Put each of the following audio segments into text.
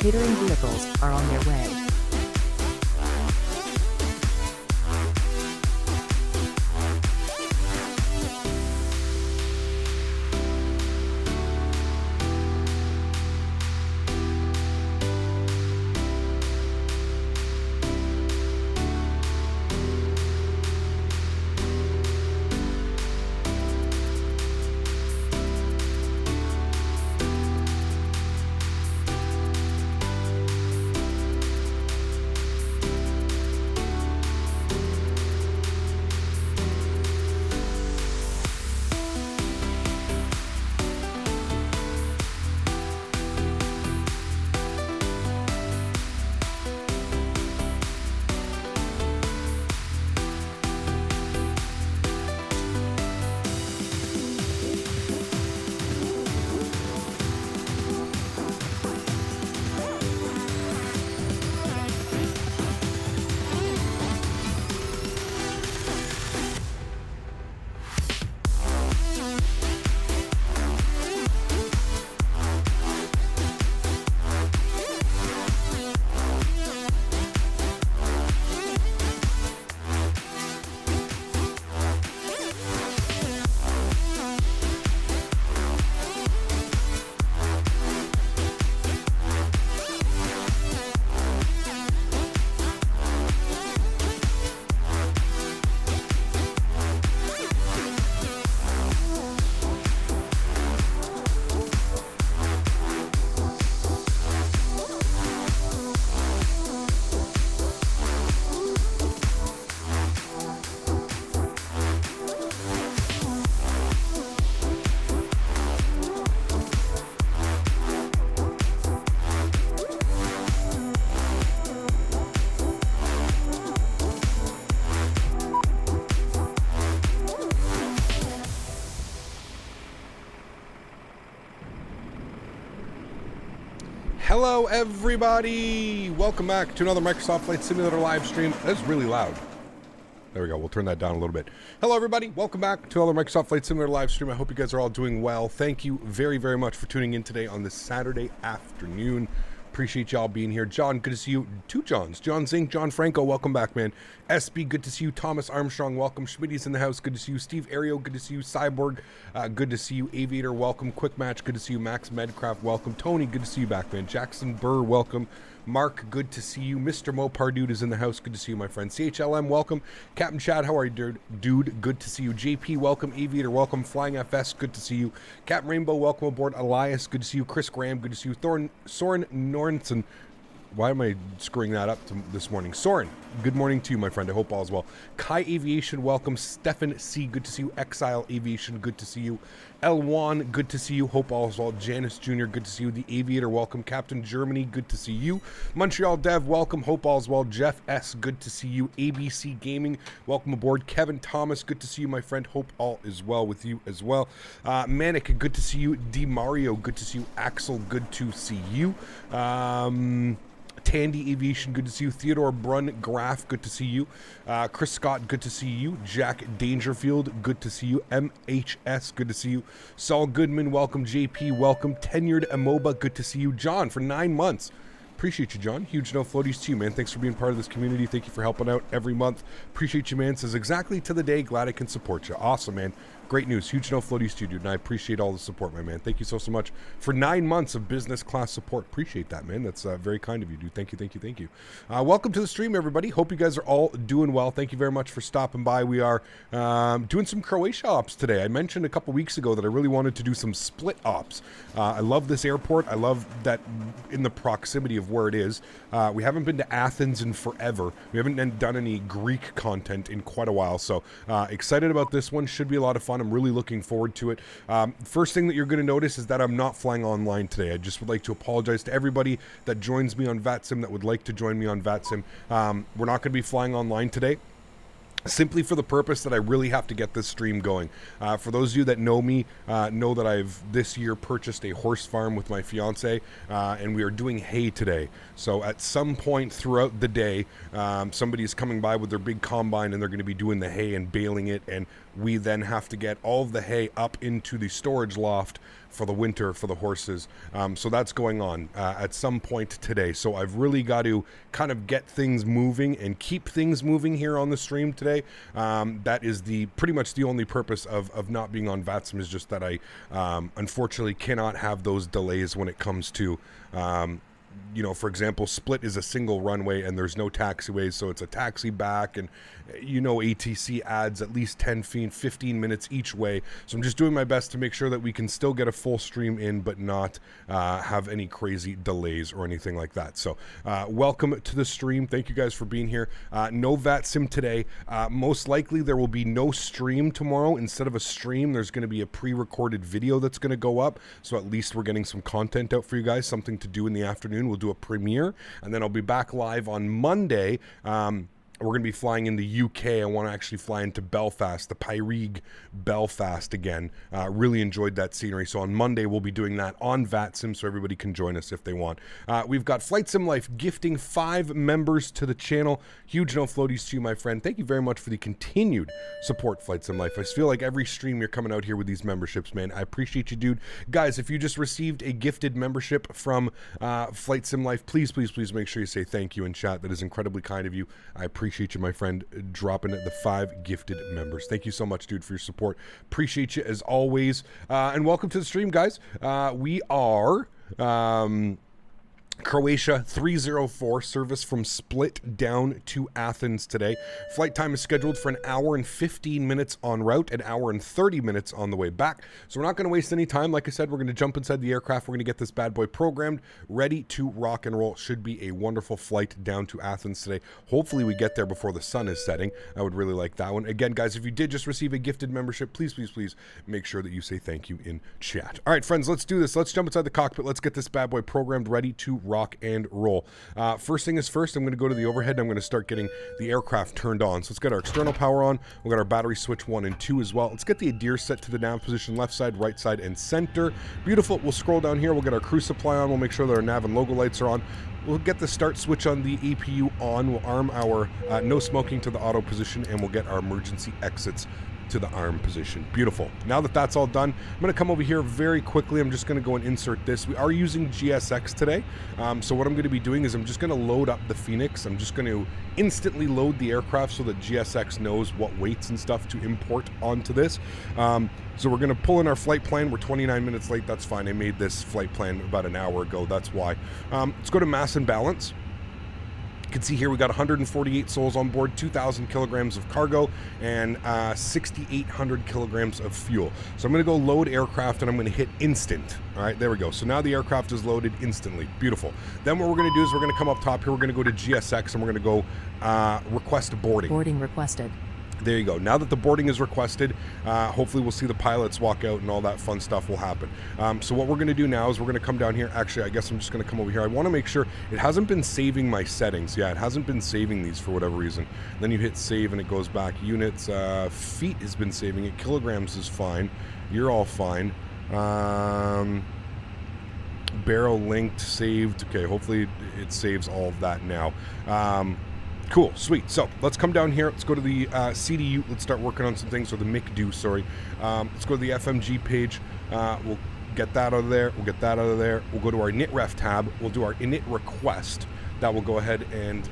catering vehicles are on their way. Hello everybody! Welcome back to another Microsoft Flight Simulator live stream. That's really loud. There we go, we'll turn that down a little bit. Hello everybody, welcome back to another Microsoft Flight Simulator live stream. I hope you guys are all doing well. Thank you very, very much for tuning in today on this Saturday afternoon. Appreciate y'all being here. John, good to see you. Two Johns. John Zink, John Franco, welcome back, man. SB, good to see you. Thomas Armstrong, welcome. Smitty's in the house, good to see you. Steve Ario, good to see you. Cyborg, good to see you. Aviator, welcome. Quick Match, good to see you. Max Medcraft, welcome. Tony, good to see you back, man. Jackson Burr, welcome. Mark, good to see you. Mr. Mopar Dude is in the house. Good to see you, my friend. CHLM, welcome. Captain Chad, how are you, dude? Good to see you. JP, welcome. Aviator, welcome. Flying FS, good to see you. Captain Rainbow, welcome aboard. Elias, good to see you. Chris Graham, good to see you. Soren Nornson. Why am I screwing that up this morning? Soren, good morning to you, my friend. I hope all is well. Kai Aviation, welcome. Stefan C, good to see you. Exile Aviation, good to see you. L1, good to see you. Hope all is well. Janice Jr., good to see you. The Aviator, welcome. Captain Germany, good to see you. Montreal Dev, welcome. Hope all is well. Jeff S, good to see you. ABC Gaming, welcome aboard. Kevin Thomas, good to see you, my friend. Hope all is well with you as well. Manic, good to see you. D Mario, good to see you. Axel, good to see you. Tandy Aviation, good to see you. Theodore Brunn Graf, good to see you. Chris Scott, good to see you. Jack Dangerfield, good to see you. MHS, good to see you. Saul Goodman, welcome. JP, welcome. Tenured Amoba, good to see you. John, for 9 months. Appreciate you, John. Huge no floaties to you, man. Thanks for being part of this community. Thank you for helping out every month. Appreciate you, man. Says exactly to the day. Glad I can support you. Awesome, man. Great news. Huge no floaties to you, dude. And I appreciate all the support, my man. Thank you so much for 9 months of business class support. Appreciate that, man. That's very kind of you, dude. Thank you, thank you, thank you. Welcome to the stream, everybody. Hope you guys are all doing well. Thank you very much for stopping by. We are doing some Croatia ops today. I mentioned a couple weeks ago that I really wanted to do some split ops. I love this airport. I love that in the proximity of where it is. We haven't been to Athens in forever. We haven't done any Greek content in quite a while. So excited about this one. Should be a lot of fun. I'm really looking forward to it. First thing that you're going to notice is that I'm not flying online today. I just would like to apologize to everybody that joins me on VATSIM, that would like to join me on VATSIM. We're not going to be flying online today, simply for the purpose that I really have to get this stream going. For those of you that know me, know that I've this year purchased a horse farm with my fiance, and we are doing hay today. So at some point throughout the day, somebody is coming by with their big combine and they're going to be doing the hay and baling it and we then have to get all of the hay up into the storage loft for the winter for the horses. So that's going on at some point today. So I've really got to kind of get things moving and keep things moving here on the stream today. That is pretty much the only purpose of not being on VATSIM, is just that I unfortunately cannot have those delays when it comes to for example, Split is a single runway and there's no taxiways, so it's a taxi back, and ATC adds at least 15 minutes each way. So I'm just doing my best to make sure that we can still get a full stream in, but not have any crazy delays or anything like that. So welcome to the stream. Thank you guys for being here. No VATSIM today. Most likely there will be no stream tomorrow. Instead of a stream, there's going to be a pre-recorded video that's going to go up. So at least we're getting some content out for you guys, something to do in the afternoon. We'll do a premiere, and then I'll be back live on Monday. We're going to be flying in the UK. I want to actually fly into Belfast, the Pyrrhic Belfast again. Really enjoyed that scenery. So on Monday, we'll be doing that on VATSIM, so everybody can join us if they want. We've got Flight Sim Life gifting 5 members to the channel. Huge no floaties to you, my friend. Thank you very much for the continued support, Flight Sim Life. I feel like every stream you're coming out here with these memberships, man. I appreciate you, dude. Guys, if you just received a gifted membership from Flight Sim Life, please make sure you say thank you in chat. That is incredibly kind of you. I appreciate you, my friend, dropping the 5 gifted members. Thank you so much, dude, for your support. Appreciate you as always. And welcome to the stream, guys. We are Croatia 304 service from Split down to Athens today. Flight time is scheduled for 1 hour and 15 minutes en route, 1 hour and 30 minutes on the way back. So we're not going to waste any time. Like I said, we're going to jump inside the aircraft. We're going to get this bad boy programmed, ready to rock and roll. Should be a wonderful flight down to Athens today. Hopefully we get there before the sun is setting. I would really like that one. Again, guys, if you did just receive a gifted membership, please make sure that you say thank you in chat. All right, friends, let's do this. Let's jump inside the cockpit. Let's get this bad boy programmed, ready to rock and roll. First thing is first, I'm going to go to the overhead and I'm going to start getting the aircraft turned on. So let's get our external power on. We've got our battery switch 1 and 2 as well. Let's get the ADIR set to the nav position, left side, right side, and center. Beautiful. We'll scroll down here. We'll get our crew supply on. We'll make sure that our nav and logo lights are on. We'll get the start switch on the APU on. We'll arm our no smoking to the auto position, and we'll get our emergency exits to the arm position. Beautiful. Now that that's all done, I'm going to come over here very quickly. I'm just going to go and insert this. We are using GSX today. So what I'm going to be doing is I'm just going to load up the Fenix. I'm just going to instantly load the aircraft so that GSX knows what weights and stuff to import onto this. So we're going to pull in our flight plan. We're 29 minutes late. That's fine. I made this flight plan about an hour ago. That's why. Let's go to mass and balance. You can see here we got 148 souls on board, 2,000 kilograms of cargo, and 6,800 kilograms of fuel. So I'm going to go load aircraft, and I'm going to hit instant. All right, there we go. So now the aircraft is loaded instantly. Beautiful. Then what we're going to do is we're going to come up top here. We're going to go to GSX, and we're going to go request boarding. Boarding requested. There you go. Now that the boarding is requested, hopefully we'll see the pilots walk out and all that fun stuff will happen. So what we're going to do now is we're going to come down here. Actually, I guess I'm just going to come over here. I want to make sure it hasn't been saving my settings. Yeah, it hasn't been saving these for whatever reason. Then you hit save and it goes back. Units, feet has been saving it. Kilograms is fine. You're all fine. Barrel linked, saved. Okay, hopefully it saves all of that now. Cool, sweet. So let's come down here. Let's go to the CDU. Let's start working on some things, or the MICDU, sorry. Let's go to the FMG page. We'll get that out of there. We'll get that out of there. We'll go to our init tab. We'll do our init request. That will go ahead and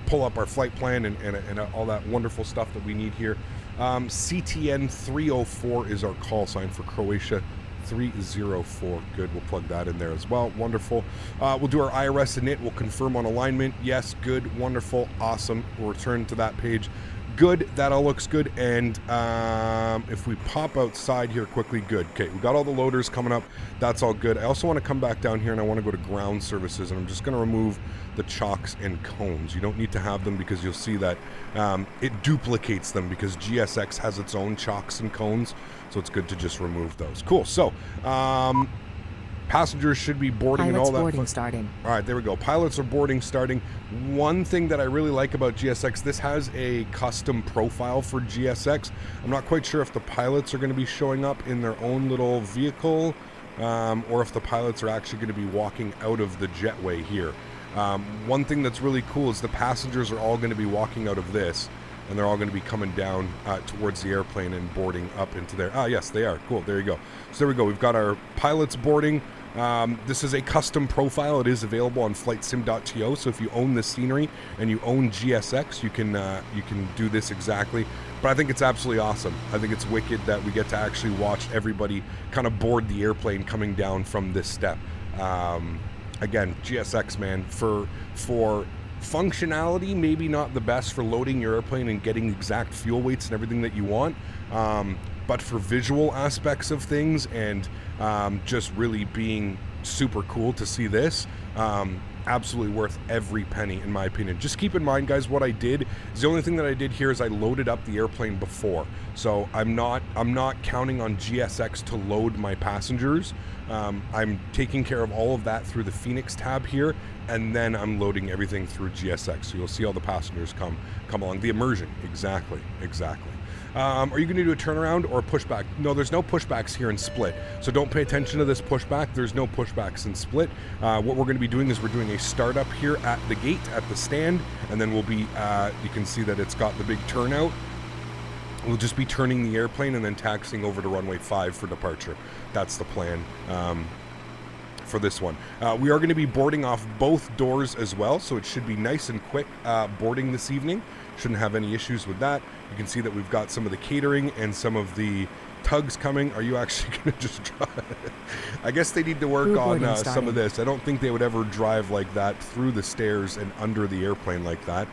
pull up our flight plan and all that wonderful stuff that we need here. CTN 304 is our call sign for Croatia 304. Good, we'll plug that in there as well. Wonderful. We'll do our IRS init. We'll confirm on alignment. Yes, good, wonderful, awesome. We'll return to that page. Good, that all looks good. And if we pop outside here quickly, good. Okay, we got all the loaders coming up. That's all good. I also want to come back down here and I want to go to ground services, and I'm just going to remove the chocks and cones. You don't need to have them because you'll see that it duplicates them because GSX has its own chocks and cones. So it's good to just remove those. Cool. So passengers should be boarding. Pilots and all that. Boarding starting. All right, there we go. Pilots are boarding starting. One thing that I really like about GSX, this has a custom profile for GSX. I'm not quite sure if the pilots are going to be showing up in their own little vehicle or if the pilots are actually going to be walking out of the jetway here. One thing that's really cool is the passengers are all going to be walking out of this. and they're all going to be coming down towards the airplane and boarding up into there. Ah, yes, they are. Cool. There you go. So there we go. We've got our pilots boarding. This is a custom profile. It is available on flightsim.to. So if you own this scenery and you own GSX, you can do this exactly. But I think it's absolutely awesome. I think it's wicked that we get to actually watch everybody kind of board the airplane coming down from this step. Again, GSX, man, for functionality, maybe not the best for loading your airplane and getting exact fuel weights and everything that you want. But for visual aspects of things and just really being super cool to see this, absolutely worth every penny in my opinion. Just keep in mind, guys, what I did is the only thing that I did here is I loaded up the airplane before. So I'm not counting on GSX to load my passengers. I'm taking care of all of that through the Fenix tab here, and then I'm loading everything through GSX. So you'll see all the passengers come along. The immersion, exactly. Are you going to do a turnaround or a pushback? No, there's no pushbacks here in Split. So don't pay attention to this pushback. There's no pushbacks in Split. What we're going to be doing is we're doing a startup here at the gate, at the stand, and then we'll be, you can see that it's got the big turnout. We'll just be turning the airplane and then taxiing over to runway 5 for departure. That's the plan. For this one. We are going to be boarding off both doors as well, so it should be nice and quick boarding this evening. Shouldn't have any issues with that. You can see that we've got some of the catering and some of the tugs coming. Are you actually going to just drive? I guess they need to work on some of this. I don't think they would ever drive like that through the stairs and under the airplane like that.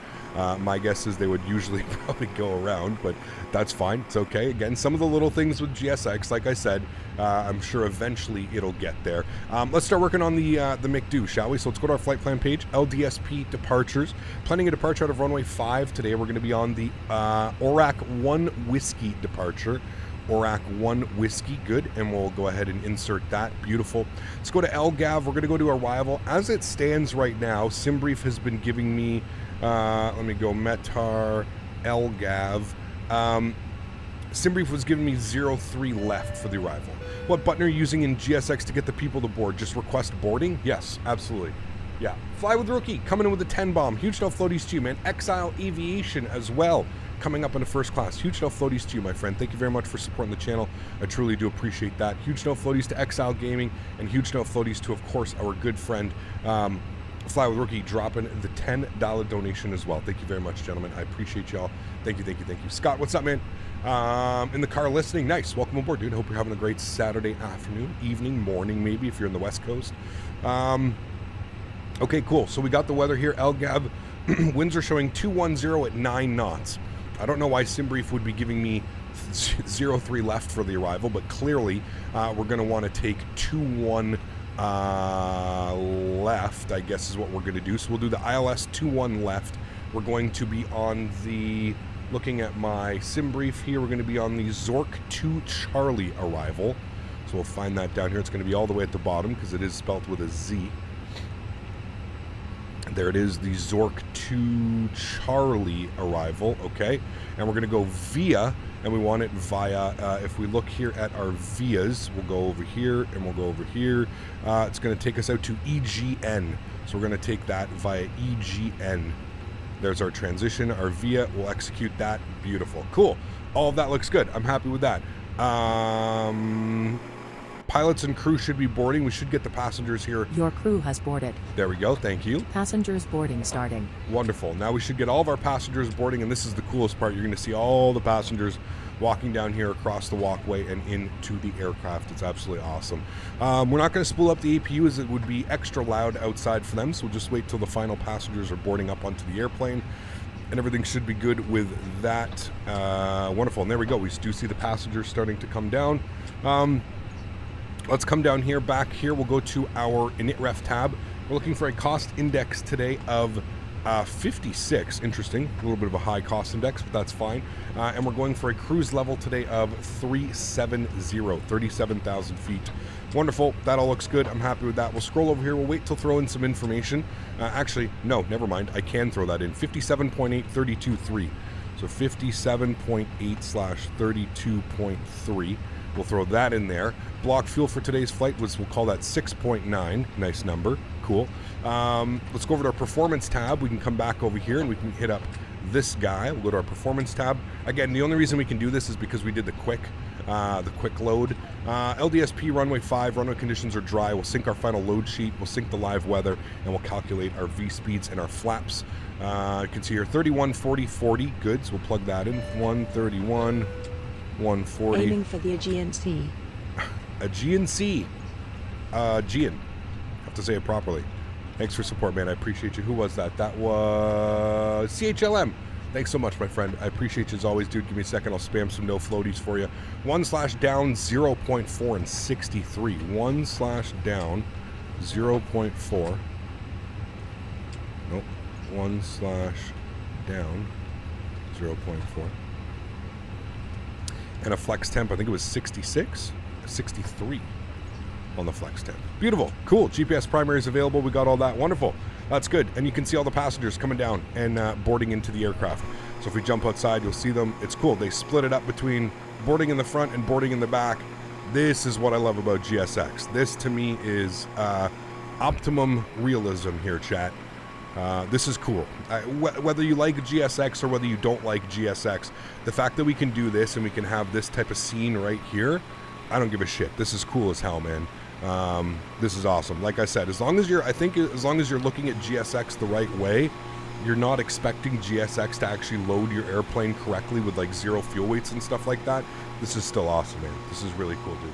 My guess is they would usually probably go around, but that's fine. It's okay. Again, some of the little things with GSX, like I said, I'm sure eventually it'll get there. Let's start working on the McDo, shall we? So let's go to our flight plan page, LDSP departures. Planning a departure out of runway 5 today. We're going to be on the ORAC 1 Whiskey departure. ORAC 1 Whiskey, good, and we'll go ahead and insert that. Beautiful. Let's go to LGAV. We're going to go to arrival. As it stands right now, SimBrief has been giving me, let me go, Metar, LGAV. SimBrief was giving me 03 left for the arrival. What button are you using in GSX to get the people to board? Just request boarding? Yes, absolutely. Yeah. Fly with Rookie, coming in with the 10 bomb. Huge no floaties to you, man. Exile Aviation as well, coming up in the first class. Huge no floaties to you, my friend. Thank you very much for supporting the channel. I truly do appreciate that. Huge no floaties to Exile Gaming, and huge no floaties to, of course, our good friend Fly with Rookie, dropping the $10 donation as well. Thank you very much, gentlemen. I appreciate y'all. Thank you. Scott, what's up, man? In the car listening. Nice. Welcome aboard, dude. Hope you're having a great Saturday afternoon, evening, morning, maybe, if you're in the West Coast. Okay, cool. So we got the weather here. LGAB, winds are showing 210 at 9 knots. I don't know why SimBrief would be giving me 03 left for the arrival, but clearly we're going to want to take 21 left, I guess is what we're going to do. So we'll do the ILS 21 left. We're going to be on the, looking at my SimBrief here, we're going to be on the Zork 2 Charlie arrival. So we'll find that down here. It's going to be all the way at the bottom because it is spelt with a Z. There it is, the Zork 2 Charlie arrival, okay? And we're going to go via, and we want it via, if we look here at our vias, we'll go over here, and we'll go over here. It's going to take us out to EGN. So we're going to take that via EGN. There's our transition, our via, we'll execute that. Beautiful. Cool. All of that looks good. I'm happy with that. Pilots and crew should be boarding. We should get the passengers here. Your crew has boarded. There we go. Thank you. Passengers boarding starting. Wonderful. Now we should get all of our passengers boarding, and this is the coolest part. You're going to see all the passengers walking down here across the walkway and into the aircraft. It's absolutely awesome. We're not going to spool up the APU as it would be extra loud outside for them, so we'll just wait till the final passengers are boarding up onto the airplane. And everything should be good with that. Wonderful. And there we go. We do see the passengers starting to come down. Let's come down here, back here. We'll go to our init-ref tab. We're looking for a cost index today of 56. Interesting. A little bit of a high cost index, but that's fine. And we're going for a cruise level today of 370, 37,000 feet. Wonderful. That all looks good. I'm happy with that. We'll scroll over here. We'll wait till throw in some information. Actually, no, never mind. I can throw that in. 57.8, 32.3. So 57.8/32.3. We'll throw that in there. Block fuel for today's flight was, we'll call that 6.9. Nice number. Cool. Let's go over to our performance tab. We can come back over here and we can hit up this guy. We'll go to our performance tab. Again, the only reason we can do this is because we did the quick load. LDSP runway 5, runway conditions are dry. We'll sync our final load sheet, we'll sync the live weather, and we'll calculate our V speeds and our flaps. You can see here 31, 40, 40 goods. We'll plug that in. 131, 140. Aiming for the Aegean Sea. Aegean Sea. Aegean. Have to say it properly. Thanks for support, man. I appreciate you. Who was that? That was CHLM. Thanks so much, my friend. I appreciate you as always, dude. Give me a second. I'll spam some no floaties for you. 1/down 0.4 and 63. 1/down 0.4. Nope. 1/down 0.4. And a flex temp, I think it was 66, 63 on the flex temp. Beautiful. Cool. GPS primary is available. We got all that. Wonderful. That's good. And you can see all the passengers coming down and boarding into the aircraft. So if we jump outside, you'll see them. It's cool. They split it up between boarding in the front and boarding in the back. This is what I love about GSX. This, to me, is optimum realism here, chat. This is cool. Whether you like GSX or whether you don't like GSX, the fact that we can do this and we can have this type of scene right here, I don't give a shit. This is cool as hell, man. This is awesome. Like I said, as long as you're looking at GSX the right way, you're not expecting GSX to actually load your airplane correctly with like 0 fuel weights and stuff like that. This is still awesome, man. This is really cool, dude.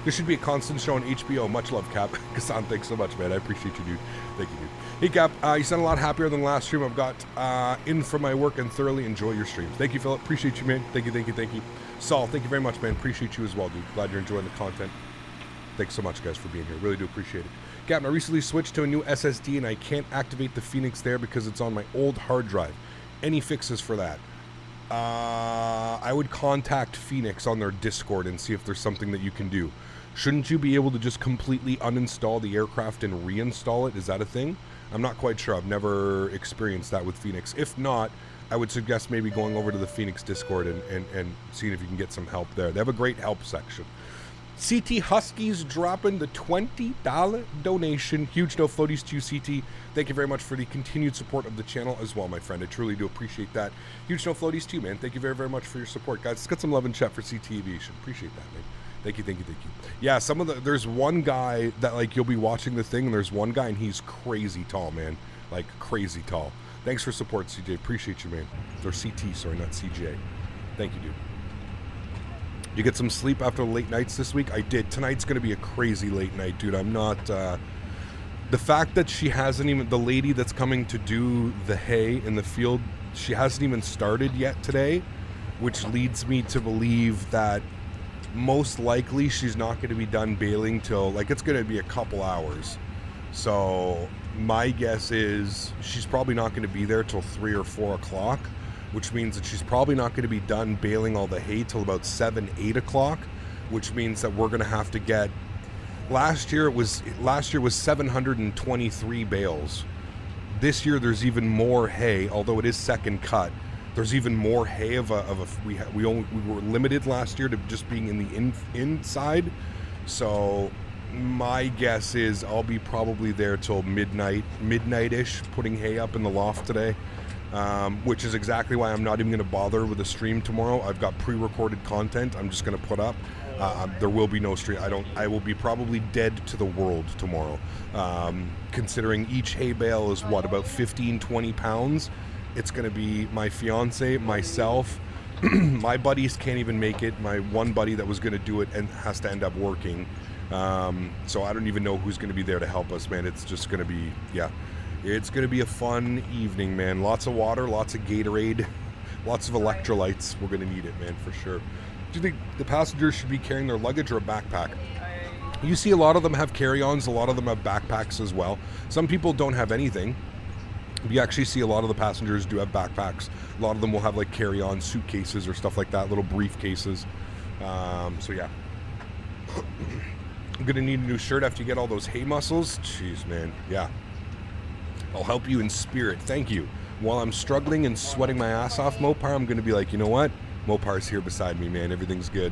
This should be a constant show on HBO. Much love, Cap. Kassan, thanks so much, man. I appreciate you, dude. Thank you, dude. Hey, Cap, you sound a lot happier than the last stream I've got in for my work and thoroughly enjoy your streams. Thank you, Philip. Appreciate you, man. Thank you, thank you, thank you. Saul, thank you very much, man. Appreciate you as well, dude. Glad you're enjoying the content. Thanks so much, guys, for being here. Really do appreciate it. Captain, I recently switched to a new SSD and I can't activate the Fenix there because it's on my old hard drive. Any fixes for that? I would contact Fenix on their Discord and see if there's something that you can do. Shouldn't you be able to just completely uninstall the aircraft and reinstall it? Is that a thing? I'm not quite sure. I've never experienced that with Fenix. If not, I would suggest maybe going over to the Fenix Discord and seeing if you can get some help there. They have a great help section. CT Huskies dropping the $20 donation. Huge no floaties to you, CT. Thank you very much for the continued support of the channel as well, my friend. I truly do appreciate that. Huge no floaties to you, man. Thank you very, very much for your support. Guys, let's get some love and chat for CT Aviation. Appreciate that, man. Thank you, thank you, thank you. Yeah, there's one guy that, like, you'll be watching the thing, and there's one guy, and he's crazy tall, man. Like, crazy tall. Thanks for support, CJ. Appreciate you, man. Or CT, sorry, not CJ. Thank you, dude. You get some sleep after the late nights this week? I did. Tonight's going to be a crazy late night, dude. I'm not... the fact that she hasn't even... The lady that's coming to do the hay in the field, she hasn't even started yet today, which leads me to believe that most likely she's not going to be done baling till... Like, it's going to be a couple hours. So, my guess is she's probably not going to be there till 3 or 4 o'clock, which means that she's probably not going to be done baling all the hay till about 7, 8 o'clock, which means that we're going to have to get... Last year was 723 bales. This year there's even more hay, although it is second cut. There's even more hay we were limited last year to just being in the inside. So my guess is I'll be probably there till midnight-ish, putting hay up in the loft today. Which is exactly why I'm not even going to bother with a stream tomorrow. I've got pre-recorded content I'm just going to put up. There will be no stream. I will be probably dead to the world tomorrow. Considering each hay bale is what, about 15-20 pounds. It's going to be my fiance, myself. My buddies can't even make it. My one buddy that was going to do it and has to end up working. So I don't even know who's going to be there to help us, man. It's just going to be, yeah. It's going to be a fun evening, man. Lots of water, lots of Gatorade, lots of electrolytes. We're going to need it, man, for sure. Do you think the passengers should be carrying their luggage or a backpack? You see a lot of them have carry-ons. A lot of them have backpacks as well. Some people don't have anything. You actually see a lot of the passengers do have backpacks. A lot of them will have, like, carry-on suitcases or stuff like that, little briefcases. So, yeah. I'm going to need a new shirt after you get all those hay muscles. Jeez, man. Yeah. I'll help you in spirit. Thank you. While I'm struggling and sweating my ass off, Mopar, I'm going to be like, you know what? Mopar's here beside me, man. Everything's good.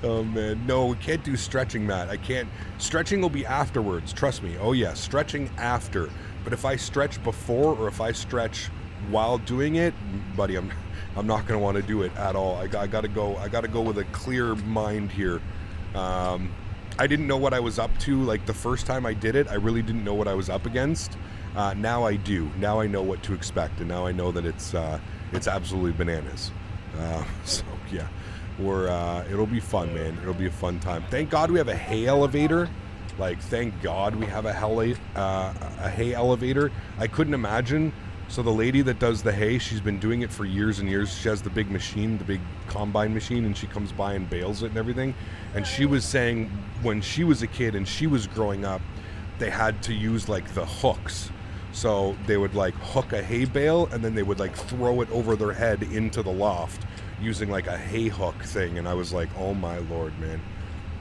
Oh, man. No, we can't do stretching, Matt. I can't. Stretching will be afterwards. Trust me. Oh, yeah. Stretching after. But if I stretch before or if I stretch while doing it, buddy, I'm not going to want to do it at all. I got to go with a clear mind here. I didn't know what I was up to. Like the first time I did it, I really didn't know what I was up against. Now I do. Now I know what to expect, and now I know that it's absolutely bananas. So yeah, it'll be fun, man. It'll be a fun time. Thank God we have a hay elevator. Like, thank God we have a hay elevator. I couldn't imagine. So the lady that does the hay, she's been doing it for years and years. She has the big machine, the big combine machine, and she comes by and bales it and everything. And she was saying when she was a kid and she was growing up, they had to use like the hooks. So they would like hook a hay bale and then they would like throw it over their head into the loft using like a hay hook thing. And I was like, oh my Lord, man.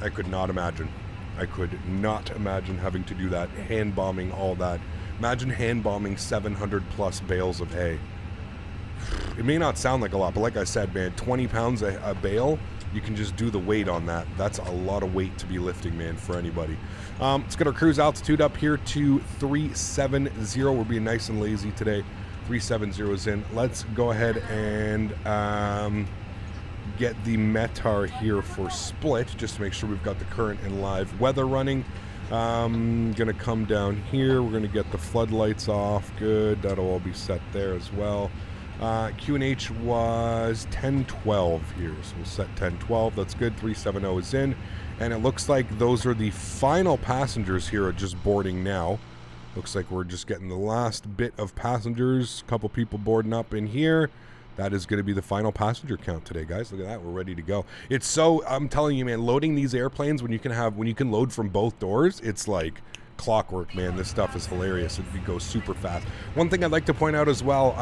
I could not imagine. I could not imagine having to do that, hand bombing all that. Imagine hand bombing 700 plus bales of hay. It may not sound like a lot, but like I said, man, 20 pounds a bale, you can just do the weight on that. That's a lot of weight to be lifting, man, for anybody. Let's get our cruise altitude up here to 370. We're being nice and lazy today. 370 is in. Let's go ahead and get the METAR here for split, just to make sure we've got the current and live weather running. Gonna come down here. We're gonna get the floodlights off. Good, that'll all be set there as well. QNH was 1012 here, so we'll set 1012. That's good. 370 is in, and it looks like those are the final passengers here are just boarding now. Looks like we're just getting the last bit of passengers. A couple people boarding up in here. That is going to be the final passenger count today, guys. Look at that. We're ready to go. It's so, I'm telling you, man, loading these airplanes when you can load from both doors, it's like clockwork, man. This stuff is hilarious. It goes super fast. One thing I'd like to point out as well,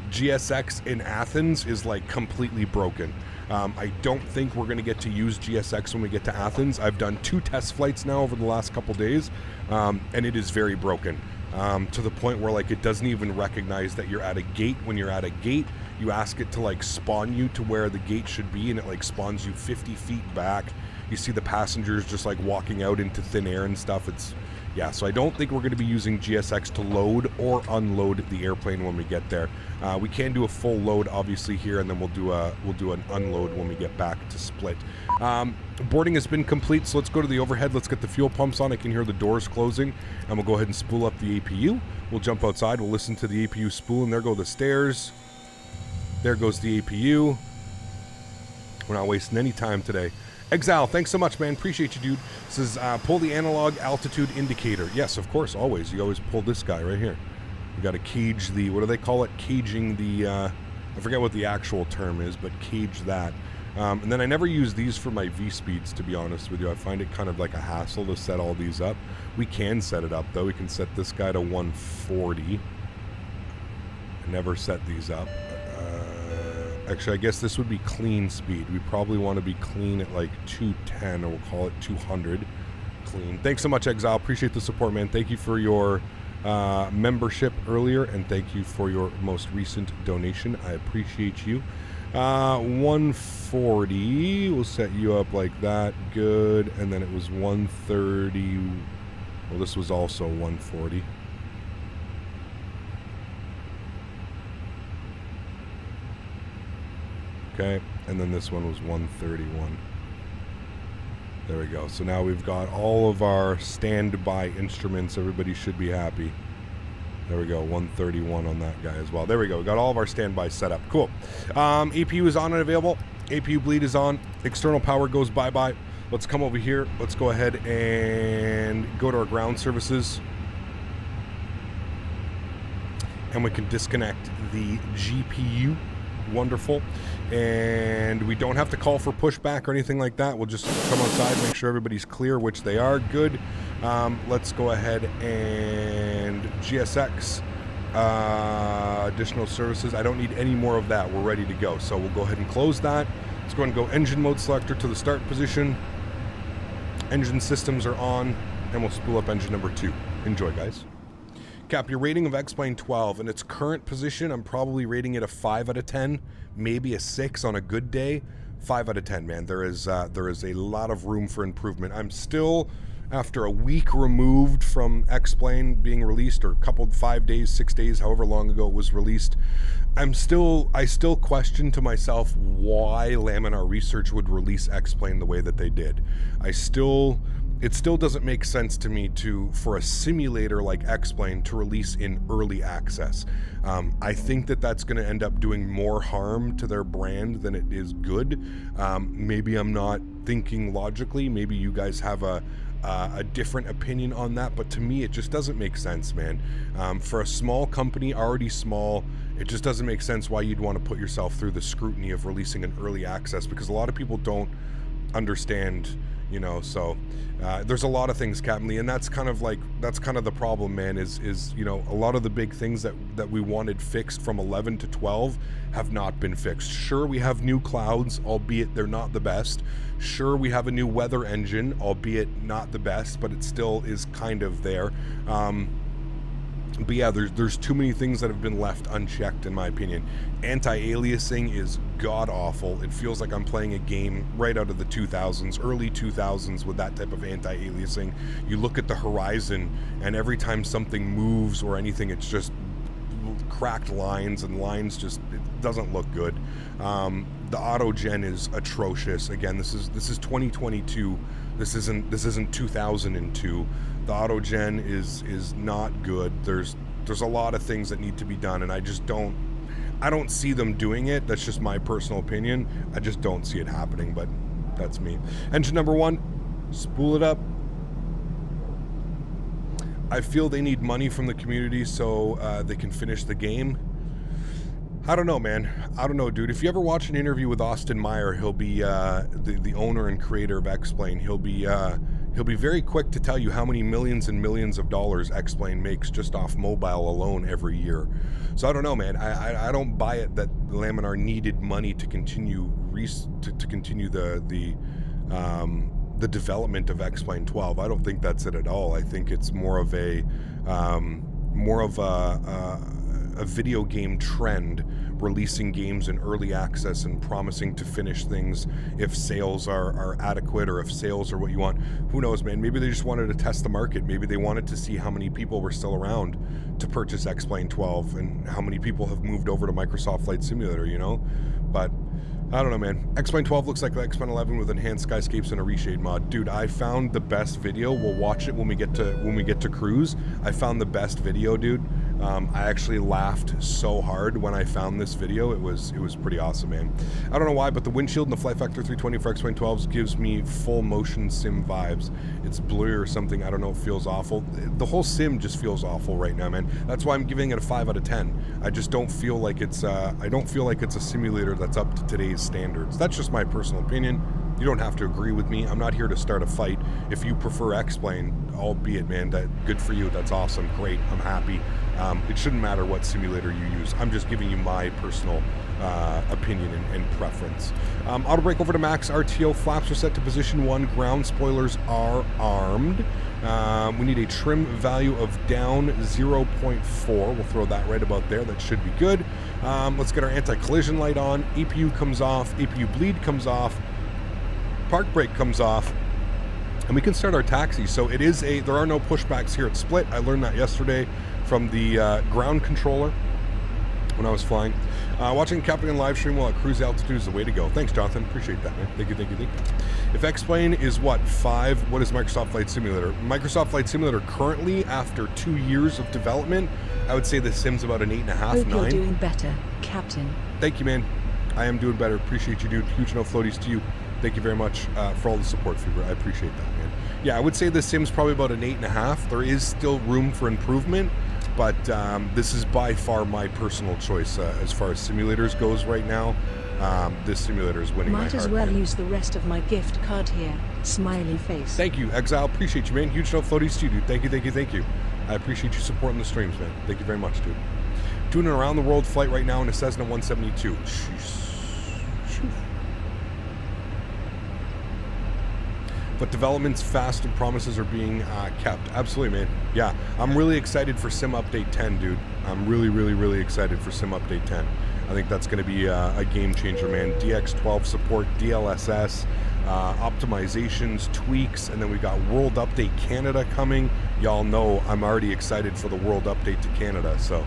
GSX in Athens is like completely broken. I don't think we're going to get to use GSX when we get to Athens. I've done 2 test flights now over the last couple days, and it is very broken. To the point where like it doesn't even recognize that you're at a gate. When you're at a gate, you ask it to like spawn you to where the gate should be, and it like spawns you 50 feet back. You see the passengers just like walking out into thin air and stuff. It's, yeah, so I don't think we're going to be using GSX to load or unload the airplane when we get there. We can do a full load obviously here, and then we'll do an unload when we get back to split. Boarding has been complete, so let's go to the overhead. Let's get the fuel pumps on. I can hear the doors closing, and we'll go ahead and spool up the APU. We'll jump outside. We'll listen to the APU spool, and there go the stairs. There goes the APU. We're not wasting any time today. Exile, thanks so much, man. Appreciate you, dude. This is pull the analog altitude indicator. Yes, of course, always. You always pull this guy right here. You got to cage the, what do they call it? Caging the, I forget what the actual term is, but cage that. And then I never use these for my V-speeds, to be honest with you. I find it kind of like a hassle to set all these up. We can set it up, though. We can set this guy to 140. I never set these up. Actually, I guess this would be clean speed. We probably want to be clean at like 210, or we'll call it 200 clean. Thanks so much, Exile. Appreciate the support, man. Thank you for your membership earlier, and thank you for your most recent donation. I appreciate you. 140, we'll set you up like that. Good. And then it was 130. Well, this was also 140. Okay, and then this one was 131. There we go. So now we've got all of our standby instruments. Everybody should be happy. There we go, 131 on that guy as well. There we go. We got all of our standby set up. Cool. APU is on and available. APU bleed is on. External power goes bye-bye. Let's come over here. Let's go ahead and go to our ground services. And we can disconnect the GPU. Wonderful. And we don't have to call for pushback or anything like that. We'll just come outside, make sure everybody's clear, which they are. Good. Let's go ahead and GSX additional services. I don't need any more of that. We're ready to go. So we'll go ahead and close that. Let's go ahead and go engine mode selector to the start position. Engine systems are on, and we'll spool up engine number 2. Enjoy, guys. Cap, your rating of X-Plane 12 in its current position, I'm probably rating it a 5 out of 10, maybe a 6 on a good day. 5 out of 10, man. There is a lot of room for improvement. I'm still after a week removed from X-Plane being released, or a couple, 5 days, 6 days, however long ago it was released, I still question to myself why Laminar Research would release X-Plane the way that they did. It still doesn't make sense to me for a simulator like X-Plane to release in early access. I think that's going to end up doing more harm to their brand than it is good. Maybe I'm not thinking logically. Maybe you guys have a different opinion on that, but to me it just doesn't make sense, man. For a small company, already small, it just doesn't make sense why you'd want to put yourself through the scrutiny of releasing an early access, because a lot of people don't understand, you know. So there's a lot of things, Captain Lee, and that's kind of the problem, man, is you know, a lot of the big things that we wanted fixed from 11 to 12 have not been fixed. Sure, we have new clouds, albeit they're not the best. Sure, we have a new weather engine, albeit not the best, but it still is kind of there. But yeah, there's too many things that have been left unchecked, in my opinion. Anti-aliasing is god-awful. It feels like I'm playing a game right out of the 2000s, early 2000s, with that type of anti-aliasing. You look at the horizon, and every time something moves or anything, it's just cracked lines, and lines just, it doesn't look good. The auto gen is atrocious. Again, this is 2022. This isn't 2002. The auto gen is not good. There's a lot of things that need to be done, and I don't see them doing it. That's just my personal opinion. I just don't see it happening, but that's me. Engine number 1, spool it up. I feel they need money from the community so they can finish the game. I don't know, man. I don't know, dude. If you ever watch an interview with Austin Meyer, he'll be the owner and creator of X-Plane. He'll be very quick to tell you how many millions and millions of dollars X-Plane makes just off mobile alone every year. So I don't know, man. I don't buy it that Laminar needed money to continue the development of X-Plane 12. I don't think that's it at all. I think it's more of a video game trend, releasing games in early access and promising to finish things if sales are adequate, or if sales are what you want. Who knows, man? Maybe they just wanted to test the market. Maybe they wanted to see how many people were still around to purchase X-Plane 12 and how many people have moved over to Microsoft Flight Simulator, you know? But I don't know, man. X-Plane 12 looks like the X-Plane 11 with enhanced skyscapes and a reshade mod. Dude, I found the best video. We'll watch it when we get to cruise. I found the best video, dude. I actually laughed so hard when I found this video. It was pretty awesome, man. I don't know why, but the windshield and the Flight Factor 320 for X-Plane 12s gives me full motion sim vibes. It's blurry or something. I don't know. It feels awful. The whole sim just feels awful right now, man. That's why I'm giving it a 5 out of 10. I just don't feel like it's I don't feel like it's a simulator that's up to today's standards. That's just my personal opinion. You don't have to agree with me. I'm not here to start a fight. If you prefer X-Plane, albeit, man, that good for you. That's awesome. Great. I'm happy. It shouldn't matter what simulator you use. I'm just giving you my personal opinion and preference. Auto brake over to max. RTO flaps are set to position 1. Ground spoilers are armed. We need a trim value of down 0.4. We'll throw that right about there. That should be good. Let's get our anti-collision light on. APU comes off. APU bleed comes off. Park brake comes off. And we can start our taxi. So it is there are no pushbacks here at Split. I learned that yesterday from the ground controller when I was flying. Watching Captain live stream while at cruise altitude is the way to go. Thanks, Jonathan. Appreciate that, man. Thank you. If X-Plane is what, 5, what is Microsoft Flight Simulator? Microsoft Flight Simulator currently, after 2 years of development, I would say the sim's about an 8.5, Hope 9. you're doing better, Captain. Thank you, man. I am doing better. Appreciate you, dude. Huge no floaties to you. Thank you very much for all the support, Fever. I appreciate that, man. Yeah, I would say the sim's probably about an 8.5. There is still room for improvement, but this is by far my personal choice as far as simulators goes right now. This simulator is winning my heart. Might as well use the rest of my gift card here. Smiley face. Thank you, Exile. Appreciate you, man. Huge no floaties to you, dude. Thank you. I appreciate you supporting the streams, man. Thank you very much, dude. Doing an around the world flight right now in a Cessna 172. But development's fast and promises are being kept. Absolutely, man. Yeah, I'm really excited for Sim Update 10, dude. I'm really excited for Sim Update 10. I think that's going to be a game changer, man. DX12 support, DLSS, optimizations, tweaks, and then we got World Update Canada coming. Y'all know I'm already excited for the World Update to Canada, so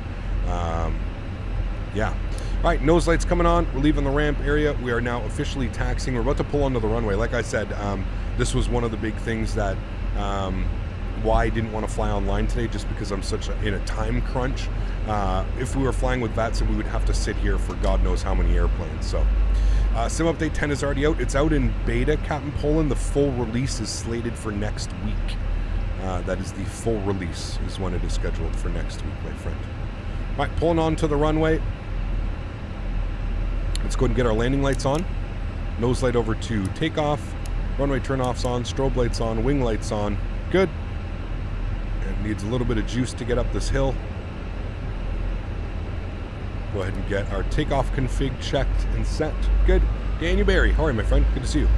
yeah. All right, nose lights coming on. We're leaving the ramp area. We are now officially taxiing. We're about to pull onto the runway. Like I said, this was one of the big things that why I didn't want to fly online today, just because I'm in a time crunch. If we were flying with Vatson, we would have to sit here for God knows how many airplanes. So Sim Update 10 is already out. It's out in beta, Captain Poland. The full release is slated for next week. That is the full release is when it is scheduled for next week, my friend. All right, pulling on to the runway. Let's go ahead and get our landing lights on. Nose light over to takeoff. Runway turn-offs on. Strobe lights on. Wing lights on. Good. And needs a little bit of juice to get up this hill. Go ahead and get our takeoff config checked and set. Good. Daniel Barry, how are you, my friend? Good to see you.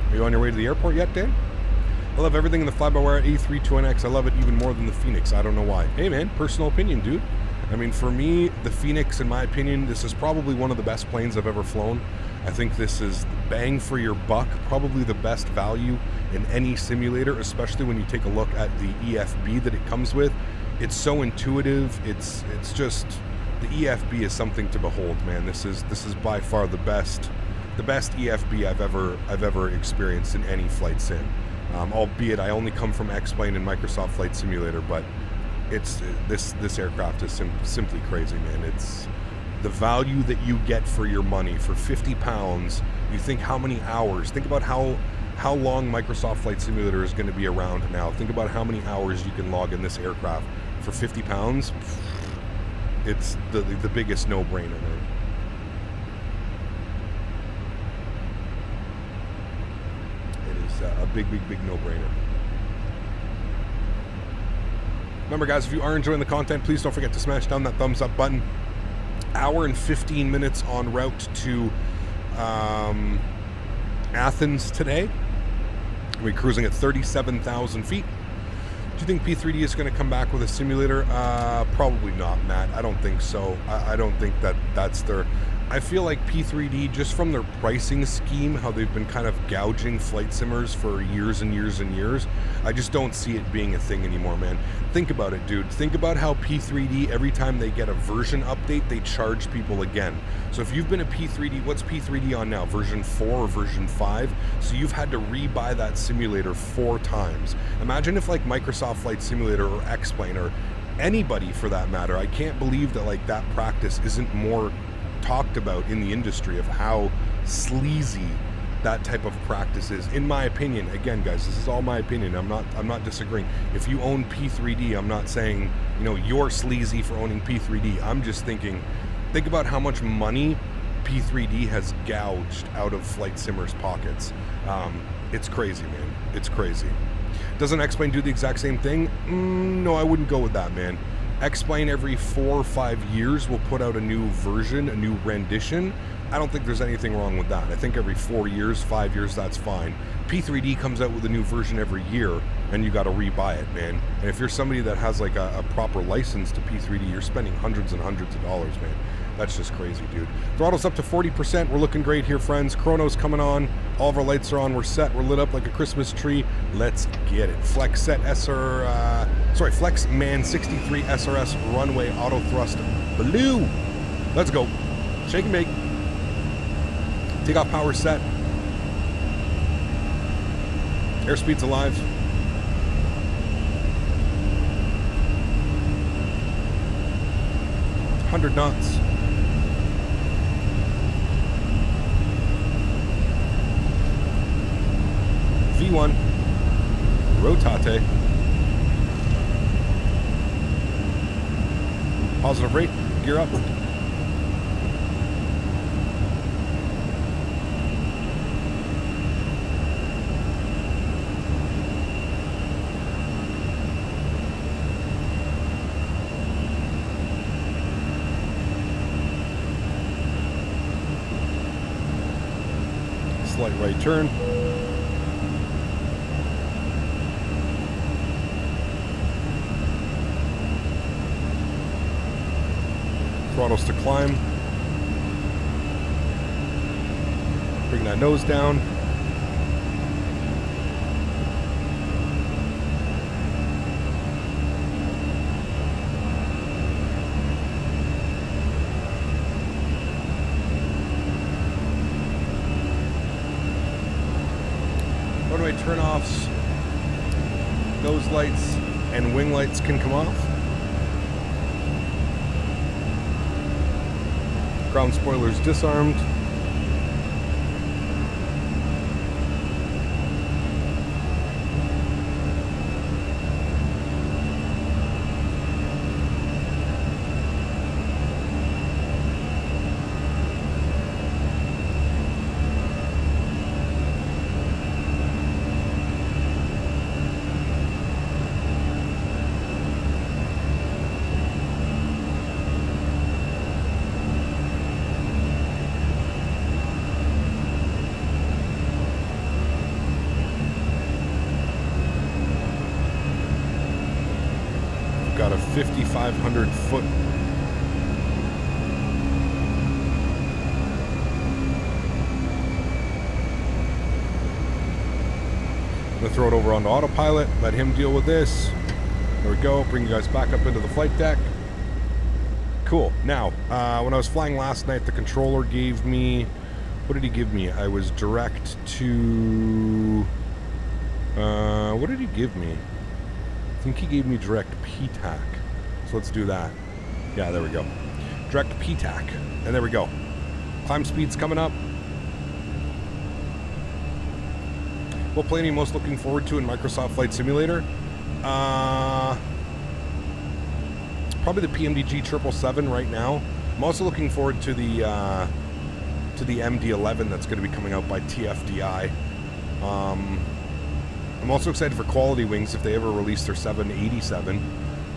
Are you on your way to the airport yet, Dan? I love everything in the fly-by-wire A320X. I love it even more than the Fenix. I don't know why. Hey, man, personal opinion, dude. I mean, for me, the Fenix, in my opinion, this is probably one of the best planes I've ever flown. I think this is bang for your buck, probably the best value in any simulator, especially when you take a look at the EFB that it comes with. It's so intuitive. It's just, the EFB is something to behold, man. This is by far the best EFB I've ever experienced in any flight sim. Albeit I only come from X-Plane and Microsoft Flight Simulator, but it's this aircraft is simply crazy, man. It's the value that you get for your money for 50 pounds. You think how many hours? Think about how long Microsoft Flight Simulator is going to be around now. Think about how many hours you can log in this aircraft for 50 pounds. It's the biggest no-brainer, man. It is a big no-brainer. Remember, guys, if you are enjoying the content, please don't forget to smash down that thumbs up button. Hour and 15 minutes en route to Athens today. We're cruising at 37,000 feet. Do you think P3D is going to come back with a simulator? Probably not, Matt. I don't think so. I don't think that's their... I feel like P3D, just from their pricing scheme, how they've been kind of gouging flight simmers for years and years and years, I just don't see it being a thing anymore, man. Think about it, dude. Think about how P3D, every time they get a version update, they charge people again. So if you've been a P3D, what's P3D on now? Version 4 or version 5? So you've had to rebuy that simulator 4 times. Imagine if like Microsoft Flight Simulator or X-Plane or anybody for that matter, I can't believe that like that practice isn't more talked about in the industry of how sleazy that type of practice is, in my opinion. Again, guys, this is all my opinion. I'm not disagreeing. If you own P3D, I'm not saying, you know, you're sleazy for owning P3D. I'm just thinking, think about how much money P3D has gouged out of flight simmers' pockets. It's crazy, man. It's crazy. Doesn't X-Plane do the exact same thing? No, I wouldn't go with that, man. X-Plane every 4 or 5 years will put out a new version, a new rendition. I don't think there's anything wrong with that. I think every 4 years, 5 years, that's fine. P3D comes out with a new version every year, and you got to rebuy it, man. And if you're somebody that has like a proper license to P3D, you're spending hundreds and hundreds of dollars, man. That's just crazy, dude. Throttle's up to 40%. We're looking great here, friends. Chrono's coming on. All of our lights are on. We're set. We're lit up like a Christmas tree. Let's get it. Flex set Flex Man 63 SRS runway auto thrust blue. Let's go. Shake and bake. Takeoff power set. Airspeed's alive. $100 knots. V1, rotate, positive rate, gear up. Slight right turn. Throttles to climb. Bring that nose down. Runway turn-offs. Nose lights and wing lights can come off. Ground spoilers disarmed. Got a 5,500 foot. I'm gonna throw it over onto autopilot, let him deal with this. There we go, bring you guys back up into the flight deck. Cool. Now, when I was flying last night, the controller gave me, what did he give me? I was direct to, what did he give me? I think he gave me direct PTAC. So let's do that. Yeah, there we go. Direct PTAC. And there we go. Climb speed's coming up. What plane are you most looking forward to in Microsoft Flight Simulator? Probably the PMDG 777 right now. I'm also looking forward to the MD-11 that's going to be coming out by TFDI. I'm also excited for Quality Wings if they ever release their 787.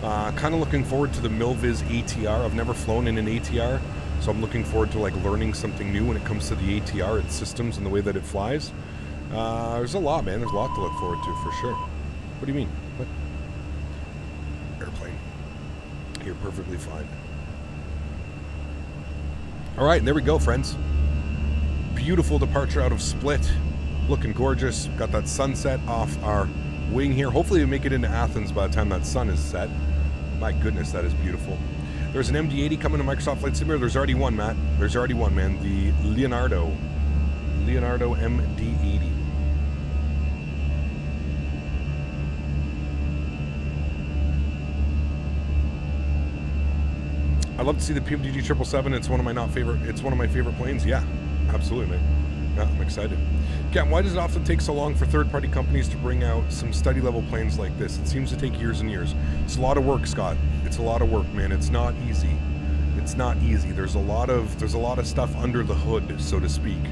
Kind of looking forward to the Milviz ATR. I've never flown in an ATR, so I'm looking forward to like learning something new when it comes to the ATR, its systems, and the way that it flies. There's a lot, man. There's a lot to look forward to for sure. What do you mean? What? Airplane. You're perfectly fine. All right, and there we go, friends. Beautiful departure out of Split. Looking gorgeous. Got that sunset off our wing here. Hopefully we make it into Athens by the time that sun is set. My goodness, that is beautiful. There's an MD-80 coming to Microsoft Flight Simulator. There's already one, Matt. There's already one, man. The Leonardo MD-80. I'd love to see the PMDG 777. It's one of my favorite planes. Yeah, absolutely, man. Yeah, I'm excited. Cam, why does it often take so long for third-party companies to bring out some study-level planes like this? It seems to take years and years. It's a lot of work, Scott. It's a lot of work, man. It's not easy. It's not easy. There's a lot of stuff under the hood, so to speak.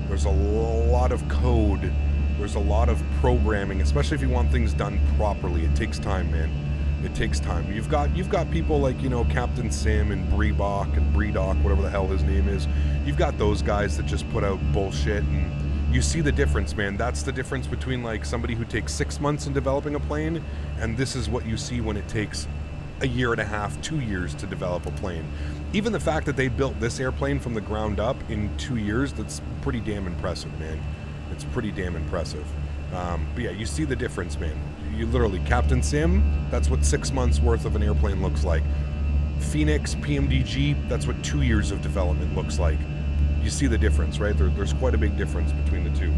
There's a lot of code. There's a lot of programming, especially if you want things done properly. It takes time, man. It takes time. You've got people like, you know, Captain Sim and Breebach and Breedoc, whatever the hell his name is. You've got those guys that just put out bullshit, and you see the difference, man. That's the difference between like somebody who takes 6 months in developing a plane, and this is what you see when it takes a year and a half, 2 years to develop a plane. Even the fact that they built this airplane from the ground up in 2 years, that's pretty damn impressive, man. It's pretty damn impressive. But yeah, you see the difference, man. You literally, Captain Sim, that's what 6 months worth of an airplane looks like. Fenix, PMDG, that's what 2 years of development looks like. You see the difference, right? There's quite a big difference between the two.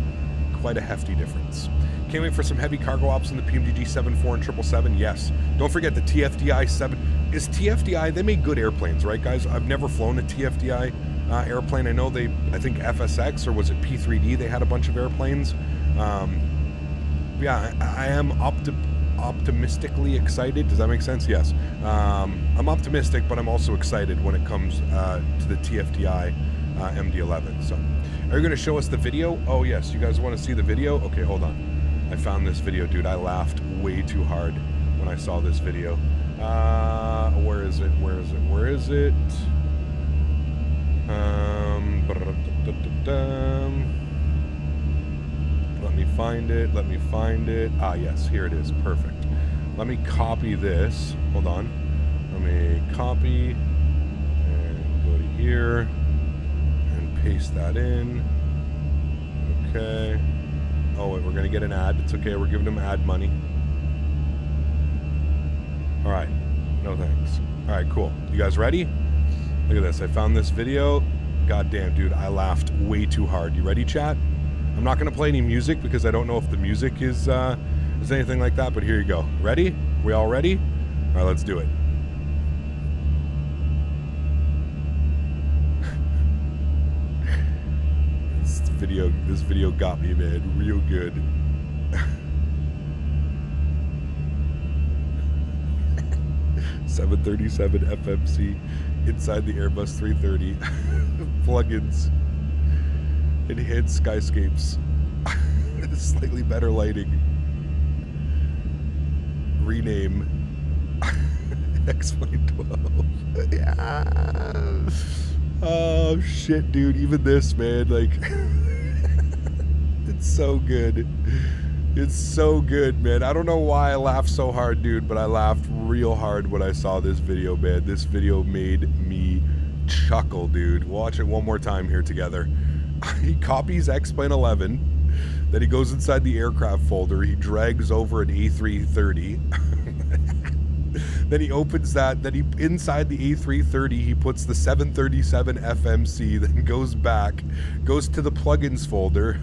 Quite a hefty difference. Can't wait for some heavy cargo ops in the PMDG 74 and 777. Yes. Don't forget the TFDI 7. Is TFDI, they make good airplanes, right, guys? I've never flown a TFDI airplane. I know I think FSX, or was it P3D, they had a bunch of airplanes. Yeah, I am optimistically excited. Does that make sense? Yes. I'm optimistic, but I'm also excited when it comes to the TFDI MD-11. So, are you going to show us the video? Oh, yes. You guys want to see the video? Okay, hold on. I found this video, dude. I laughed way too hard when I saw this video. Where is it? Where is it? Where is it? Let me find it. Let me find it. Ah, yes. Here it is. Perfect. Let me copy this. Hold on. Let me copy and go to here and paste that in. Okay. Oh, wait, we're going to get an ad. It's okay. We're giving him ad money. All right. No thanks. All right, cool. You guys ready? Look at this. I found this video. God damn, dude. I laughed way too hard. You ready, chat? I'm not going to play any music because I don't know if the music is anything like that, but here you go. Ready? We all ready? All right, let's do it. This video got me, man, real good. $737 FMC inside the Airbus 330. Plugins. Enhanced skyscapes. Slightly better lighting. Rename. X-Plane 12. Yeah. Oh shit, dude. Even this, man, like it's so good. It's so good, man. I don't know why I laughed so hard, dude, but I laughed real hard when I saw this video, man. This video made me chuckle, dude. Watch it one more time here together. He copies X-Plane 11, then he goes inside the aircraft folder, he drags over an A330. Then he opens that, then he inside the A330 he puts the 737 FMC, then goes back, goes to the plugins folder,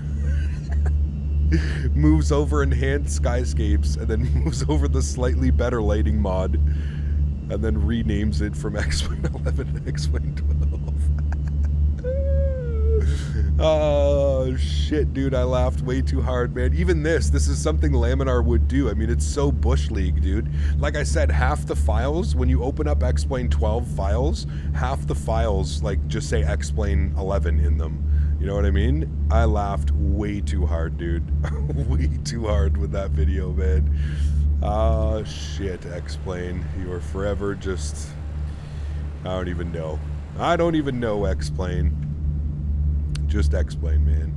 moves over enhanced skyscapes, and then moves over the slightly better lighting mod, and then renames it from X-Plane 11 to X-Plane 12. Oh shit, dude, I laughed way too hard, man. Even this is something Laminar would do. I mean, it's so Bush League, dude. Like I said, half the files, when you open up X-Plane 12 files, half the files, like, just say X-Plane 11 in them. You know what I mean? I laughed way too hard, dude. Way too hard with that video, man. Oh, shit, X-Plane. You are forever just... I don't even know. I don't even know, X-Plane. Just X-Plane, man.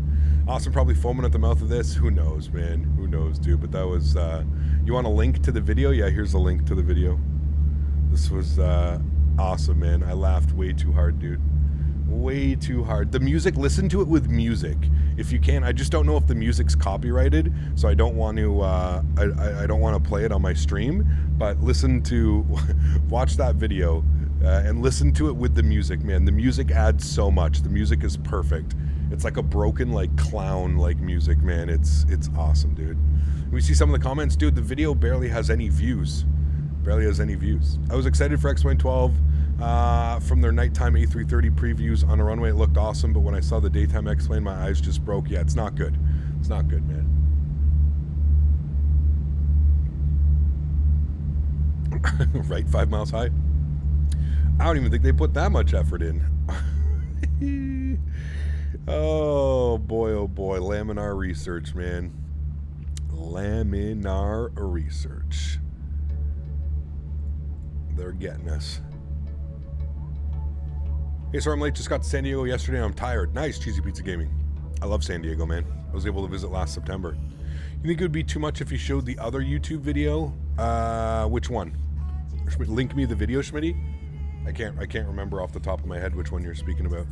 Awesome, probably foaming at the mouth of this. Who knows, man? Who knows, dude? But that was, you want a link to the video? Yeah, here's a link to the video. This was, awesome, man. I laughed way too hard, dude. Way too hard. The music, listen to it with music. If you can, I just don't know if the music's copyrighted, so I don't want to, I don't want to play it on my stream, but listen to, watch that video. And listen to it with the music, man. The music adds so much. The music is perfect. It's like a broken, like, clown like music, man. It's awesome, dude. We see some of the comments, dude. The video barely has any views. Barely has any views. I was excited for X-Plane 12 from their nighttime A330 previews on a runway. It looked awesome, but when I saw the daytime X-Plane, my eyes just broke. Yeah, it's not good. It's not good, man. Right, 5 miles high. I don't even think they put that much effort in. Oh boy, Laminar research, man. Laminar research. They're getting us. Hey, sorry I'm late. Just got to San Diego yesterday and I'm tired. Nice, Cheesy Pizza Gaming. I love San Diego, man. I was able to visit last September. You think it would be too much if you showed the other YouTube video? Which one? Link me the video, Smitty. I can't remember off the top of my head which one you're speaking about.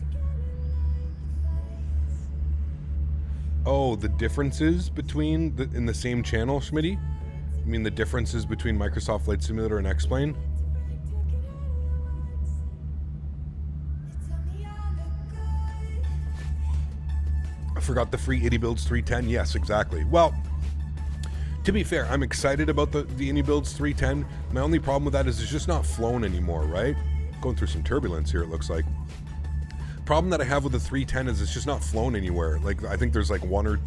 Oh, the differences between in the same channel, Smitty? You mean the differences between Microsoft Flight Simulator and X-Plane? I forgot the free AnyBuilds 310. Yes, exactly. Well, to be fair, I'm excited about the AnyBuilds 310. My only problem with that is it's just not flown anymore, right? Going through some turbulence here, it looks like. Problem that I have with the 310 is it's just not flown anywhere. Like, I think there's like one or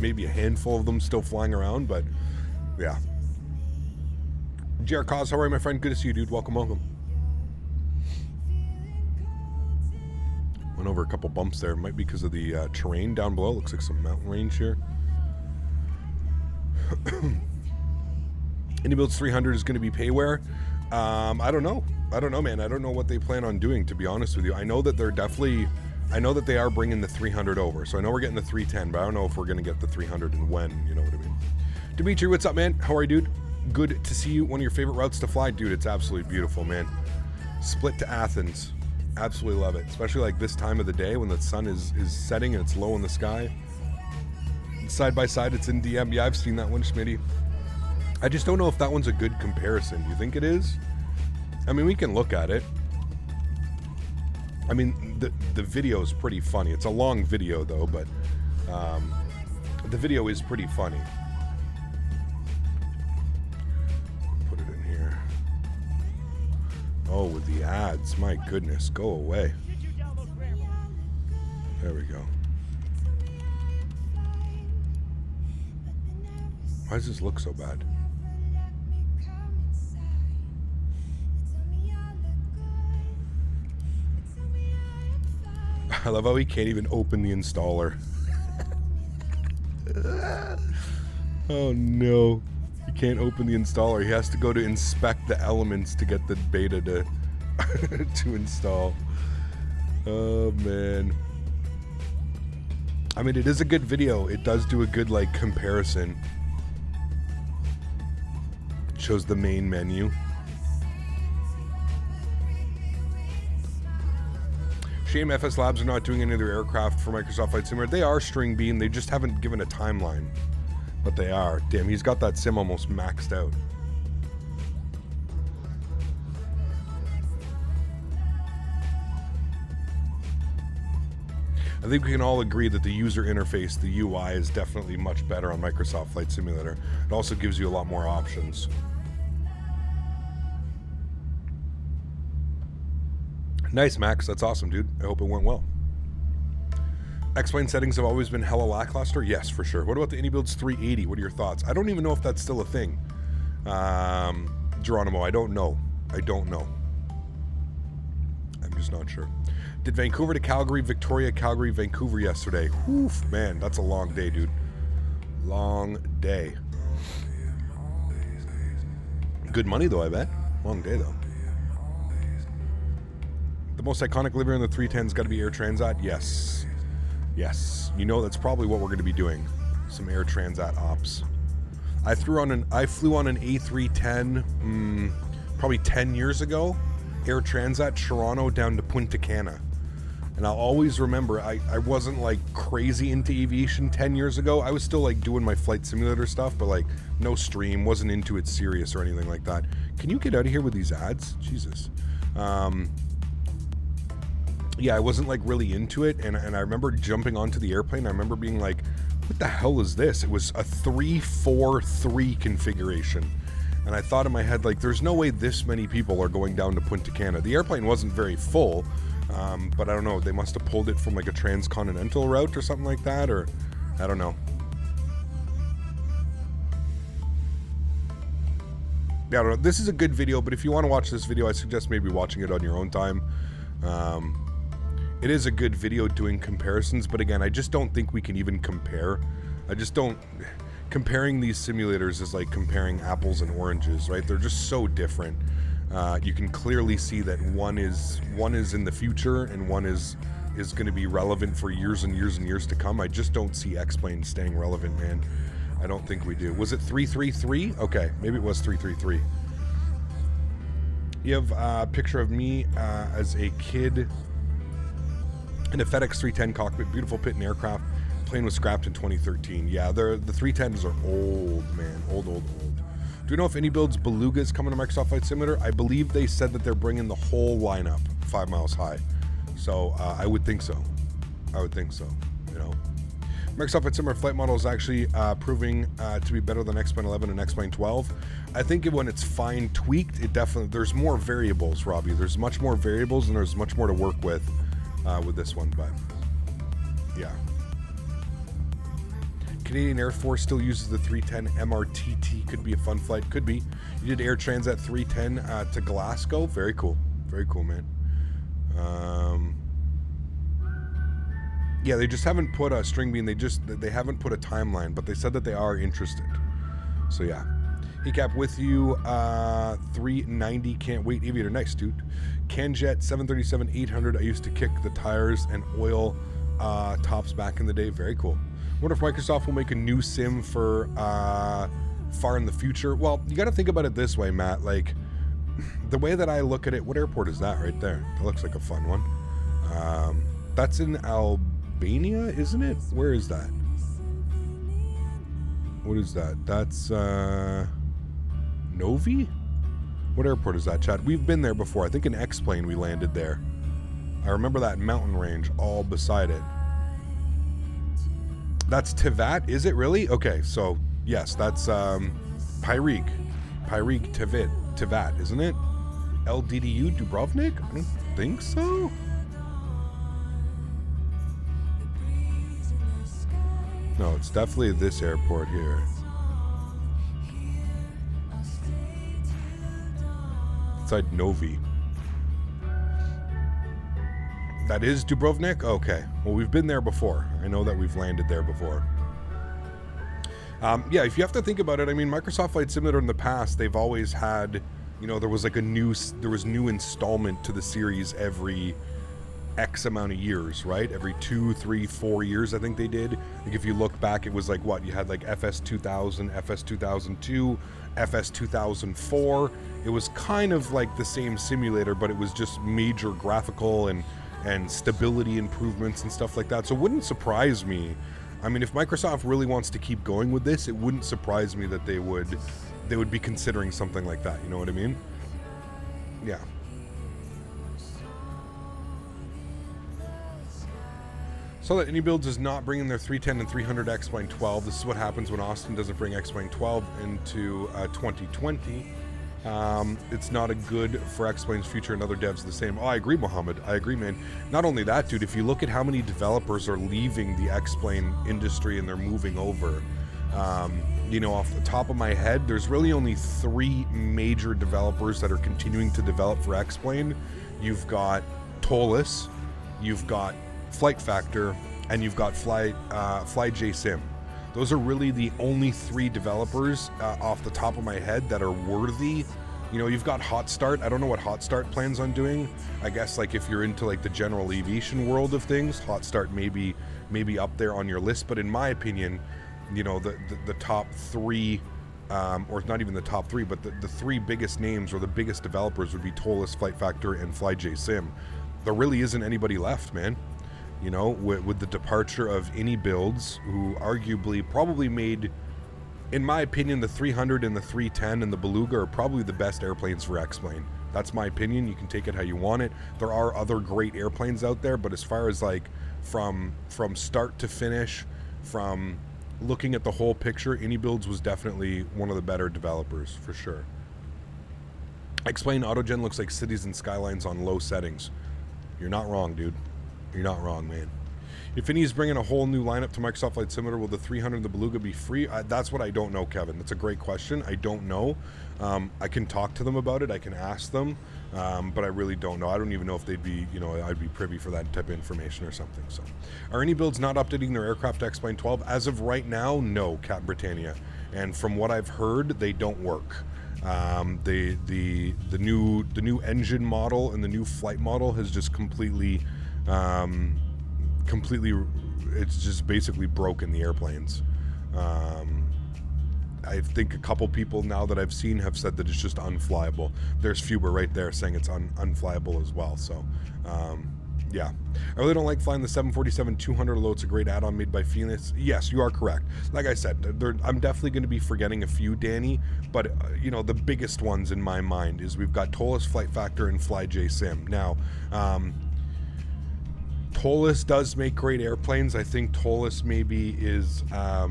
maybe a handful of them still flying around, but yeah. JR Cause, how are you, my friend? Good to see you, dude. Welcome. Went over a couple bumps there. Might be because of the terrain down below. Looks like some mountain range here. AnyBuilds 300 is going to be payware. I don't know, man. I don't know what they plan on doing, to be honest with you. I know that they are bringing the 300 over. So I know we're getting the 310, but I don't know if we're going to get the 300 and when, you know what I mean? Dimitri, what's up, man? How are you, dude? Good to see you. One of your favorite routes to fly? Dude, it's absolutely beautiful, man. Split to Athens. Absolutely love it. Especially like this time of the day when the sun is setting and it's low in the sky. Side by side, it's in DM. Yeah, I've seen that one, Smitty. I just don't know if that one's a good comparison. Do you think it is? I mean, we can look at it. I mean, the video is pretty funny. It's a long video, though, but the video is pretty funny. Put it in here. Oh, with the ads. My goodness. Go away. There we go. Why does this look so bad? I love how he can't even open the installer. Oh no. He can't open the installer. He has to go to inspect the elements to get the beta to to install. Oh man. I mean, it is a good video. It does do a good like comparison. It shows the main menu. Shame FS Labs are not doing any of their aircraft for Microsoft Flight Simulator. They are string bean. They just haven't given a timeline. But they are. Damn, he's got that sim almost maxed out. I think we can all agree that the user interface, the UI, is definitely much better on Microsoft Flight Simulator. It also gives you a lot more options. Nice, Max. That's awesome, dude. I hope it went well. X-Plane settings have always been hella lackluster? Yes, for sure. What about the AnyBuilds 380? What are your thoughts? I don't even know if that's still a thing. Geronimo, I don't know. I don't know. I'm just not sure. Did Vancouver to Calgary, Victoria, Calgary, Vancouver yesterday? Oof, man, that's a long day, dude. Long day. Good money, though, I bet. Long day, though. The most iconic livery on the 310's got to be Air Transat? Yes. Yes. You know, that's probably what we're going to be doing. Some Air Transat ops. I flew on an A310 probably 10 years ago. Air Transat Toronto down to Punta Cana. And I'll always remember, I wasn't like crazy into aviation 10 years ago. I was still like doing my flight simulator stuff, but like no stream, wasn't into it serious or anything like that. Can you get out of here with these ads? Jesus. Yeah, I wasn't like really into it, and I remember jumping onto the airplane. I remember being like, what the hell is this? It was a 3-4-3 configuration. And I thought in my head, like, there's no way this many people are going down to Punta Cana. The airplane wasn't very full, but I don't know, they must have pulled it from like a transcontinental route or something like that, or I don't know. Yeah, I don't know. This is a good video, but if you want to watch this video, I suggest maybe watching it on your own time. It is a good video doing comparisons, but again, I just don't think we can even compare. I just don't... Comparing these simulators is like comparing apples and oranges, right? They're just so different. You can clearly see that one is in the future and one is going to be relevant for years and years and years to come. I just don't see X-Plane staying relevant, man. I don't think we do. Was it 333? Okay, maybe it was 333. You have a picture of me as a kid in a FedEx 310 cockpit. Beautiful pit and aircraft. Plane was scrapped in 2013. Yeah, the 310s are old, man. Old. Do you know if AnyBuilds Beluga is coming to Microsoft Flight Simulator? I believe they said that they're bringing the whole lineup 5 miles high. So I would think so. I would think so, you know. Microsoft Flight Simulator flight model is actually proving to be better than X-Plane 11 and X-Plane 12. I think when it's fine tweaked, it definitely, there's more variables, Robbie. There's much more variables and there's much more to work with this one, but yeah. Canadian Air Force still uses the 310 MRTT. Could be a fun flight. Could be. You did Air Transat 310 to Glasgow. Very cool. Very cool, man. Yeah, they just haven't put a string bean. They haven't put a timeline, but they said that they are interested. So yeah. Cap with you. 390. Can't wait. Aviator. Nice, dude. Canjet 737-800. I used to kick the tires and oil tops back in the day. Very cool. Wonder if Microsoft will make a new sim for far in the future. Well, you got to think about it this way, Matt. Like, the way that I look at it, what airport is that right there? That looks like a fun one. That's in Albania, isn't it? Where is that? What is that? That's Novi? What airport is that, Chad? We've been there before. I think an X-plane we landed there. I remember that mountain range all beside it. That's Tivat, is it really? Okay, so yes, that's Pyreek Tivat, isn't it? LDDU Dubrovnik? I don't think so. No, it's definitely this airport here. Inside Novi. That is Dubrovnik? Okay. Well, we've been there before. I know that we've landed there before. Yeah, if you have to think about it, I mean, Microsoft Flight Simulator in the past, they've always had, you know, there was new installment to the series every X amount of years, right? Every 2, 3, 4 years, I think they did. Like if you look back, it was like what? You had like FS 2000, FS 2002, FS 2004. It was kind of like the same simulator, but it was just major graphical and stability improvements and stuff like that. So it wouldn't surprise me. I mean, if Microsoft really wants to keep going with this, it wouldn't surprise me that they would be considering something like that. You know what I mean? Yeah. So that Any Builds is not bringing their 310 and 300 X-Plane 12. This is what happens when Austin doesn't bring X-Plane 12 into 2020. It's not a good for X-Plane's future and other devs the same. Oh, I agree, Mohammed. I agree, man. Not only that, dude, if you look at how many developers are leaving the X-Plane industry and they're moving over, you know, off the top of my head, there's really only 3 major developers that are continuing to develop for X-Plane. You've got Tolus, you've got Flight Factor, and you've got FlyJSim. Those are really the only 3 developers off the top of my head that are worthy. You know, you've got Hotstart. I don't know what Hotstart plans on doing. I guess like if you're into like the general aviation world of things, Hotstart may be up there on your list. But in my opinion, you know, the top 3, or not even the top 3, but the 3 biggest names or the biggest developers would be Tolus, Flight Factor, and FlyJSim. There really isn't anybody left, man. You know, with the departure of Any Builds, who arguably probably made, in my opinion, the 300 and the 310 and the Beluga are probably the best airplanes for X-Plane. That's my opinion. You can take it how you want it. There are other great airplanes out there, but as far as like from start to finish, from looking at the whole picture, Any Builds was definitely one of the better developers for sure. X-Plane Autogen looks like cities and skylines on low settings. You're not wrong, dude. You're not wrong, man. If Finney's bringing a whole new lineup to Microsoft Flight Simulator, will the 300 and the Beluga be free? That's what I don't know, Kevin. That's a great question. I don't know. I can talk to them about it. I can ask them, but I really don't know. I don't even know if they'd be, you know, I'd be privy for that type of information or something. So, are Any Builds not updating their aircraft to X-Plane 12? As of right now, no, Cat Britannia. And from what I've heard, they don't work. The new engine model and the new flight model has just completely it's just basically broken the airplanes. I think a couple people now that I've seen have said that it's just unflyable. There's Fuber right there saying it's unflyable as well. So yeah, I really don't like flying the 747-200, although it's a great add-on made by Fenix. Yes, you are correct. Like I said, I'm definitely going to be forgetting a few, Danny, but you know, the biggest ones in my mind is we've got Tolus, Flight Factor, and FlyJSim. Now, Tolus does make great airplanes. I think Tolus maybe is, how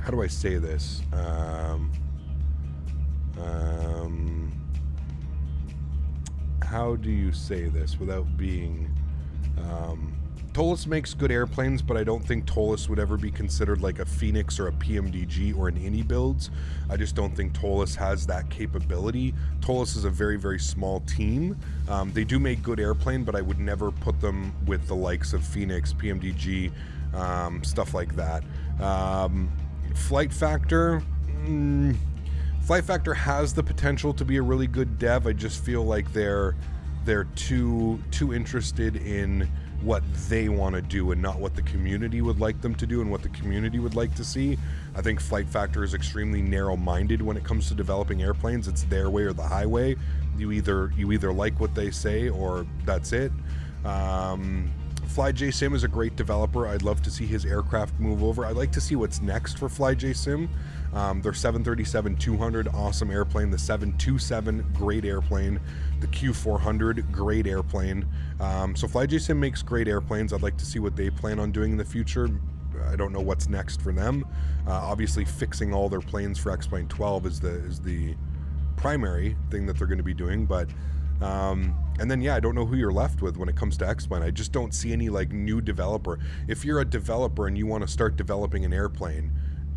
do I say this? How do you say this without being, Tolus makes good airplanes, but I don't think Tolus would ever be considered like a Fenix or a PMDG or an Any Builds. I just don't think Tolus has that capability. Tolus is a very, very small team. They do make good airplane, but I would never put them with the likes of Fenix, PMDG, stuff like that. Flight Factor, Flight Factor has the potential to be a really good dev. I just feel like they're too interested in what they want to do and not what the community would like them to do and what the community would like to see. I think Flight Factor is extremely narrow-minded when it comes to developing airplanes. It's their way or the highway. You either like what they say or that's it. FlyJSim is a great developer. I'd love to see his aircraft move over. I'd like to see what's next for FlyJSim. Their 737-200, awesome airplane. The 727, great airplane. The Q400, great airplane. So FlyJSim makes great airplanes. I'd like to see what they plan on doing in the future. I don't know what's next for them. Obviously, fixing all their planes for X-Plane 12 is the primary thing that they're going to be doing, but and then, yeah, I don't know who you're left with when it comes to X-Plane. I just don't see any like new developer. If you're a developer and you want to start developing an airplane,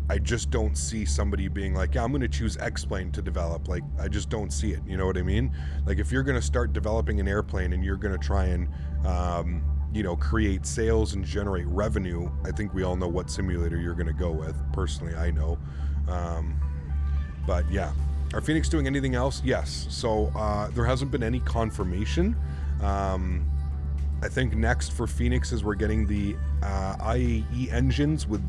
I just don't see somebody being like, yeah, I'm going to choose X-Plane to develop. Like, I just don't see it. You know what I mean? Like, if you're going to start developing an airplane and you're going to try and, create sales and generate revenue, I think we all know what simulator you're going to go with. Personally, I know. But yeah. Are Fenix doing anything else? Yes. So there hasn't been any confirmation. I think next for Fenix is we're getting the IAE engines with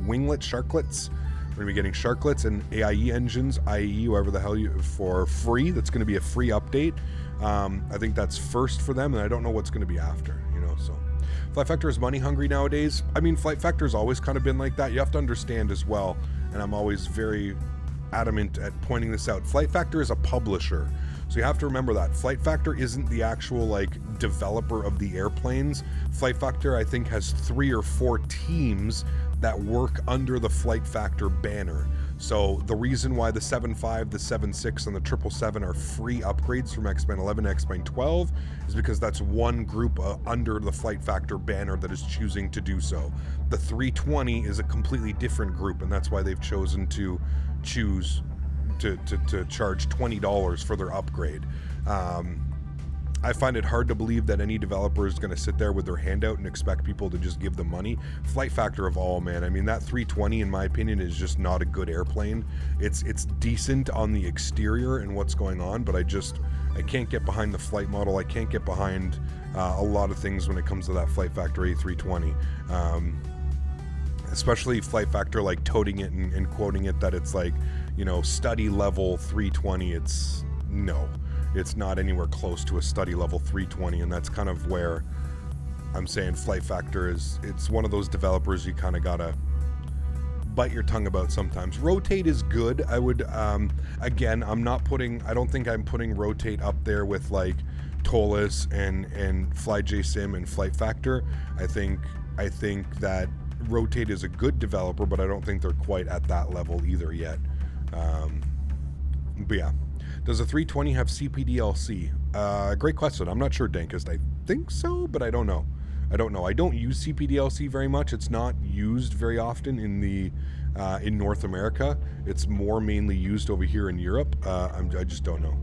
winglet sharklets. We're going to be getting sharklets and AIE engines, IAE, whoever the hell for free. That's going to be a free update. I think that's first for them, and I don't know what's going to be after, so. Flight Factor is money hungry nowadays. I mean, Flight Factor has always kind of been like that. You have to understand as well, and I'm always very adamant at pointing this out. Flight Factor is a publisher, so you have to remember that. Flight Factor isn't the actual developer of the airplanes. Flight Factor, I think, has 3 or 4 teams that work under the Flight Factor banner. So the reason why the 7.5, the 7.6, and the 777 are free upgrades from X-Plane 11 to X-Plane 12 is because that's one group under the Flight Factor banner that is choosing to do so. The 320 is a completely different group, and that's why they've chosen to choose to charge $20 for their upgrade. I find it hard to believe that any developer is going to sit there with their hand out and expect people to just give them money. Flight Factor of all, man. I mean, that 320, in my opinion, is just not a good airplane. It's decent on the exterior and what's going on, but I can't get behind the flight model. I can't get behind a lot of things when it comes to that Flight Factor A320. Especially Flight Factor toting it and quoting it that it's study level 320. It's not anywhere close to a study level 320, and that's kind of where I'm saying Flight Factor it's one of those developers you kind of gotta bite your tongue about sometimes. Rotate is good. I would again, I don't think I'm putting Rotate up there with Tolis and FlyJSim and Flight Factor. I think that Rotate is a good developer, but I don't think they're quite at that level either yet. But yeah. Does a 320 have CPDLC? Great question. I'm not sure, Dankest. I think so, but I don't know. I don't use CPDLC very much. It's not used very often in North America. It's more mainly used over here in Europe. I just don't know.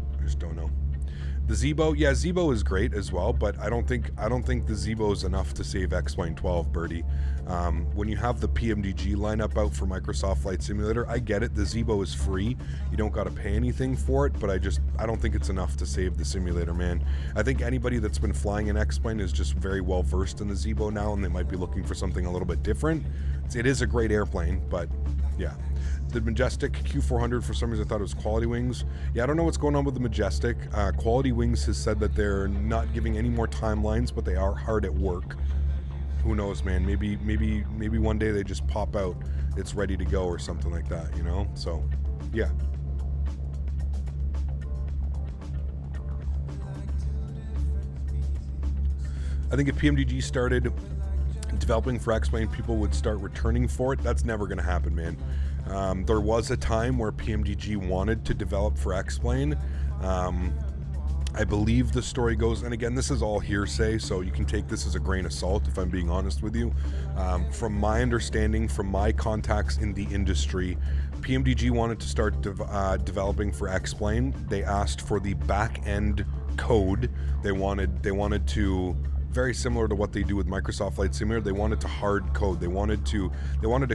The Zebo, yeah, Zebo is great as well, but I don't think the Zebo is enough to save X-Plane 12, Birdie. When you have the PMDG lineup out for Microsoft Flight Simulator, I get it. The Zebo is free. You don't got to pay anything for it, but I don't think it's enough to save the simulator, man. I think anybody that's been flying an X-Plane is just very well versed in the Zebo now, and they might be looking for something a little bit different. It is a great airplane, but yeah. The Majestic Q400, for some reason I thought it was Quality Wings. Yeah, I don't know what's going on with the Majestic. Quality Wings has said that they're not giving any more timelines, but they are hard at work. Who knows, man? Maybe one day they just pop out, it's ready to go or something like that, So, yeah. I think if PMDG started developing for X-Plane, people would start returning for it. That's never going to happen, man. There was a time where PMDG wanted to develop for X-Plane. I believe the story goes, and again, this is all hearsay, so you can take this as a grain of salt if I'm being honest with you. From my understanding, from my contacts in the industry, PMDG wanted to start developing for X-Plane. They asked for the back-end code. They wanted to, very similar to what they do with Microsoft Flight Simulator, they wanted to hard code. They wanted to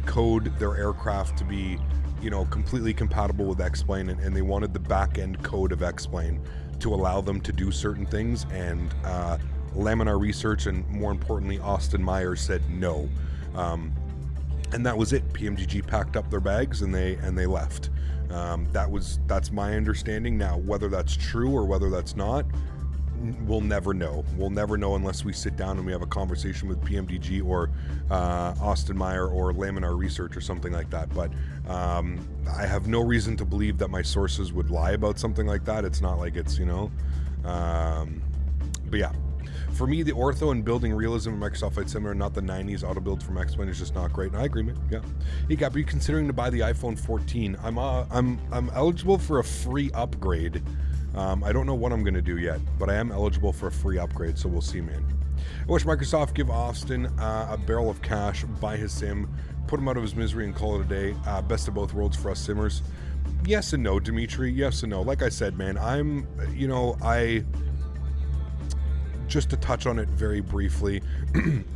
code their aircraft to be, completely compatible with X-Plane, and they wanted the back-end code of X-Plane to allow them to do certain things, and Laminar Research and, more importantly, Austin Myers said no. And that was it. PMDG packed up their bags and they left. That's my understanding. Now, whether that's true or whether that's not, we'll never know. We'll never know unless we sit down and we have a conversation with PMDG or Austin Meyer or Laminar Research or something like that. But I have no reason to believe that my sources would lie about something like that. It's not like it's, but yeah. For me, the ortho and building realism in Microsoft Flight Simulator, not the 90s auto build from X-Plane, is just not great. And I agree, man. Yeah. Hey, Gab, are you considering to buy the iPhone 14? I'm eligible for a free upgrade. I don't know what I'm going to do yet, but I am eligible for a free upgrade, so we'll see, man. I wish Microsoft give Austin a barrel of cash, buy his sim, put him out of his misery and call it a day. Best of both worlds for us simmers. Yes and no, Dimitri. Yes and no. Like I said, man, just to touch on it very briefly,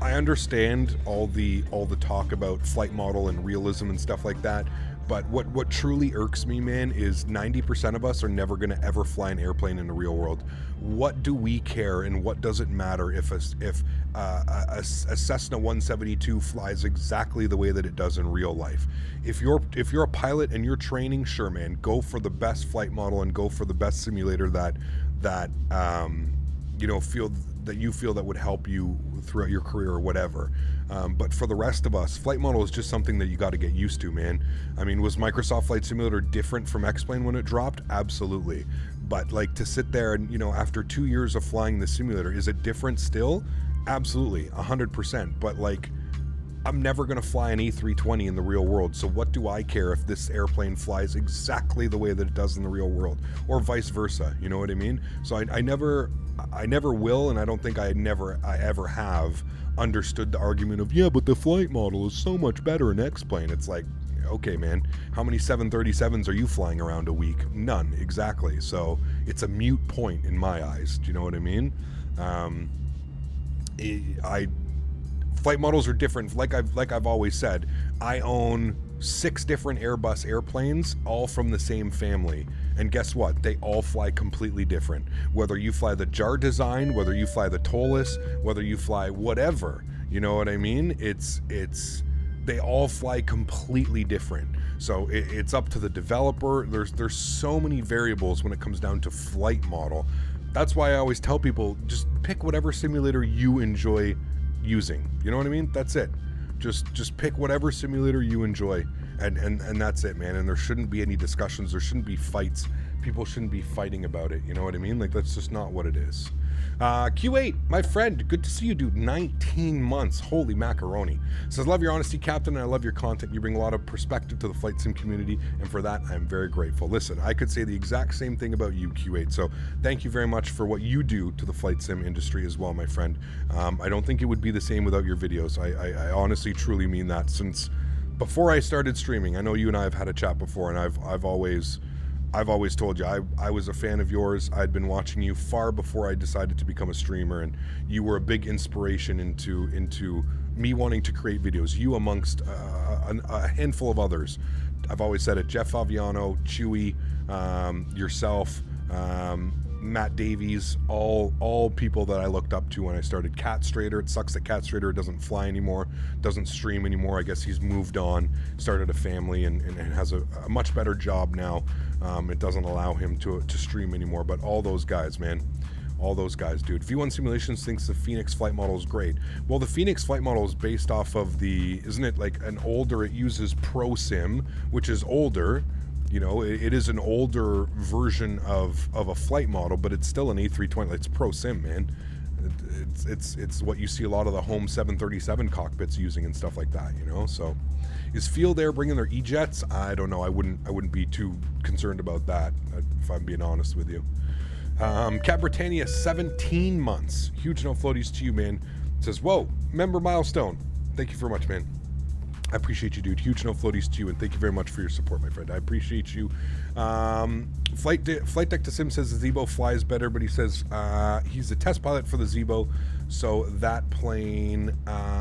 I understand all the talk about flight model and realism and stuff like that, but what truly irks me, man, is 90% of us are never going to ever fly an airplane in the real world. What do we care, and what does it matter if a Cessna 172 flies exactly the way that it does in real life? If you're a pilot and you're training, sure, man, go for the best flight model and go for the best simulator that you feel that would help you throughout your career or whatever. But for the rest of us, flight model is just something that you got to get used to, man. I mean, was Microsoft Flight Simulator different from X-Plane when it dropped? Absolutely. But like to sit there and, after 2 years of flying the simulator, is it different still? Absolutely, 100%. But like, I'm never going to fly an A320 in the real world, so what do I care if this airplane flies exactly the way that it does in the real world, or vice versa, you know what I mean? So I never will, and I don't think I ever have understood the argument of, yeah, but the flight model is so much better in X-Plane. It's like, okay, man, how many 737s are you flying around a week? None, exactly. So it's a moot point in my eyes, do you know what I mean? Flight models are different. Like I've always said, I own 6 different Airbus airplanes, all from the same family. And guess what? They all fly completely different. Whether you fly the JAR design, whether you fly the TOLUS, whether you fly whatever, you know what I mean? They all fly completely different. So it's up to the developer. There's so many variables when it comes down to flight model. That's why I always tell people, just pick whatever simulator you enjoy using. You know what I mean? That's it. Just pick whatever simulator you enjoy, and that's it, man. And there shouldn't be any discussions. There shouldn't be fights. People shouldn't be fighting about it. You know what I mean? Like, that's just not what it is. Q8, my friend, good to see you, dude. 19 months. Holy macaroni. Says, love your honesty, Captain, and I love your content. You bring a lot of perspective to the flight sim community, and for that, I'm very grateful. Listen, I could say the exact same thing about you, Q8, so thank you very much for what you do to the flight sim industry as well, my friend. I don't think it would be the same without your videos. I honestly, truly mean that. Since before I started streaming, I know you and I have had a chat before, and I've always told you I was a fan of yours. I'd been watching you far before I decided to become a streamer, and you were a big inspiration into me wanting to create videos. You amongst a handful of others. I've always said it: Jeff Faviano, Chewy, yourself, Matt Davies, all people that I looked up to when I started. Cat Strader, it sucks that Cat Strader doesn't fly anymore, doesn't stream anymore. I guess he's moved on, started a family, and has a much better job now. It doesn't allow him to stream anymore, but all those guys, man. All those guys, dude. V1 Simulations thinks the Fenix flight model is great. Well, the Fenix flight model is based off of isn't it like an older, it uses ProSim, which is older. You know, it is an older version of a flight model, but it's still an A320. It's ProSim, man. It's what you see a lot of the home 737 cockpits using and stuff like that, you know? So is Field Air bringing their E-Jets? I don't know. I wouldn't be too concerned about that, if I'm being honest with you. Cat Britannia, 17 months. Huge no floaties to you, man. Says, whoa, member milestone. Thank you very much, man. I appreciate you, dude. Huge no floaties to you, and thank you very much for your support, my friend. I appreciate you. Flight Deck to Sim says the Zebo flies better, but he says he's a test pilot for the Zebo, so that plane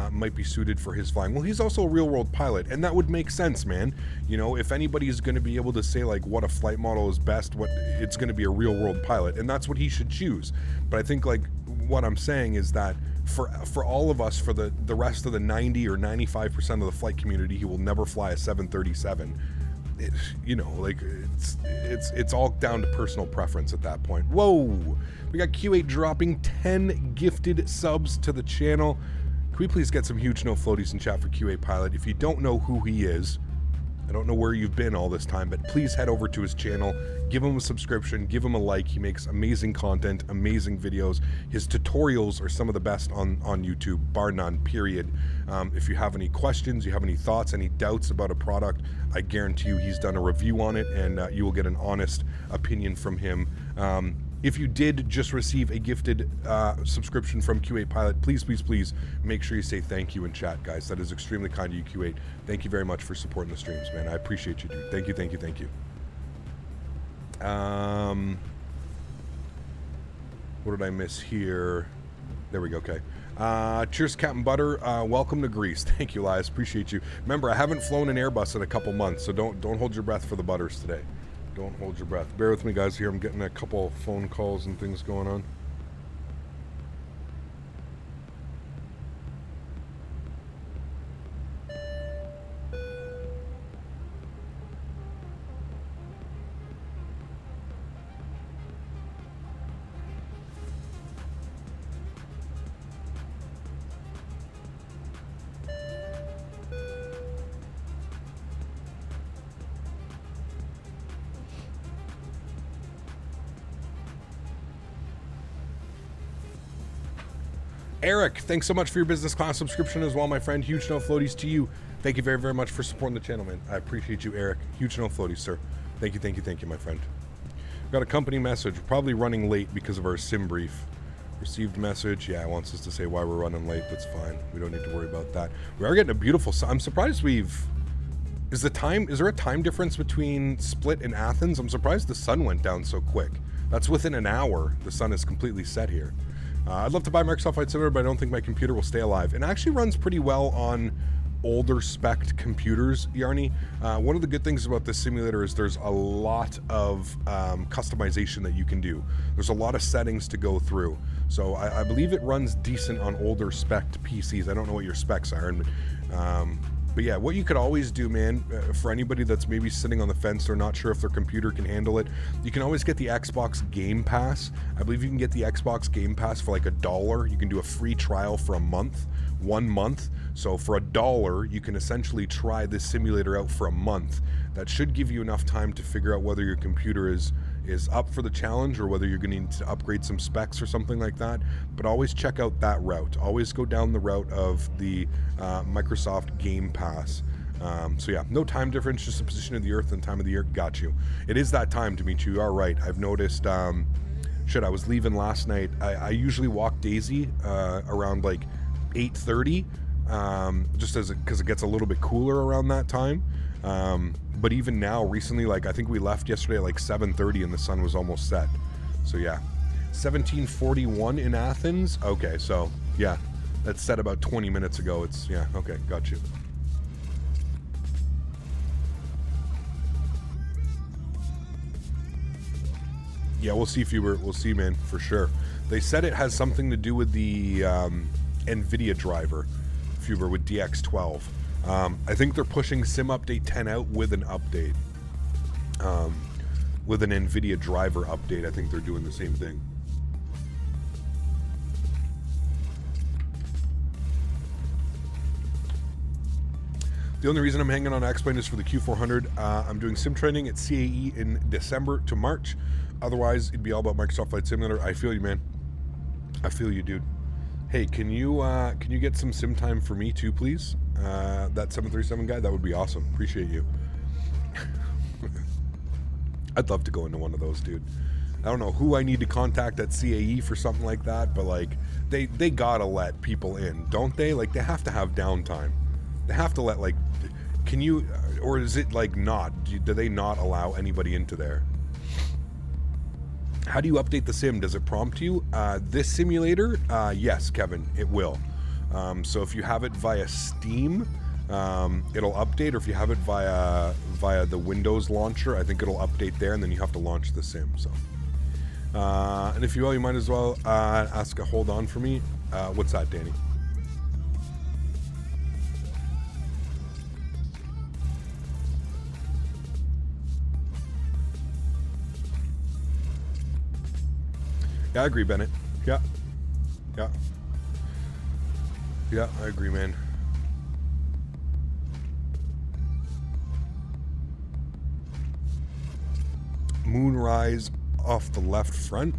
might be suited for his flying. Well, he's also a real-world pilot, and that would make sense, man. You know, if anybody is going to be able to say, like, what a flight model is best, it's going to be a real-world pilot, and that's what he should choose. But I think, like, what I'm saying is that for all of us, for the rest of the 90 or 95% of the flight community, he will never fly a 737. you know, like it's all down to personal preference at that point. Whoa, we got Q8 dropping 10 gifted subs to the channel. Can we please get some huge no floaties in chat for Q8 Pilot? If you don't know who he is, I don't know where you've been all this time, but please head over to his channel, give him a subscription, give him a like. He makes amazing content, amazing videos. His tutorials are some of the best on YouTube, bar none, period. If you have any questions, you have any thoughts, any doubts about a product, I guarantee you he's done a review on it, and you will get an honest opinion from him. If you did just receive a gifted subscription from Q8 Pilot, please, please, please make sure you say thank you in chat, guys. That is extremely kind of you, Q8. Thank you very much for supporting the streams, man. I appreciate you, dude. Thank you, thank you, thank you. What did I miss here? There we go, okay. Cheers, Captain Butter. Welcome to Greece. Thank you, Elias. Appreciate you. Remember, I haven't flown an Airbus in a couple months, so don't hold your breath for the butters today. Don't hold your breath. Bear with me, guys. Here, I'm getting a couple phone calls and things going on. Eric, thanks so much for your business class subscription as well, my friend. Huge no floaties to you. Thank you very, very much for supporting the channel, man. I appreciate you, Eric. Huge no floaties, sir. Thank you, thank you, thank you, my friend. Got a company message. We're probably running late because of our sim brief. Received message. Yeah, it wants us to say why we're running late. That's fine. We don't need to worry about that. We are getting a beautiful sun. I'm surprised we've... Is there a time difference between Split and Athens? I'm surprised the sun went down so quick. That's within an hour. The sun is completely set here. I'd love to buy Microsoft Flight Simulator, but I don't think my computer will stay alive. It actually runs pretty well on older spec computers, Yarny. One of the good things about this simulator is there's a lot of customization that you can do. There's a lot of settings to go through. So I believe it runs decent on older spec PCs. I don't know what your specs are. But yeah, what you could always do, man, for anybody that's maybe sitting on the fence or not sure if their computer can handle it, you can always get the Xbox Game Pass. I believe you can get the Xbox Game Pass for like $1. You can do a free trial for a month, 1 month. So for $1, you can essentially try this simulator out for a month. That should give you enough time to figure out whether your computer is up for the challenge or whether you're going to need to upgrade some specs or something like that. But always check out that route. Always go down the route of the Microsoft Game Pass. So yeah, no time difference, just the position of the Earth and time of the year. Got you. It is that time, Dimitri. You are right. I've noticed. Shit, I was leaving last night. I usually walk Daisy around like 8:30, just because it gets a little bit cooler around that time. But even now, recently, like I think we left yesterday at like 7:30 and the sun was almost set. So yeah, 1741 in Athens. Okay, so yeah, that's set about 20 minutes ago. It's, yeah, okay, got you. Yeah, we'll see, Fuber. We'll see, man, for sure. They said it has something to do with the NVIDIA driver, Fuber, with DX12. I think they're pushing Sim Update 10 out with an update. With an NVIDIA driver update, I think they're doing the same thing. The only reason I'm hanging on X-Plane is for the Q400. I'm doing sim training at CAE in December to March. Otherwise, it'd be all about Microsoft Flight Simulator. I feel you, man. I feel you, dude. Hey, can you get some sim time for me too, please? That 737 guy, that would be awesome. Appreciate you. I'd love to go into one of those, dude. I don't know who I need to contact at CAE for something like that, but like they gotta let people in, don't they? Like they have to have downtime. They have to let, like, can you, or is it like not? Do they not allow anybody into there? How do you update the sim? Does it prompt you? This simulator, yes, Kevin, it will. So if you have it via Steam, it'll update, or if you have it via the Windows launcher, I think it'll update there, and then you have to launch the sim. So, and if you will, you might as well ask a hold on for me. What's that, Danny? Yeah, I agree, Bennett. Yeah. Yeah. Yeah, I agree, man. Moonrise off the left front.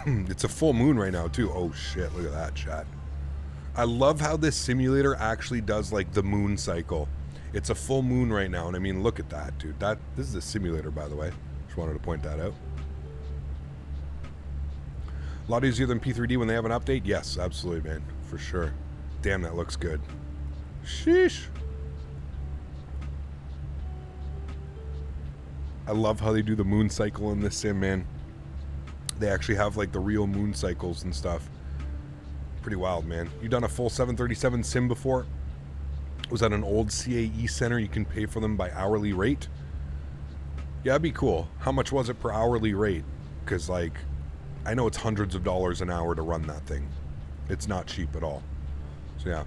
It's a full moon right now, too. Oh, shit. Look at that, chat. I love how this simulator actually does, like, the moon cycle. It's a full moon right now, and I mean, look at that, dude. This is a simulator, by the way. Just wanted to point that out. A lot easier than P3D when they have an update? Yes, absolutely, man. For sure. Damn, that looks good. Sheesh. I love how they do the moon cycle in this sim, man. They actually have, like, the real moon cycles and stuff. Pretty wild, man. You done a full 737 sim before? Was that an old CAE center? You can pay for them by hourly rate? Yeah, that'd be cool. How much was it per hourly rate? Because, like, I know it's hundreds of dollars an hour to run that thing. It's not cheap at all. So, yeah.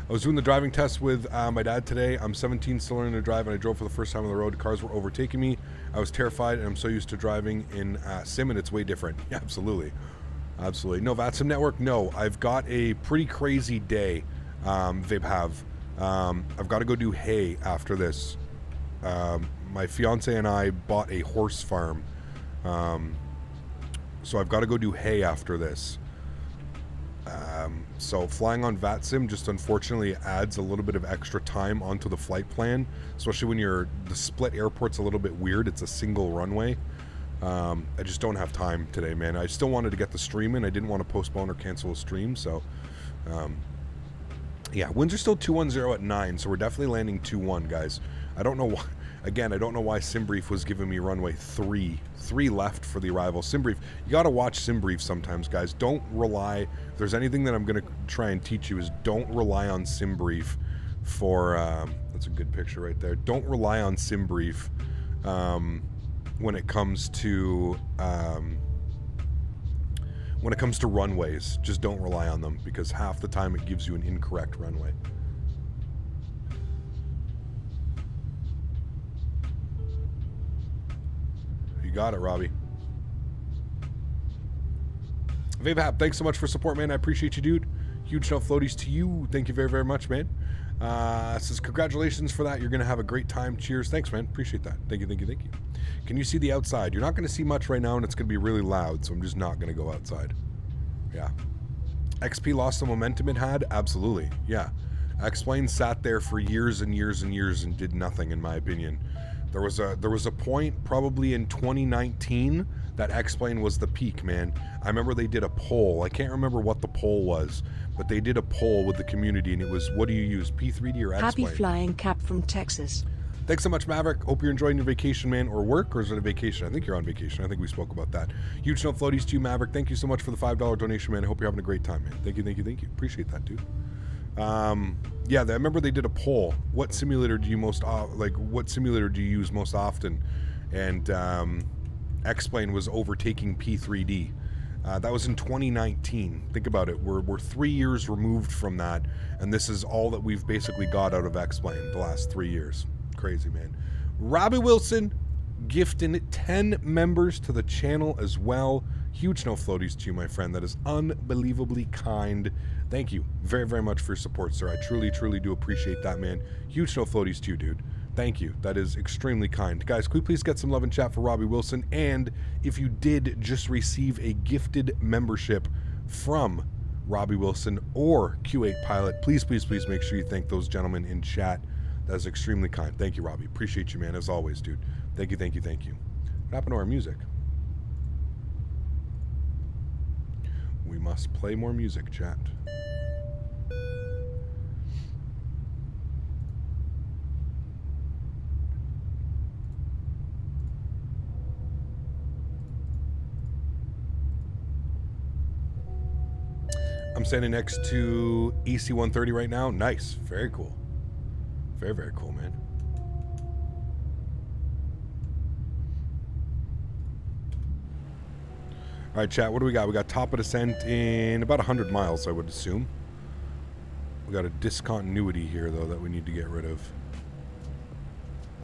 I was doing the driving test with my dad today. I'm 17, still learning to drive, and I drove for the first time on the road. Cars were overtaking me. I was terrified, and I'm so used to driving in sim, and it's way different. Yeah, absolutely. Absolutely. No, VATSIM network? No. I've got a pretty crazy day, Vape have. I've got to go do hay after this. My fiance and I bought a horse farm. So I've got to go do hay after this. So flying on VATSIM just unfortunately adds a little bit of extra time onto the flight plan, especially when the split airport's a little bit weird. It's a single runway. I just don't have time today, man. I still wanted to get the stream in. I didn't want to postpone or cancel a stream, so yeah, winds are still 210 at 9, so we're definitely landing 21, guys. I don't know why. Again, I don't know why SimBrief was giving me runway 3 left for the arrival. SimBrief, you got to watch SimBrief sometimes, guys. Don't rely. If there's anything that I'm going to try and teach you is don't rely on SimBrief for, that's a good picture right there. Don't rely on SimBrief when it comes to runways. Just don't rely on them, because half the time it gives you an incorrect runway. Got it, Robbie. Vapehap, thanks so much for support, man. I appreciate you, dude. Huge no floaties to you. Thank you very, very much, man. Says congratulations for that. You're gonna have a great time. Cheers. Thanks, man. Appreciate that. Thank you, thank you, thank you. Can you see the outside? You're not gonna see much right now, and it's gonna be really loud, so I'm just not gonna go outside. Yeah. XP lost the momentum it had? Absolutely. Yeah. X-Plane sat there for years and years and years and did nothing, in my opinion. There was a point probably in 2019 that X-Plane was the peak, man. I remember they did a poll. I can't remember what the poll was, but they did a poll with the community, and it was, what do you use, P3D or X-Plane? Happy flying Cap from Texas. Thanks so much, Maverick. Hope you're enjoying your vacation, man, or work, or is it a vacation? I think you're on vacation. I think we spoke about that. Huge no floaties to you, Maverick. Thank you so much for the $5 donation, man. I hope you're having a great time, man. Thank you, thank you, thank you. Appreciate that, dude. Yeah, I remember they did a poll. What simulator do you what simulator do you use most often? And X-Plane was overtaking P3D. That was in 2019. Think about it. We're 3 years removed from that, and this is all that we've basically got out of X-Plane the last 3 years. Crazy, man. Robbie Wilson gifting 10 members to the channel as well. Huge no floaties to you, my friend. That is unbelievably kind. Thank you very, very much for your support, sir. I truly, truly do appreciate that, man. Huge no floaties to you, dude. Thank you. That is extremely kind. Guys, could we please get some love and chat for Robbie Wilson? And if you did just receive a gifted membership from Robbie Wilson or Q8 Pilot, please, please, please make sure you thank those gentlemen in chat. That is extremely kind. Thank you, Robbie. Appreciate you, man, as always, dude. Thank you, thank you, thank you. What happened to our music? We must play more music, chat. I'm standing next to AC-130 right now. Nice. Very cool. Very, very cool, man. All right, chat, what do we got? We got top of descent in about 100 miles, I would assume. We got a discontinuity here, though, that we need to get rid of.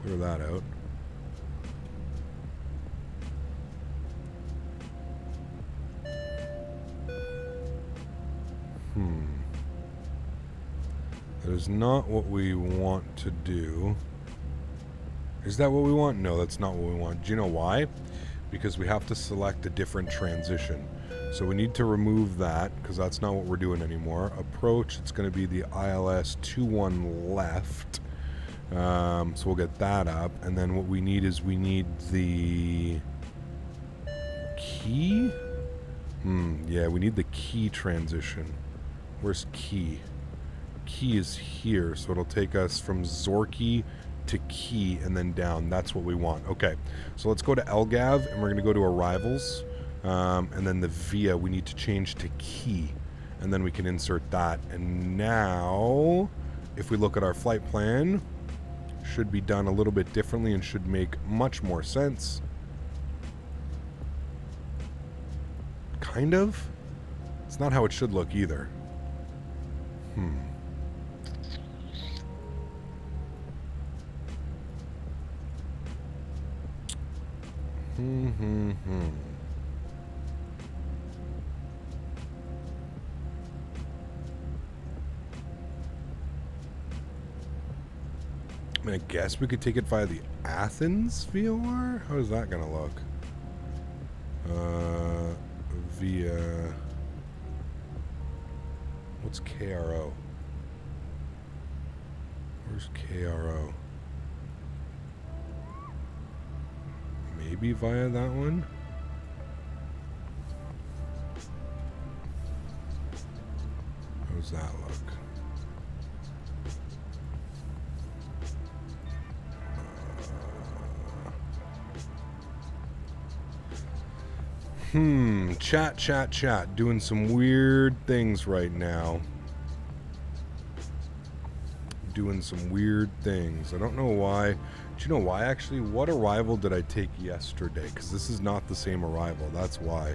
Clear that out. That is not what we want to do. Is that what we want? No, that's not what we want. Do you know why? Because we have to select a different transition. So we need to remove that, because that's not what we're doing anymore. Approach, it's going to be the ILS 21 left. So we'll get that up. And then what we need is we need the key? Yeah, we need the key transition. Where's key? Key is here, so it'll take us from Zorky to key and then down. That's what we want. Okay, so let's go to LGAV and we're going to go to arrivals, and then the VIA we need to change to key, and then we can insert that. And now if we look at our flight plan, should be done a little bit differently and should make much more sense. Kind of. It's not how it should look either. I mean, I guess we could take it via the Athens VOR? How is that gonna look? Via... What's KRO? Where's KRO? Maybe via that one? How does that look? Chat. Doing some weird things right now. Doing some weird things. I don't know why. Do you know why, actually? What arrival did I take yesterday? Because this is not the same arrival. That's why.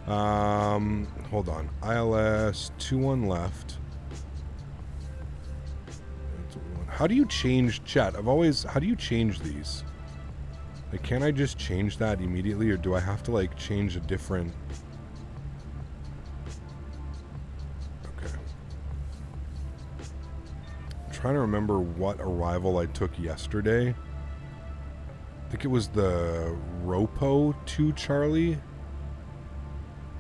Hold on. ILS 21 left. How do you change chat? How do you change these? Like, can I just change that immediately, or do I have to, like, change a different... Okay. I'm trying to remember what arrival I took yesterday. I think it was the Ropo 2 Charlie.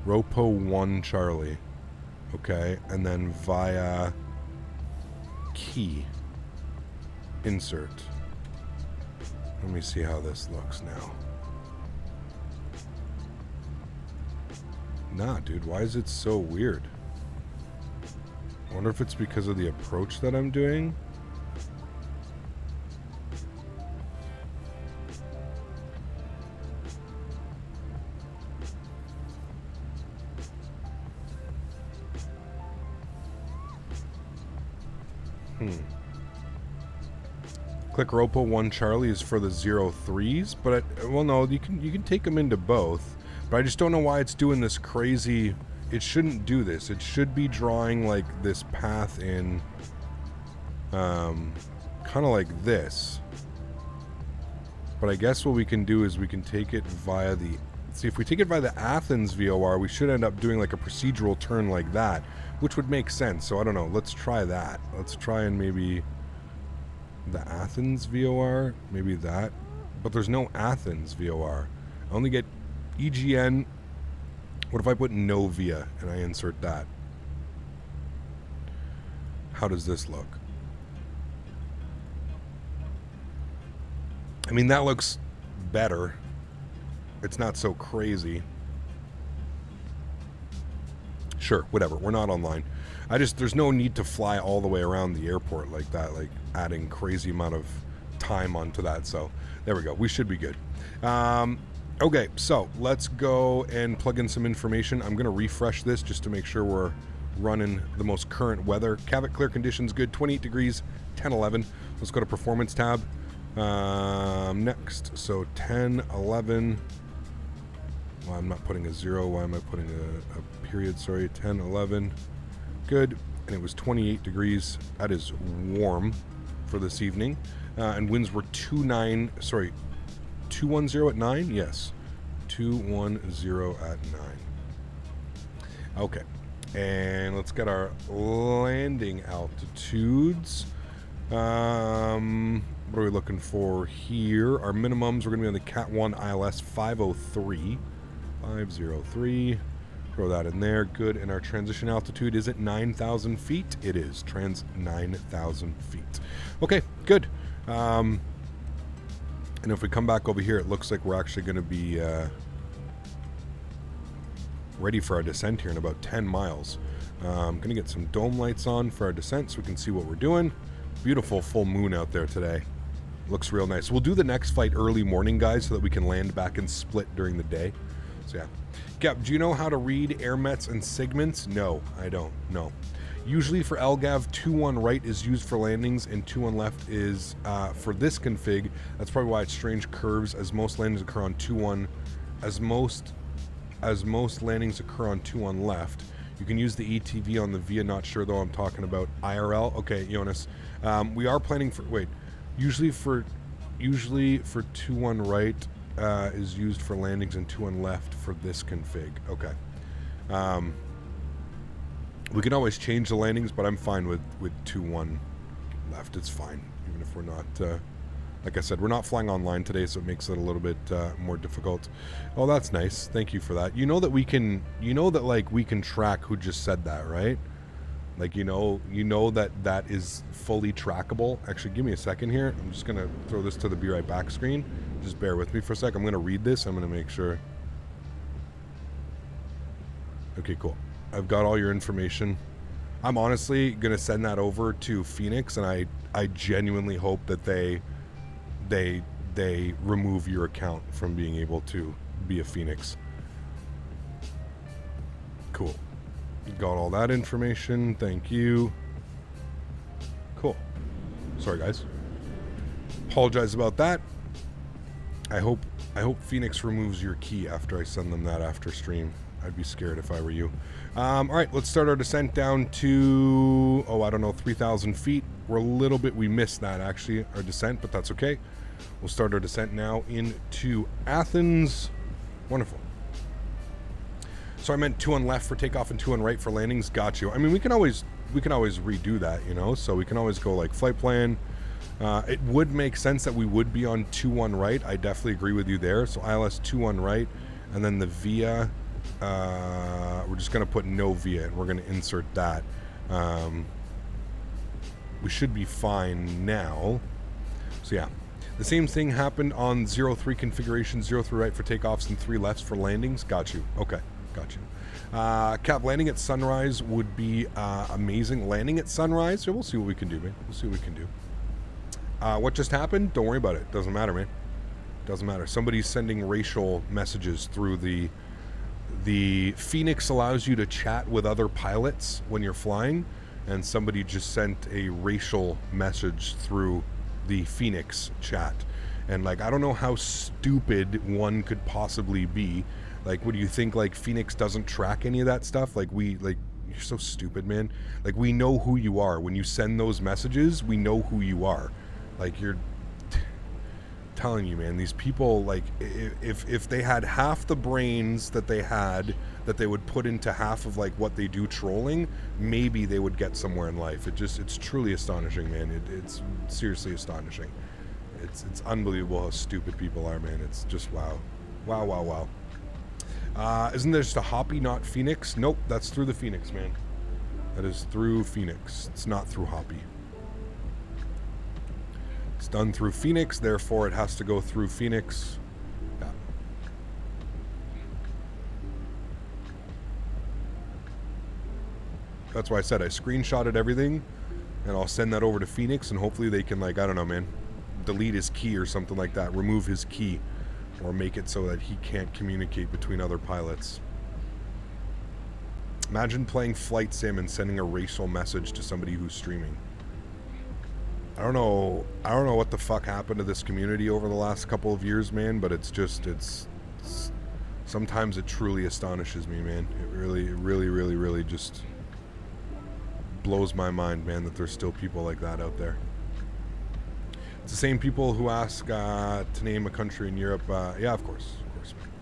Ropo 1 Charlie. Okay, and then via key. Insert. Let me see how this looks now. Nah, dude, why is it so weird? I wonder if it's because of the approach that I'm doing. Click Ropo 1 Charlie is for the 03s, but well, no, you can take them into both. But I just don't know why it's doing this crazy. It shouldn't do this. It should be drawing like this path in, kind of like this. But I guess what we can do is we can take it via the. See, if we take it via the Athens VOR, we should end up doing like a procedural turn like that, which would make sense. So I don't know. Let's try that. Let's try and maybe. The Athens VOR, maybe that, but there's no Athens VOR. I only get EGN. What if I put no via and I insert that? How does this look? I mean, that looks better. It's not so crazy. Sure, whatever. We're not online. There's no need to fly all the way around the airport like that, like adding crazy amount of time onto that. So there we go. We should be good. Okay, so let's go and plug in some information. I'm going to refresh this just to make sure we're running the most current weather. Cavite clear conditions good, 28 degrees, 10-11. Let's go to performance tab. Next, so 10-11. Well, I'm not putting a 0. Why am I putting a period? Sorry, 10-11. Good. And it was 28 degrees. That is warm for this evening. And winds were 210 at 9? Yes. 210 at 9. Okay. And let's get our landing altitudes. What are we looking for here? Our minimums, we're going to be on the Cat 1 ILS 503. 503. Throw that in there. Good. And our transition altitude is at 9,000 feet. It is. Trans 9,000 feet. Okay, good. And if we come back over here, it looks like we're actually going to be ready for our descent here in about 10 miles. I'm going to get some dome lights on for our descent so we can see what we're doing. Beautiful full moon out there today. Looks real nice. We'll do the next flight early morning, guys, so that we can land back and split during the day. So yeah. Gap, do you know how to read airmets and segments? No, I don't. No. Usually for LGAV, 2-1 right is used for landings and 2-1 left is for this config. That's probably why it's strange curves, as most landings occur on 2-1. As most landings occur on 2-1 left. You can use the ETV on the VIA. Not sure though. I'm talking about IRL. Okay, Jonas. We are planning for. Wait. Usually for 2-1 right is used for landings and 2-1 left for this config. Okay. We can always change the landings, but I'm fine with 2-1 left. It's fine, even if we're not. Like I said, we're not flying online today, so it makes it a little bit more difficult. Oh, that's nice. Thank you for that. You know that we can. You know that like we can track who just said that, right? Like you know that is fully trackable. Actually, give me a second here. I'm just gonna throw this to the be right back screen. Just bear with me for a sec. I'm gonna read this. I'm gonna make sure. Okay, cool. I've got all your information. I'm honestly gonna send that over to Fenix, and I genuinely hope that they remove your account from being able to be a Fenix. Cool. Got all that information. Thank you. Cool. Sorry, guys. Apologize about that. I hope Fenix removes your key after I send them that after stream. I'd be scared if I were you. All right, let's start our descent down to, I don't know, 3,000 feet. We're a little bit, we missed that actually, our descent, but that's okay. We'll start our descent now into Athens. Wonderful. So I meant 2-1 left for takeoff and 2-1 right for landings. Got you. I mean, we can always redo that, you know. So we can always go like flight plan. It would make sense that we would be on 2-1 right. I definitely agree with you there. So ILS 2-1 right, and then the VIA. We're just gonna put no VIA, and we're gonna insert that. We should be fine now. So yeah. The same thing happened on 03 configuration, 03 right for takeoffs and 3 lefts for landings. Got you. Okay, got you. Cap, landing at sunrise would be amazing. Landing at sunrise, we'll see what we can do, man. We'll see what we can do. What just happened? Don't worry about it. Doesn't matter, man. Doesn't matter. Somebody's sending racial messages through the Fenix allows you to chat with other pilots when you're flying, and somebody just sent a racial message through the Fenix chat, and like I don't know how stupid one could possibly be. Like, what do you think? Like Fenix doesn't track any of that stuff? Like you're so stupid, man. Like we know who you are when you send those messages. We know who you are. Like you're telling you, man. These people, like if they had half the brains that they had, that they would put into half of like what they do trolling, maybe they would get somewhere in life. It's truly astonishing, man. It's seriously astonishing. It's unbelievable how stupid people are, man. It's just wow. Isn't there just a Hoppy, not Fenix? Nope, that's through the Fenix, man. That is through Fenix. It's not through Hoppy. It's done through Fenix, therefore it has to go through Fenix. Yeah. That's why I said I screenshotted everything, and I'll send that over to Fenix, and hopefully they can, like, I don't know, man, delete his key or something like that, remove his key, or make it so that he can't communicate between other pilots. Imagine playing Flight Sim and sending a racial message to somebody who's streaming. I don't know what the fuck happened to this community over the last couple of years, man, but it's sometimes it truly astonishes me, man. It really just blows my mind, man, that there's still people like that out there. It's the same people who ask to name a country in Europe. Yeah, of course, man.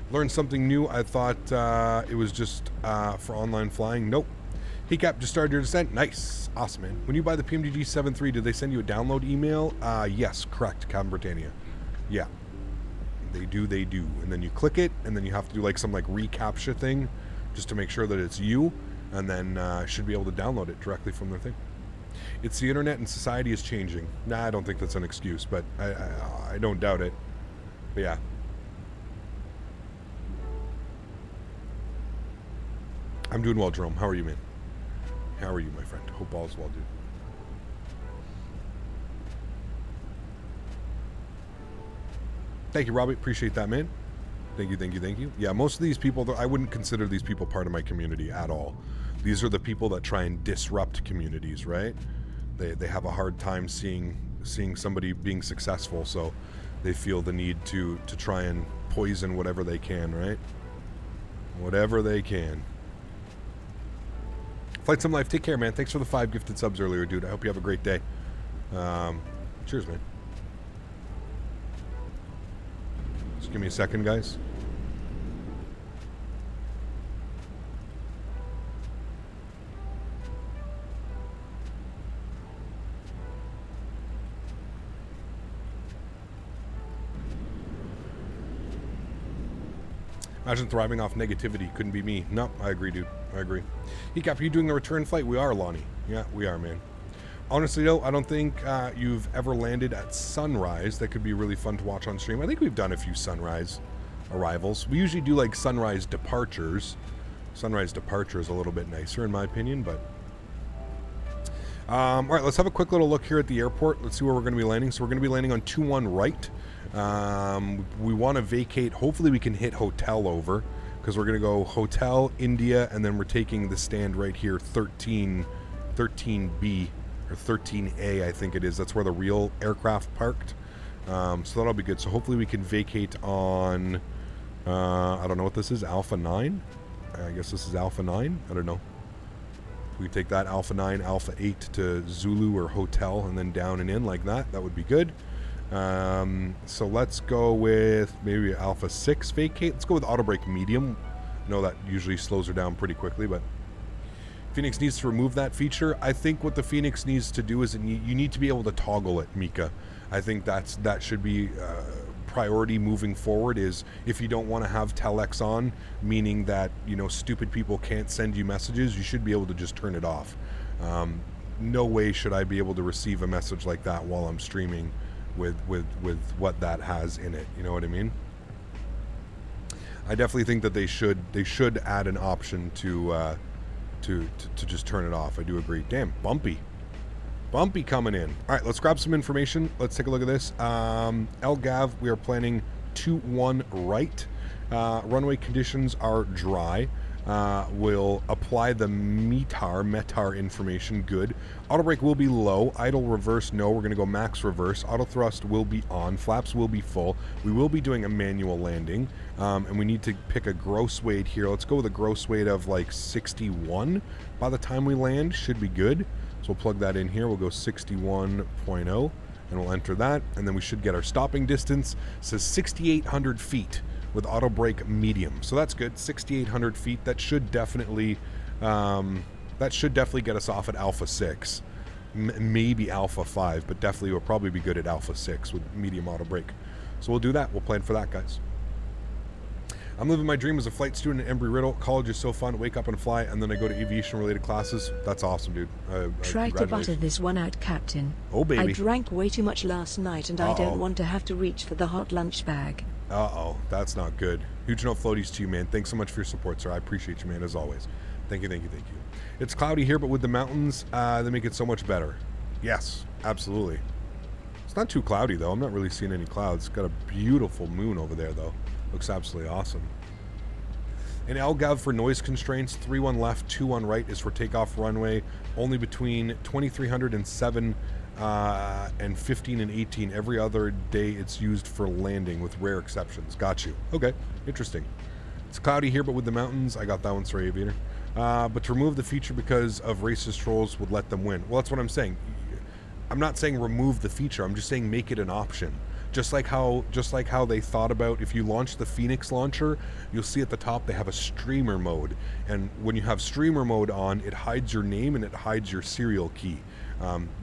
Learned something new. I thought it was just for online flying? Nope. Hey Cap, just started your descent. Nice. Awesome, man. When you buy the PMDG 7.3, did they send you a download email? Yes, correct, Cam Britannia. Yeah. They do. And then you click it, and then you have to do like some like reCAPTCHA thing just to make sure that it's you, and then should be able to download it directly from their thing. It's the internet and society is changing. Nah, I don't think that's an excuse, but I don't doubt it. But yeah. I'm doing well, Jerome. How are you, man? How are you, my friend? Hope all's well, dude. Thank you, Robbie. Appreciate that, man. Thank you. Yeah, most of these people, I wouldn't consider these people part of my community at all. These are the people that try and disrupt communities, right? They have a hard time seeing somebody being successful, so they feel the need to try and poison whatever they can, right? Whatever they can. Flight Some Life, take care, man. Thanks for the 5 gifted subs earlier, dude. I hope you have a great day. Cheers, man. Just give me a second, guys. Imagine thriving off negativity. Couldn't be me. No, I agree, dude. I agree. Cap, are you doing the return flight? We are, Lonnie. Yeah, we are, man. Honestly, though, I don't think you've ever landed at sunrise. That could be really fun to watch on stream. I think we've done a few sunrise arrivals. We usually do, like, sunrise departures. Sunrise departure is a little bit nicer, in my opinion, but... all right, let's have a quick little look here at the airport. Let's see where we're going to be landing. So we're going to be landing on 21 right. We want to vacate. Hopefully we can hit hotel over, because we're going to go hotel, India, and then we're taking the stand right here, 13B or 13A, I think it is. That's where the real aircraft parked. So that'll be good. So hopefully we can vacate on, I don't know what this is, Alpha 9? I guess this is Alpha 9? I don't know. We take that Alpha 9, Alpha 8 to Zulu or hotel, and then down and in like that. That would be good. So let's go with maybe Alpha 6 vacate. Let's go with auto brake medium. I know that usually slows her down pretty quickly, but Fenix needs to remove that feature. I think what the Fenix needs to do is you need to be able to toggle it, Mika. I think that should be priority moving forward, is if you don't want to have telex on, meaning that, you know, stupid people can't send you messages, you should be able to just turn it off. No way should I be able to receive a message like that while I'm streaming with what that has in it. You know what I mean? I definitely think that they should add an option to just turn it off. I do agree. Damn, bumpy coming in. All right, let's grab some information. Let's take a look at this. LGAV, we are planning 21 right. Runway conditions are dry. We'll apply the METAR information. Good. Auto brake will be low. Idle reverse, no. We're going to go max reverse. Auto thrust will be on. Flaps will be full. We will be doing a manual landing. And we need to pick a gross weight here. Let's go with a gross weight of like 61 by the time we land. Should be good. So we'll plug that in here. We'll go 61.0 and we'll enter that. And then we should get our stopping distance. It says 6,800 feet. With auto brake medium, so that's good. 6,800 feet. That should definitely get us off at Alpha 6, maybe Alpha 5, but definitely will probably be good at Alpha 6 with medium auto brake. So we'll do that. We'll plan for that, guys. I'm living my dream as a flight student at Embry-Riddle. College is so fun. Wake up and fly, and then I go to aviation-related classes. That's awesome, dude. Try to butter this one out, Captain. Oh, baby. I drank way too much last night, and I don't want to have to reach for the hot lunch bag. Uh-oh, that's not good. Huge no floaties to you, man. Thanks so much for your support, sir. I appreciate you, man, as always. Thank you. It's cloudy here, but with the mountains, they make it so much better. Yes, absolutely. It's not too cloudy, though. I'm not really seeing any clouds. It's got a beautiful moon over there, though. Looks absolutely awesome. And LGAV for noise constraints, 31 left, 21 right is for takeoff runway, only between 2300 and 7 and 15 and 18. Every other day it's used for landing with rare exceptions. Got you. Okay, interesting. It's cloudy here, but with the mountains, I got that one, sorry, Aviator. But to remove the feature because of racist trolls would let them win. Well, that's what I'm saying. I'm not saying remove the feature. I'm just saying make it an option. Just like how they thought about, if you launch the Fenix launcher, you'll see at the top they have a streamer mode, and when you have streamer mode on, it hides your name and it hides your serial key.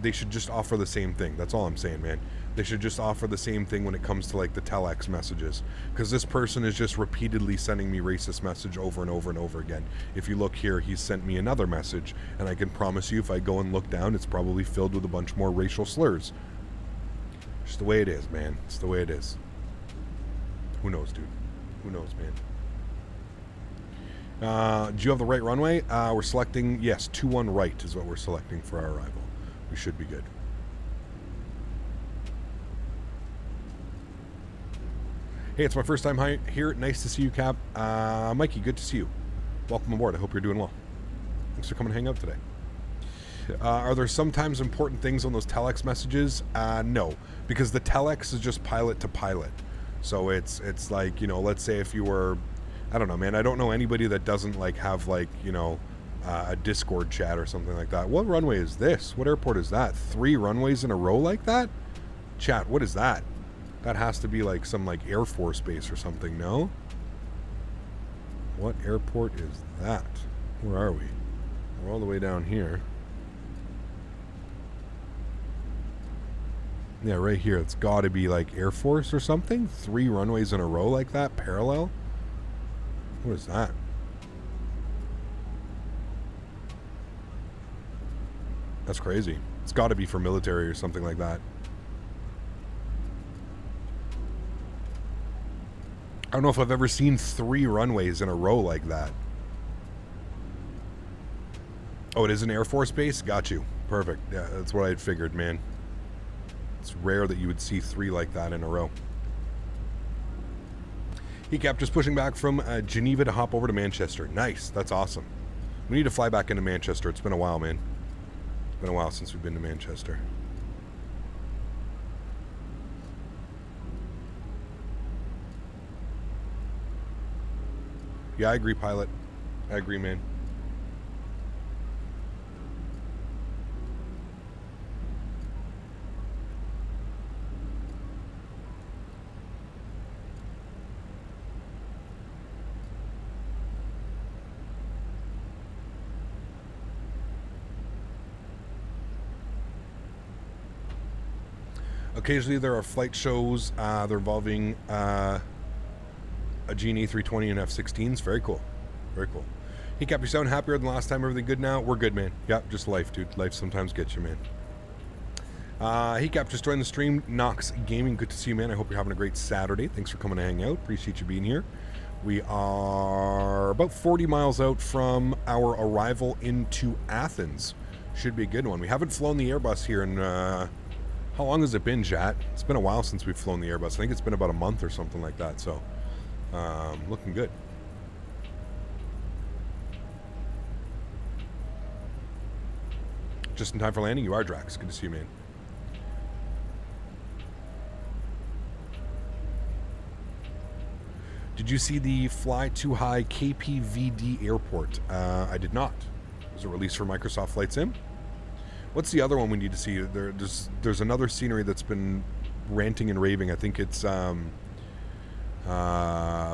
They should just offer the same thing. That's all I'm saying, man. They should just offer the same thing when it comes to like the telex messages, because this person is just repeatedly sending me racist message over and over and over again. If you look here, he's sent me another message, and I can promise you if I go and look down, it's probably filled with a bunch more racial slurs. Just the way it is, man. It's the way it is. Who knows, dude? Who knows, man? Do you have the right runway? We're selecting, yes, 21 right is what we're selecting for our arrival. We should be good. Hey, it's my first time here. Nice to see you, Cap. Mikey, good to see you. Welcome aboard. I hope you're doing well. Thanks for coming to hang out today. Are there sometimes important things on those telex messages? No, because the telex is just pilot to pilot. So it's like, you know, let's say if you were, I don't know, man. I don't know anybody that doesn't like have like, you know, a Discord chat or something like that. What runway is this? What airport is that? 3 runways in a row like that? Chat, what is that? That has to be like some like Air Force base or something, no? What airport is that? Where are we? We're all the way down here. Yeah, right here. It's got to be like Air Force or something. 3 runways in a row like that, parallel. What is that? That's crazy. It's got to be for military or something like that. I don't know if I've ever seen 3 runways in a row like that. Oh, it is an Air Force base? Got you. Perfect. Yeah, that's what I had figured, man. It's rare that you would see 3 like that in a row. Cap just pushing back from Geneva to hop over to Manchester. Nice. That's awesome. We need to fly back into Manchester. It's been a while, man. It's been a while since we've been to Manchester. Yeah, I agree, pilot. I agree, man. Occasionally there are flight shows. They're involving a Genie A320 and F-16s. Very cool. Very cool. Hey, Cap, you sound happier than last time. Everything good now? We're good, man. Yep, just life, dude. Life sometimes gets you, man. Hey, Cap, just joined the stream. Knox Gaming, good to see you, man. I hope you're having a great Saturday. Thanks for coming to hang out. Appreciate you being here. We are about 40 miles out from our arrival into Athens. Should be a good one. We haven't flown the Airbus here in... how long has it been, chat? It's been a while since we've flown the Airbus. I think it's been about a month or something like that, so... looking good. Just in time for landing. You are, Drax. Good to see you, man. Did you see the Fly Too High KPVD airport? I did not. Was it released for Microsoft Flight Sim? What's the other one we need to see? There's another scenery that's been ranting and raving. I think it's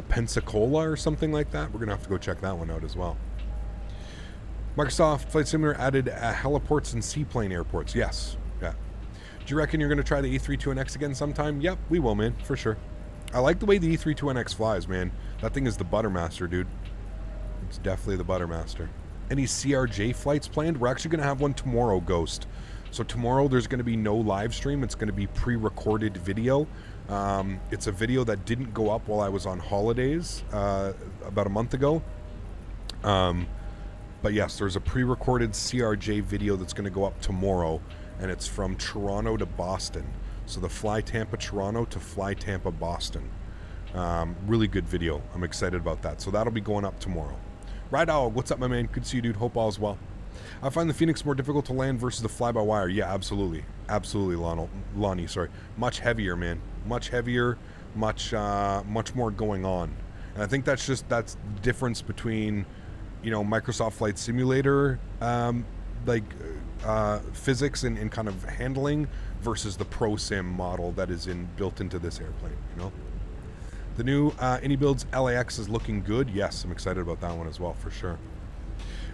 Pensacola or something like that. We're gonna have to go check that one out as well. Microsoft Flight Simulator added heliports and seaplane airports. Yes. Yeah. Do you reckon you're gonna try the A320X again sometime? Yep, we will, man, for sure. I like the way the A320X flies, man. That thing is the Buttermaster, dude. It's definitely the Buttermaster. Any CRJ flights planned? We're actually gonna have one tomorrow, Ghost. So tomorrow there's gonna be no live stream. It's gonna be pre-recorded video. It's a video that didn't go up while I was on holidays about a month ago. But yes, there's a pre-recorded CRJ video that's going to go up tomorrow, and it's from Toronto to Boston. So the Fly Tampa Toronto to Fly Tampa Boston. Really good video. I'm excited about that. So that'll be going up tomorrow. Right, Owl, what's up, my man? Good to see you, dude. Hope all's well. I find the Fenix more difficult to land versus the fly-by-wire. Yeah, absolutely. Absolutely, Lonnie, sorry. Much heavier, man. Much heavier, much more going on. And I think that's the difference between, you know, Microsoft Flight Simulator like physics and kind of handling versus the Pro Sim model that is built into this airplane, you know. The new AnyBuilds LAX is looking good. Yes, I'm excited about that one as well, for sure.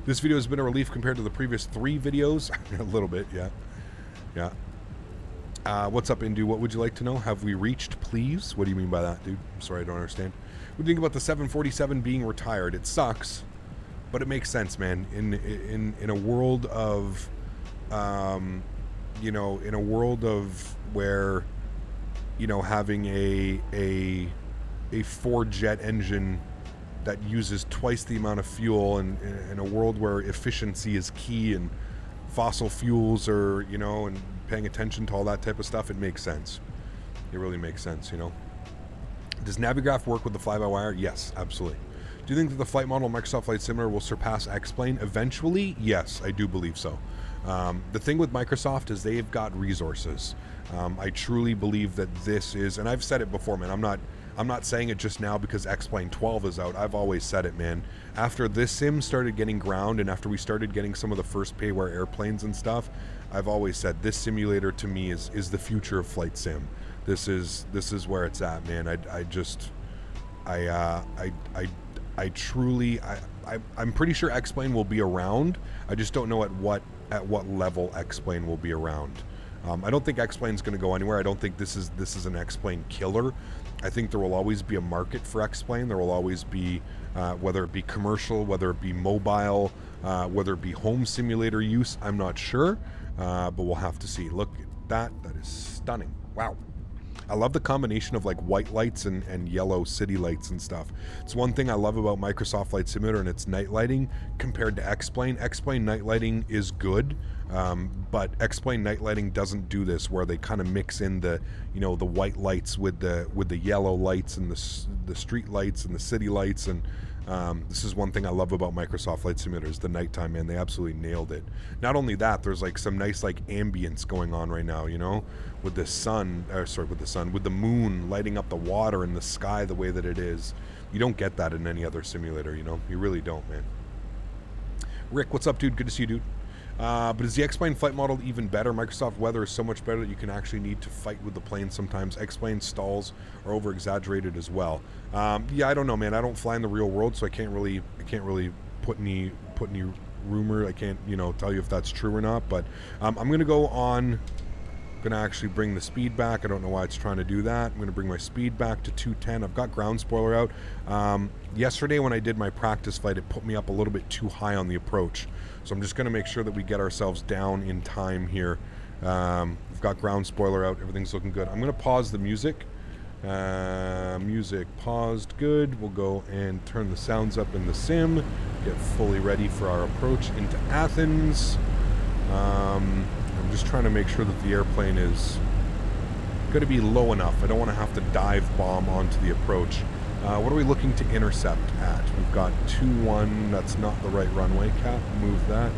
This video has been a relief compared to the previous 3 videos. A little bit, yeah. Yeah. What's up, Indu? What would you like to know? Have we reached, please? What do you mean by that, dude? I'm sorry, I don't understand. What do you think about the 747 being retired? It sucks, but it makes sense, man. In a world of, you know, in a world of where, you know, having a 4-jet engine that uses twice the amount of fuel, and in a world where efficiency is key and fossil fuels are, you know, and paying attention to all that type of stuff, it makes sense. It really makes sense, you know. Does Navigraph work with the fly-by-wire? Yes, absolutely. Do you think that the flight model Microsoft Flight Simulator will surpass X-Plane eventually? Yes, I do believe so. The thing with Microsoft is they've got resources. I truly believe that this is, and I've said it before, man, I'm not saying it just now because X-Plane 12 is out. I've always said it, man. After this sim started getting ground and after we started getting some of the first payware airplanes and stuff, I've always said this simulator to me is the future of flight sim. This is where it's at, man. I'm pretty sure X-Plane will be around. I just don't know at what level X-Plane will be around. I don't think X-Plane's going to go anywhere. I don't think this is an X-Plane killer. I think there will always be a market for X-Plane. There will always be, whether it be commercial, whether it be mobile, whether it be home simulator use, I'm not sure, but we'll have to see. Look at that. That is stunning. Wow. I love the combination of like white lights and yellow city lights and stuff. It's one thing I love about Microsoft Flight Simulator and its night lighting compared to X-Plane. X-Plane night lighting is good, but X-Plane night lighting doesn't do this where they kind of mix in the, you know, the white lights with the yellow lights and the street lights and the city lights. And this is one thing I love about Microsoft Flight Simulator is the nighttime, man. They absolutely nailed it. Not only that, there's like some nice like ambience going on right now, you know, with the moon lighting up the water and the sky the way that it is. You don't get that in any other simulator, you know. You really don't, man. Rick, what's up, dude? Good to see you, dude. But is the X-Plane flight model even better? Microsoft weather is so much better that you can actually need to fight with the plane sometimes. X-Plane stalls are over-exaggerated as well. Yeah, I don't know, man. I don't fly in the real world, so I can't really put any rumor. I can't, you know, tell you if that's true or not. But I'm going to go on. I'm going to actually bring the speed back. I don't know why it's trying to do that. I'm going to bring my speed back to 210. I've got ground spoiler out. Yesterday when I did my practice flight, it put me up a little bit too high on the approach. So I'm just going to make sure that we get ourselves down in time here. We've got ground spoiler out. Everything's looking good. I'm going to pause the music. Music paused. Good. We'll go and turn the sounds up in the sim. Get fully ready for our approach into Athens. I'm just trying to make sure that the airplane is going to be low enough. I don't want to have to dive bomb onto the approach. What are we looking to intercept at? We've got 2-1. That's not the right runway, Cap. Move that.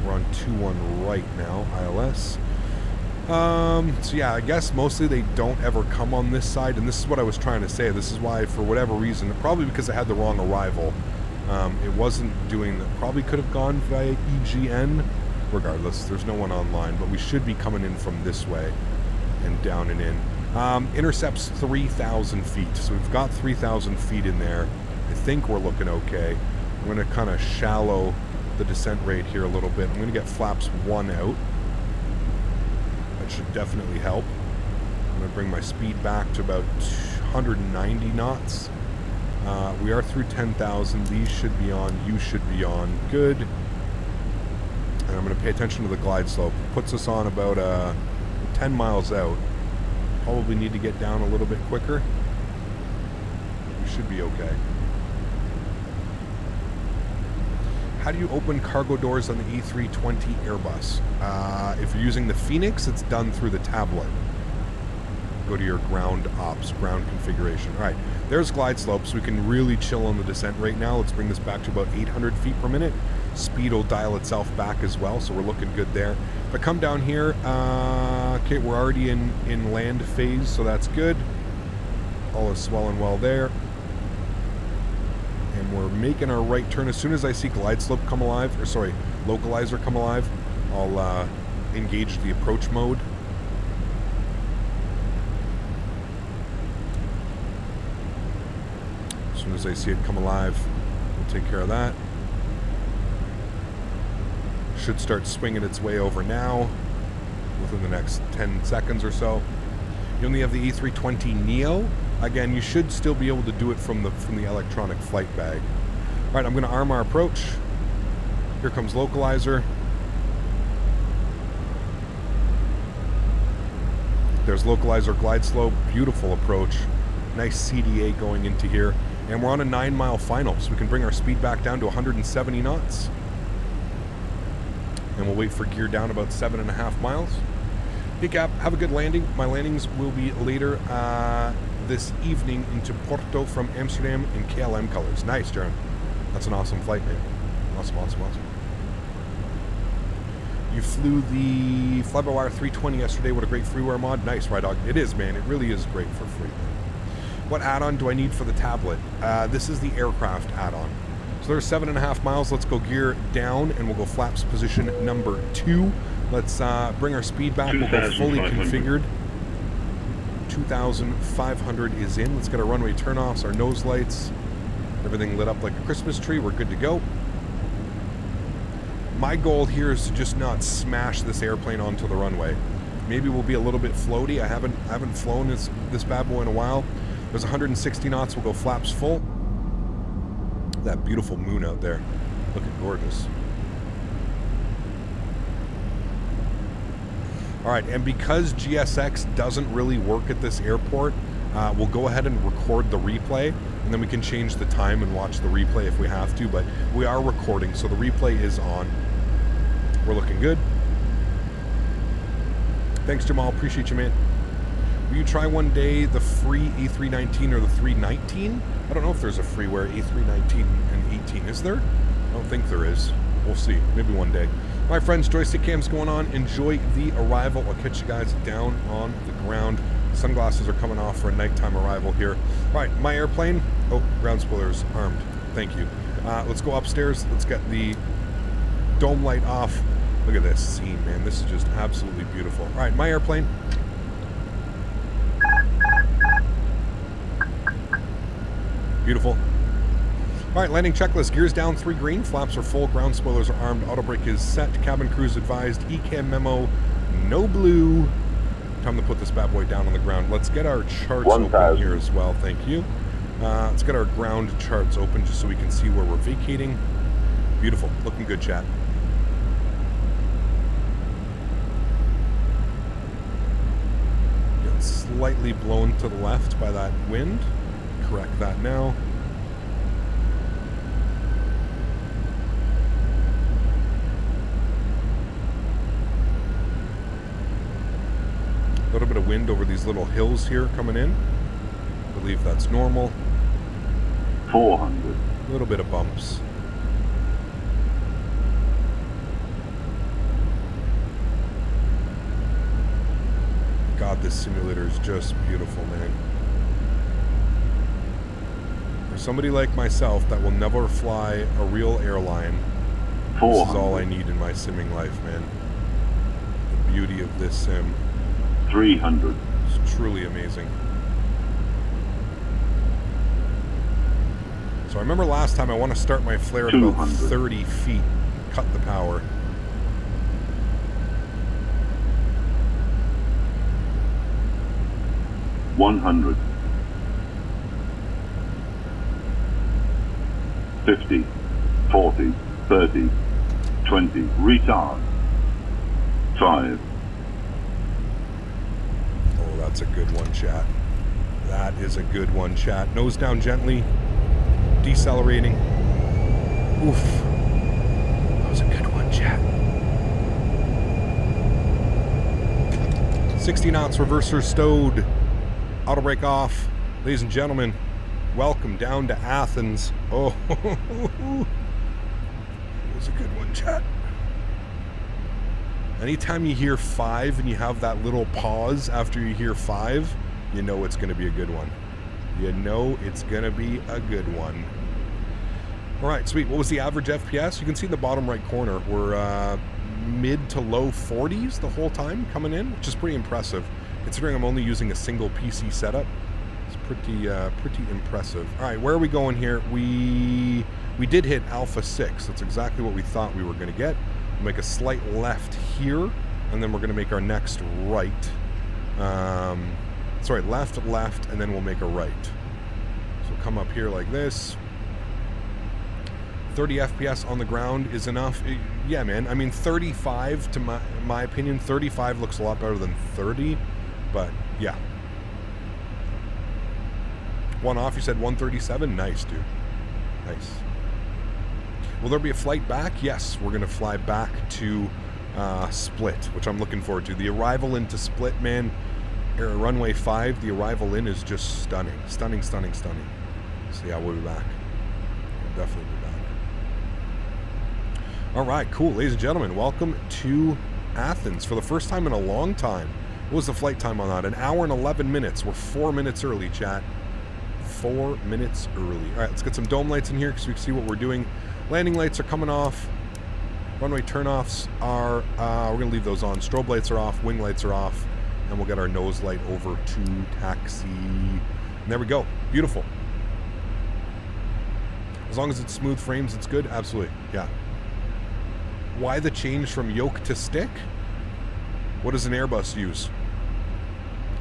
We're on 2-1 right now, ILS. So yeah, I guess mostly they don't ever come on this side, and this is what I was trying to say. This is why, for whatever reason, probably because I had the wrong arrival, it wasn't doing that. Probably could have gone via EGN. Regardless, there's no one online, but we should be coming in from this way and down and in. Intercepts 3,000 feet, so we've got 3,000 feet in there. I think we're looking okay. I'm going to kind of shallow the descent rate here a little bit. I'm going to get flaps 1 out. That should definitely help. I'm going to bring my speed back to about 190 knots. We are through 10,000. These should be on. You should be on. Good. And I'm going to pay attention to the glide slope. Puts us on about 10 miles out. Probably need to get down a little bit quicker. We should be okay. How do you open cargo doors on the A320 Airbus? If you're using the Fenix, it's done through the tablet. Go to your ground ops, ground configuration. All right, there's glide slopes. We can really chill on the descent rate now. Let's bring this back to about 800 feet per minute. Speed will dial itself back as well, so we're looking good there. If I come down here, okay, we're already in land phase, so that's good. All is swell and well there. And we're making our right turn. As soon as I see glide slope come alive, or sorry, localizer come alive, I'll engage the approach mode. As soon as I see it come alive, we'll take care of that. Should start swinging its way over now within the next 10 seconds or so. You only have the A320 Neo. Again, you should still be able to do it from the electronic flight bag. All right, I'm going to arm our approach. Here comes localizer. There's localizer glide slope. Beautiful approach. Nice CDA going into here. And we're on a 9-mile final, so we can bring our speed back down to 170 knots. And we'll wait for gear down about 7.5 miles. Hey Cap, have a good landing. My landings will be later this evening into Porto from Amsterdam in KLM colors. Nice, Jaron. That's an awesome flight, man. Awesome, awesome, awesome. You flew the Fly-by-Wire 320 yesterday. What a great freeware mod. Nice, Rydog. It is, man. It really is great for free. What add-on do I need for the tablet? This is the aircraft add-on. So there's 7.5 miles. Let's go gear down, and we'll go flaps position number 2. Let's bring our speed back. We'll go fully configured. 2,500 is in. Let's get our runway turnoffs, our nose lights. Everything lit up like a Christmas tree. We're good to go. My goal here is to just not smash this airplane onto the runway. Maybe we'll be a little bit floaty. I haven't flown this bad boy in a while. There's 160 knots. We'll go flaps full. That beautiful moon out there. Looking gorgeous. All right, and because GSX doesn't really work at this airport, we'll go ahead and record the replay, and then we can change the time and watch the replay if we have to, but we are recording, so the replay is on. We're looking good. Thanks, Jamal. Appreciate you, man. Will you try one day the free A319 or the 319? I don't know if there's a freeware A319 and 18. Is there? I don't think there is. We'll see. Maybe one day. My friends, joystick cam's going on. Enjoy the arrival. I'll catch you guys down on the ground. Sunglasses are coming off for a nighttime arrival here. All right, my airplane. Oh, ground spoilers armed. Thank you. Let's go upstairs. Let's get the dome light off. Look at this scene, man. This is just absolutely beautiful. All right, my airplane. Beautiful. All right, landing checklist. Gears down, 3 green. Flaps are full. Ground spoilers are armed. Auto brake is set. Cabin crews advised. ECAM memo. No blue. Time to put this bad boy down on the ground. Let's get our charts open here as well. Thank you. Let's get our ground charts open just so we can see where we're vacating. Beautiful. Looking good, chat. Getting slightly blown to the left by that wind. Correct that now. A little bit of wind over these little hills here coming in. I believe that's normal. 400. A little bit of bumps. God, this simulator is just beautiful, man. For somebody like myself that will never fly a real airline, 400. This is all I need in my simming life, man. The beauty of this sim. 300. It's truly amazing. So I remember last time I want to start my flare at about 30 feet. Cut the power. $100. 50, 40, 30, 20. Retard. 5. Oh, that's a good one, chat. That is a good one, chat. Nose down gently. Decelerating. Oof. That was a good one, chat. 60 knots, reverser stowed. Auto brake off. Ladies and gentlemen, welcome down to Athens. Oh, that was a good one, chat. Anytime you hear 5 and you have that little pause after you hear 5, you know it's going to be a good one. You know it's going to be a good one. All right, sweet. What was the average FPS? You can see in the bottom right corner, we're mid to low 40s the whole time coming in, which is pretty impressive considering I'm only using a single PC setup. It's pretty impressive. All right, where are we going here? We did hit Alpha 6. That's exactly what we thought we were going to get. We'll make a slight left here, and then we're going to make our next right. Sorry, left, and then we'll make a right. So come up here like this. 30 FPS on the ground is enough. Yeah, man. I mean, 35, to my opinion, 35 looks a lot better than 30, but yeah. One off, you said 137? Nice, dude. Nice. Will there be a flight back? Yes, we're going to fly back to Split, which I'm looking forward to. The arrival into Split, man, runway 5, the arrival in is just stunning. Stunning. So yeah, we'll be back. We'll definitely be back. All right, cool. Ladies and gentlemen, welcome to Athens for the first time in a long time. What was the flight time on that? 1 hour and 11 minutes. We're 4 minutes early, chat. 4 minutes early. All right, let's get some dome lights in here so we can see what we're doing. Landing lights are coming off. Runway turnoffs are, we're going to leave those on. Strobe lights are off. Wing lights are off. And we'll get our nose light over to taxi. And there we go. Beautiful. As long as it's smooth frames, it's good. Absolutely. Yeah. Why the change from yoke to stick? What does an Airbus use?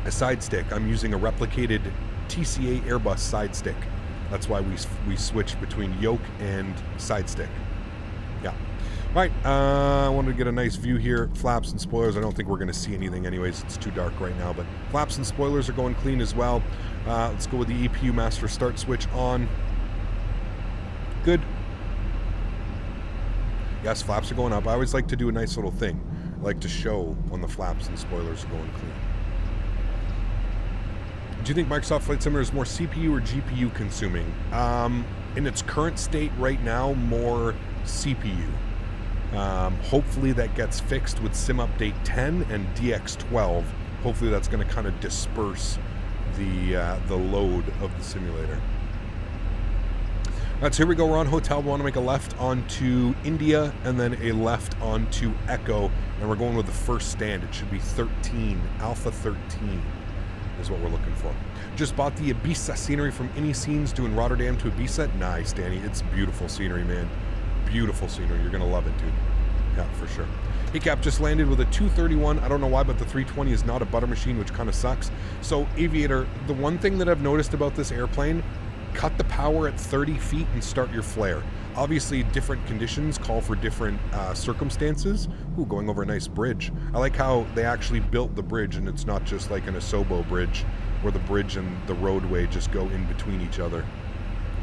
A side stick. I'm using a replicated TCA Airbus side stick. That's why we switch between yoke and side stick. Yeah. Right. I wanted to get a nice view here. Flaps and spoilers. I don't think we're going to see anything anyways. It's too dark right now. But flaps and spoilers are going clean as well. Let's go with the EPU master start switch on. Good. Yes, flaps are going up. I always like to do a nice little thing. I like to show when the flaps and spoilers are going clean. Do you think Microsoft Flight Simulator is more CPU or GPU consuming? In its current state right now, more CPU. Hopefully that gets fixed with Sim Update 10 and DX12. Hopefully that's going to kind of disperse the load of the simulator. All right, so here we go. We're on hotel. We want to make a left onto India and then a left onto Echo. And we're going with the first stand. It should be 13, Alpha 13 is what we're looking for. Just bought the Ibiza scenery from Any Scenes doing Rotterdam to Ibiza. Nice, Danny. It's beautiful scenery, man. Beautiful scenery. You're going to love it, dude. Yeah, for sure. Hey, Cap, just landed with a 231. I don't know why, but the 320 is not a butter machine, which kind of sucks. So, Aviator, the one thing that I've noticed about this airplane, cut the power at 30 feet and start your flare. Obviously, different conditions call for different circumstances. Ooh, going over a nice bridge. I like how they actually built the bridge, and it's not just like an Asobo bridge, where the bridge and the roadway just go in between each other.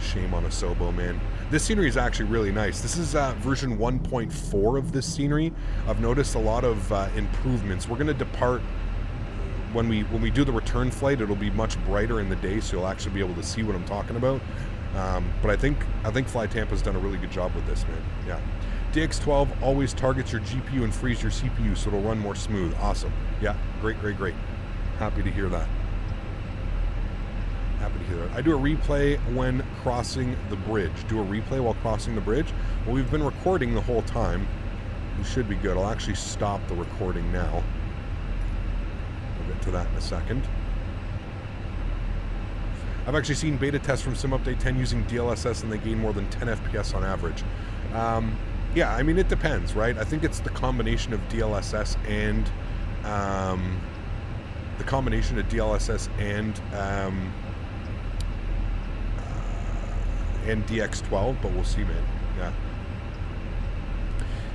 Shame on Asobo, man. This scenery is actually really nice. This is version 1.4 of this scenery. I've noticed a lot of improvements. We're going to depart when we do the return flight. It'll be much brighter in the day, so you'll actually be able to see what I'm talking about. But I think Fly Tampa's done a really good job with this, man. Yeah. DX12 always targets your GPU and frees your CPU, so it'll run more smooth. Awesome. Yeah. Great. Happy to hear that. I do a replay when crossing the bridge. Do a replay while crossing the bridge? Well, we've been recording the whole time. We should be good. I'll actually stop the recording now. We'll get to that in a second. I've actually seen beta tests from Sim Update 10 using DLSS, and they gain more than 10 FPS on average. Yeah, I mean, it depends, right? I think it's the combination of DLSS and and DX12, but we'll see, man. Yeah.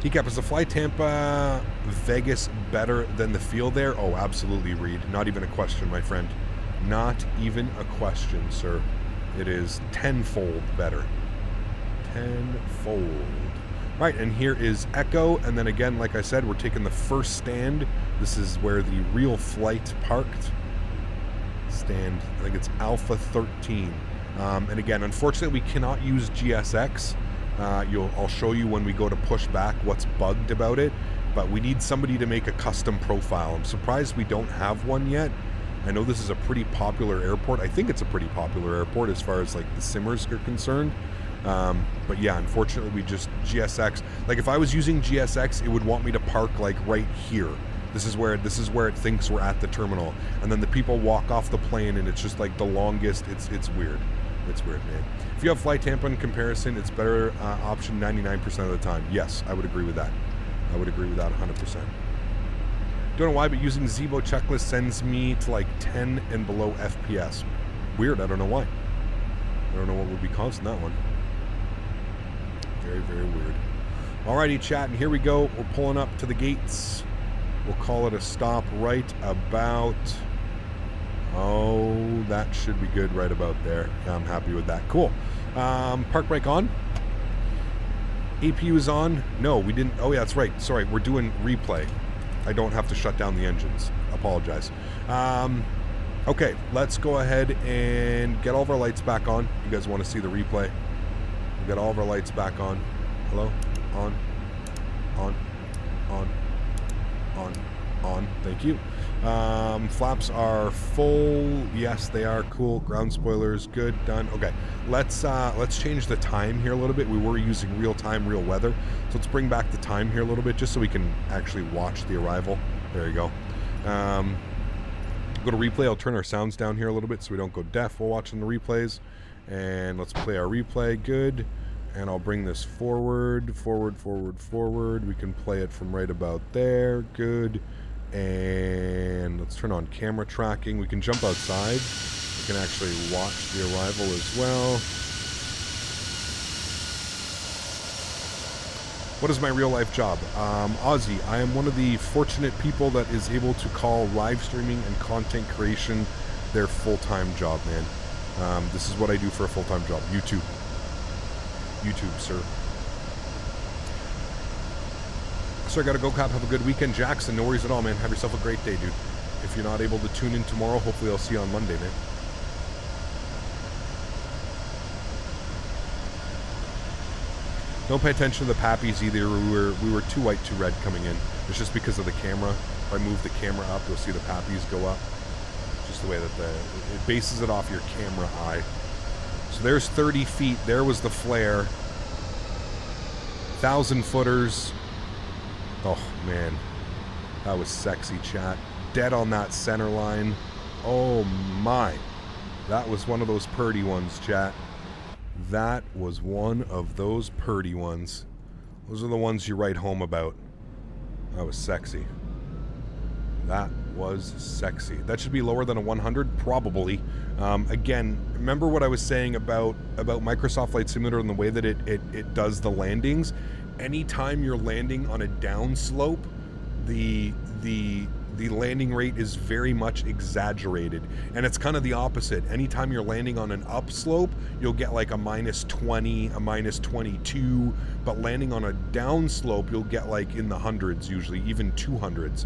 TCAP, is the Fly Tampa Vegas better than the field there? Oh, absolutely, Reed. Not even a question, my friend. Not even a question, sir. It is tenfold better. Tenfold. Right, and here is Echo, and then again, like I said, we're taking the first stand. This is where the real flight parked. Stand, I think it's Alpha 13. And again, unfortunately, we cannot use GSX. I'll show you when we go to push back what's bugged about it, but we need somebody to make a custom profile. I'm surprised we don't have one yet. I know this is a pretty popular airport. I think it's a pretty popular airport as far as like the simmers are concerned. But yeah, unfortunately, we just GSX. Like if I was using GSX, it would want me to park like right here. This is where it thinks we're at the terminal, and then the people walk off the plane, and it's just like the longest. It's weird. It's weird, man. If you have Flight Tampa in comparison, it's better option 99% of the time. Yes, I would agree with that. I would agree with that 100%. Don't know why, but using Zibo checklist sends me to like 10 and below FPS. Weird. I don't know why. I don't know what would be causing that one. Very, very weird. Alrighty, chat, and here we go. We're pulling up to the gates. We'll call it a stop right about... Oh, that should be good right about there. Yeah, I'm happy with that. Cool. Park brake on. APU is on. No, we didn't. Oh, yeah, that's right. Sorry, we're doing replay. I don't have to shut down the engines. Apologize. Okay, let's go ahead and get all of our lights back on. You guys want to see the replay? We got all of our lights back on. Hello? On. Thank you. Flaps are full. Yes, they are. Cool. Ground spoilers. Good. Done. Okay. Let's change the time here a little bit. We were using real time, real weather. So let's bring back the time here a little bit just so we can actually watch the arrival. There you go. Go to replay. I'll turn our sounds down here a little bit so we don't go deaf while watching the replays. And let's play our replay. Good. And I'll bring this forward. We can play it from right about there. Good. And let's turn on camera tracking. We can jump outside. We can actually watch the arrival as well. What is my real life job? Aussie, I am one of the fortunate people that is able to call live streaming and content creation their full-time job, man. This is what I do for a full-time job. YouTube, sir. So I gotta go, Cap. Have a good weekend. Jackson, no worries at all, man. Have yourself a great day, dude. If you're not able to tune in tomorrow, hopefully I'll see you on Monday, man. Don't pay attention to the pappies either. We were too white, too red coming in. It's just because of the camera. If I move the camera up, you'll see the pappies go up. Just the way that it bases it off your camera eye. So there's 30 feet. There was the flare. 1,000 footers. Oh, man. That was sexy, chat. Dead on that center line. Oh, my. That was one of those purdy ones, chat. That was one of those purdy ones. Those are the ones you write home about. That was sexy. That was sexy. That should be lower than a 100, probably. Again, remember what I was saying about Microsoft Flight Simulator and the way that it does the landings? Anytime you're landing on a downslope, the landing rate is very much exaggerated, and it's kind of the opposite. Anytime you're landing on an upslope, you'll get like a -20, a -22, but landing on a downslope, you'll get like in the hundreds, usually even 200s.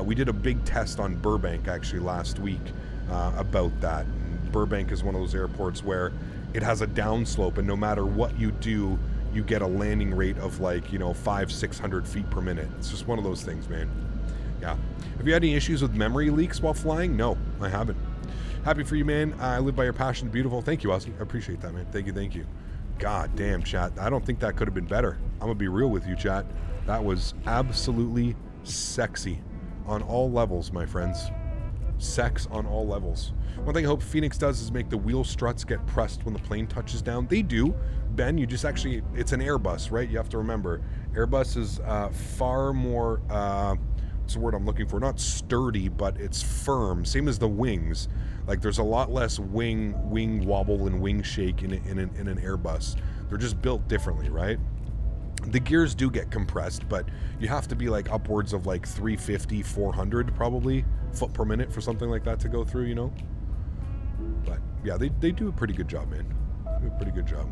We did a big test on Burbank actually last week about that. And Burbank is one of those airports where it has a downslope, and no matter what you do, you get a landing rate of like, 500-600 feet per minute. It's just one of those things, man. Yeah. Have you had any issues with memory leaks while flying? No, I haven't. Happy for you, man. I live by your passion. Beautiful. Thank you, Ozzy. I appreciate that, man. Thank you. God damn, chat. I don't think that could have been better. I'm going to be real with you, chat. That was absolutely sexy on all levels, my friends. Sex on all levels. One thing I hope Fenix does is make the wheel struts get pressed when the plane touches down. They do. Ben, you just actually, it's an Airbus, right? You have to remember, Airbus is far more, what's the word I'm looking for? Not sturdy, but it's firm. Same as the wings. Like there's a lot less wing wobble and wing shake in an Airbus. They're just built differently, right? The gears do get compressed, but you have to be like upwards of like 350, 400 probably foot per minute for something like that to go through, But yeah, they do a pretty good job, man. They do a pretty good job.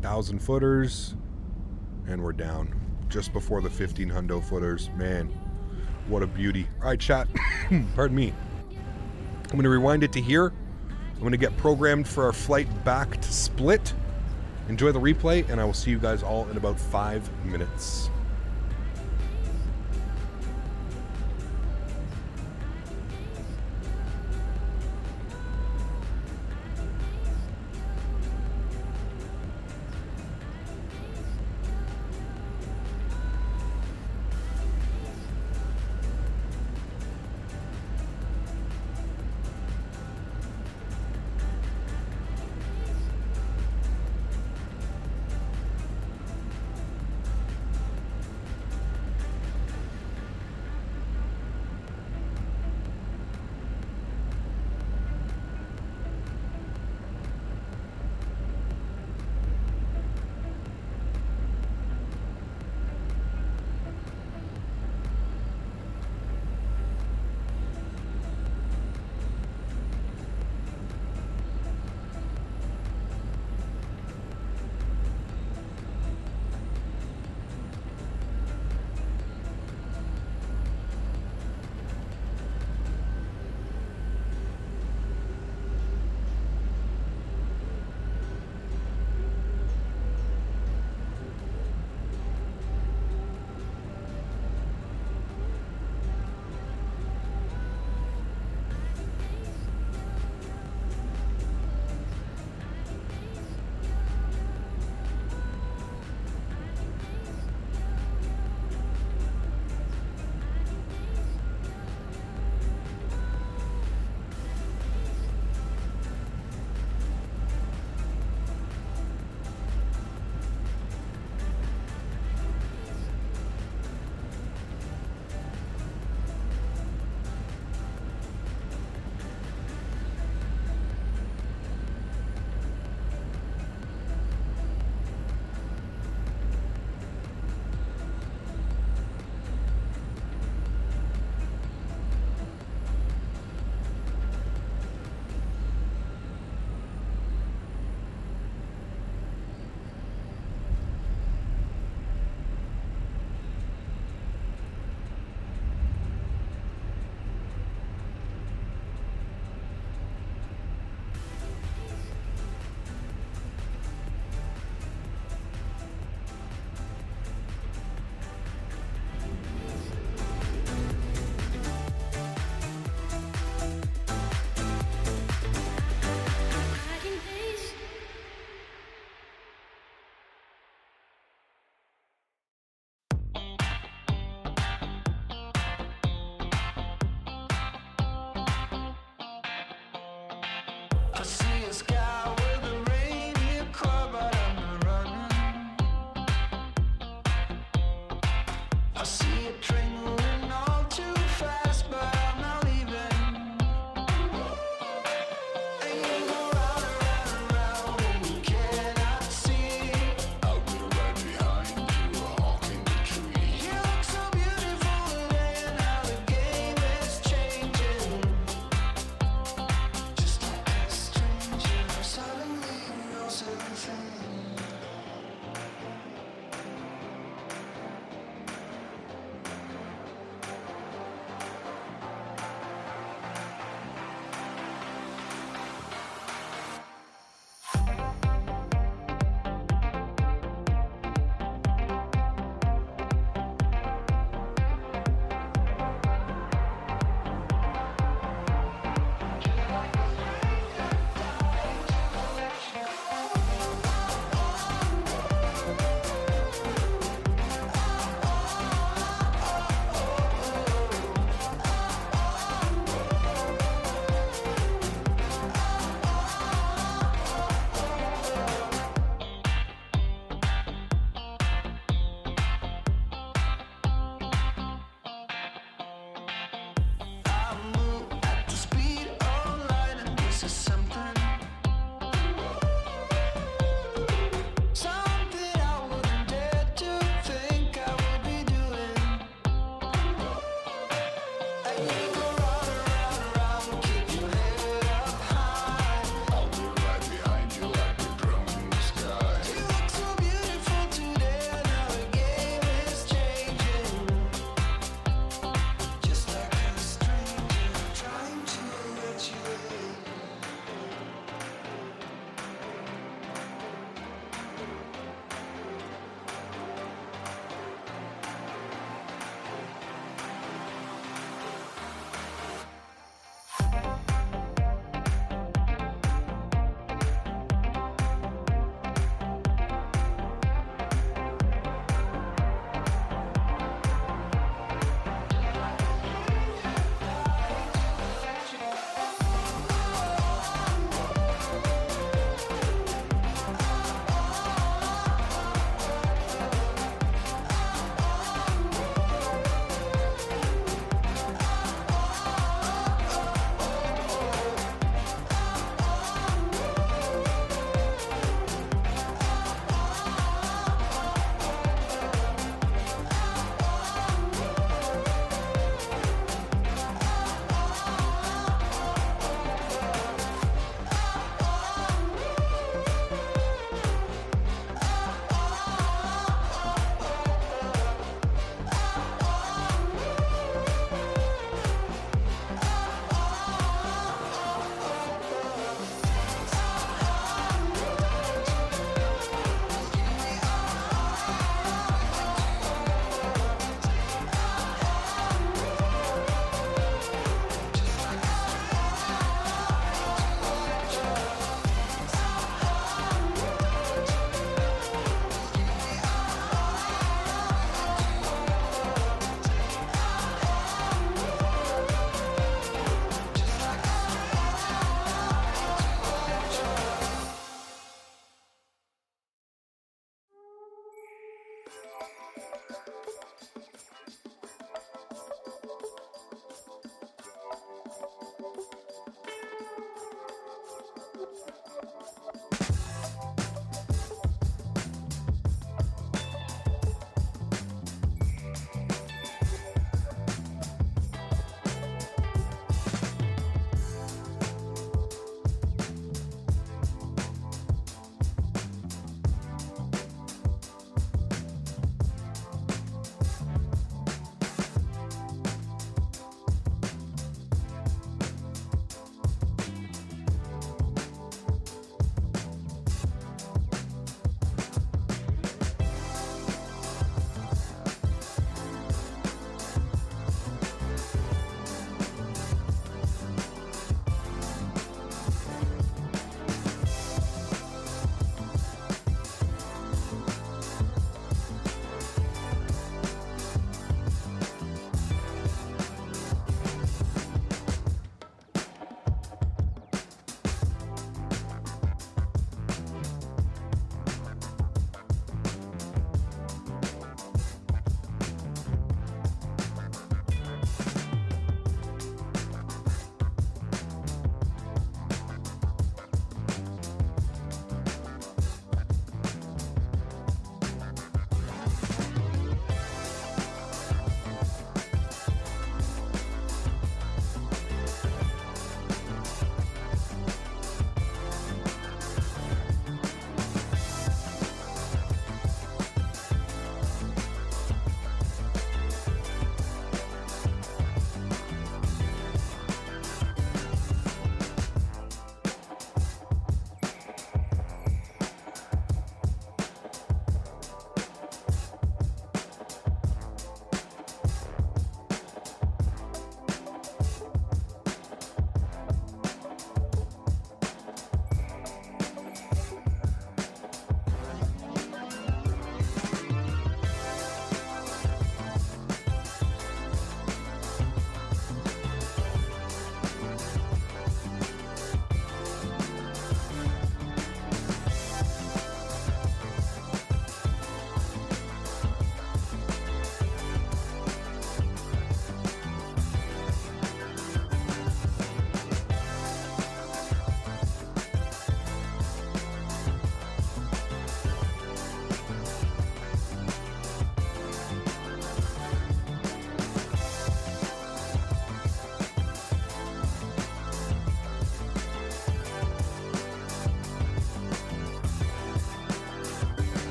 Thousand footers, and we're down just before the 1,500 footers. Man, what a beauty. All right, chat. Pardon me. I'm going to rewind it to here. going to get programmed for our flight back to Split. Enjoy the replay, and I will see you guys all in about 5 minutes.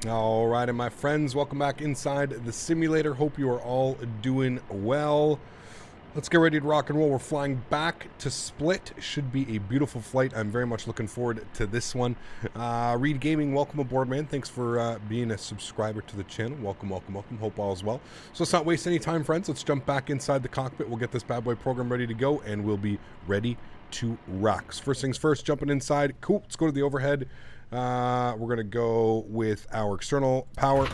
All right, and my friends, welcome back inside the simulator. Hope you are all doing well. Let's get ready to rock and roll. We're flying back to Split. Should be a beautiful flight. I'm very much looking forward to this one. Reed Gaming, welcome aboard, man. Thanks for being a subscriber to the channel. Welcome, welcome, welcome. Hope all is well. So let's not waste any time, friends. Let's jump back inside the cockpit. We'll get this bad boy program ready to go, and we'll be ready to rock. So first things first, jumping inside. Cool. Let's go to the overhead. We're going to go with our external power.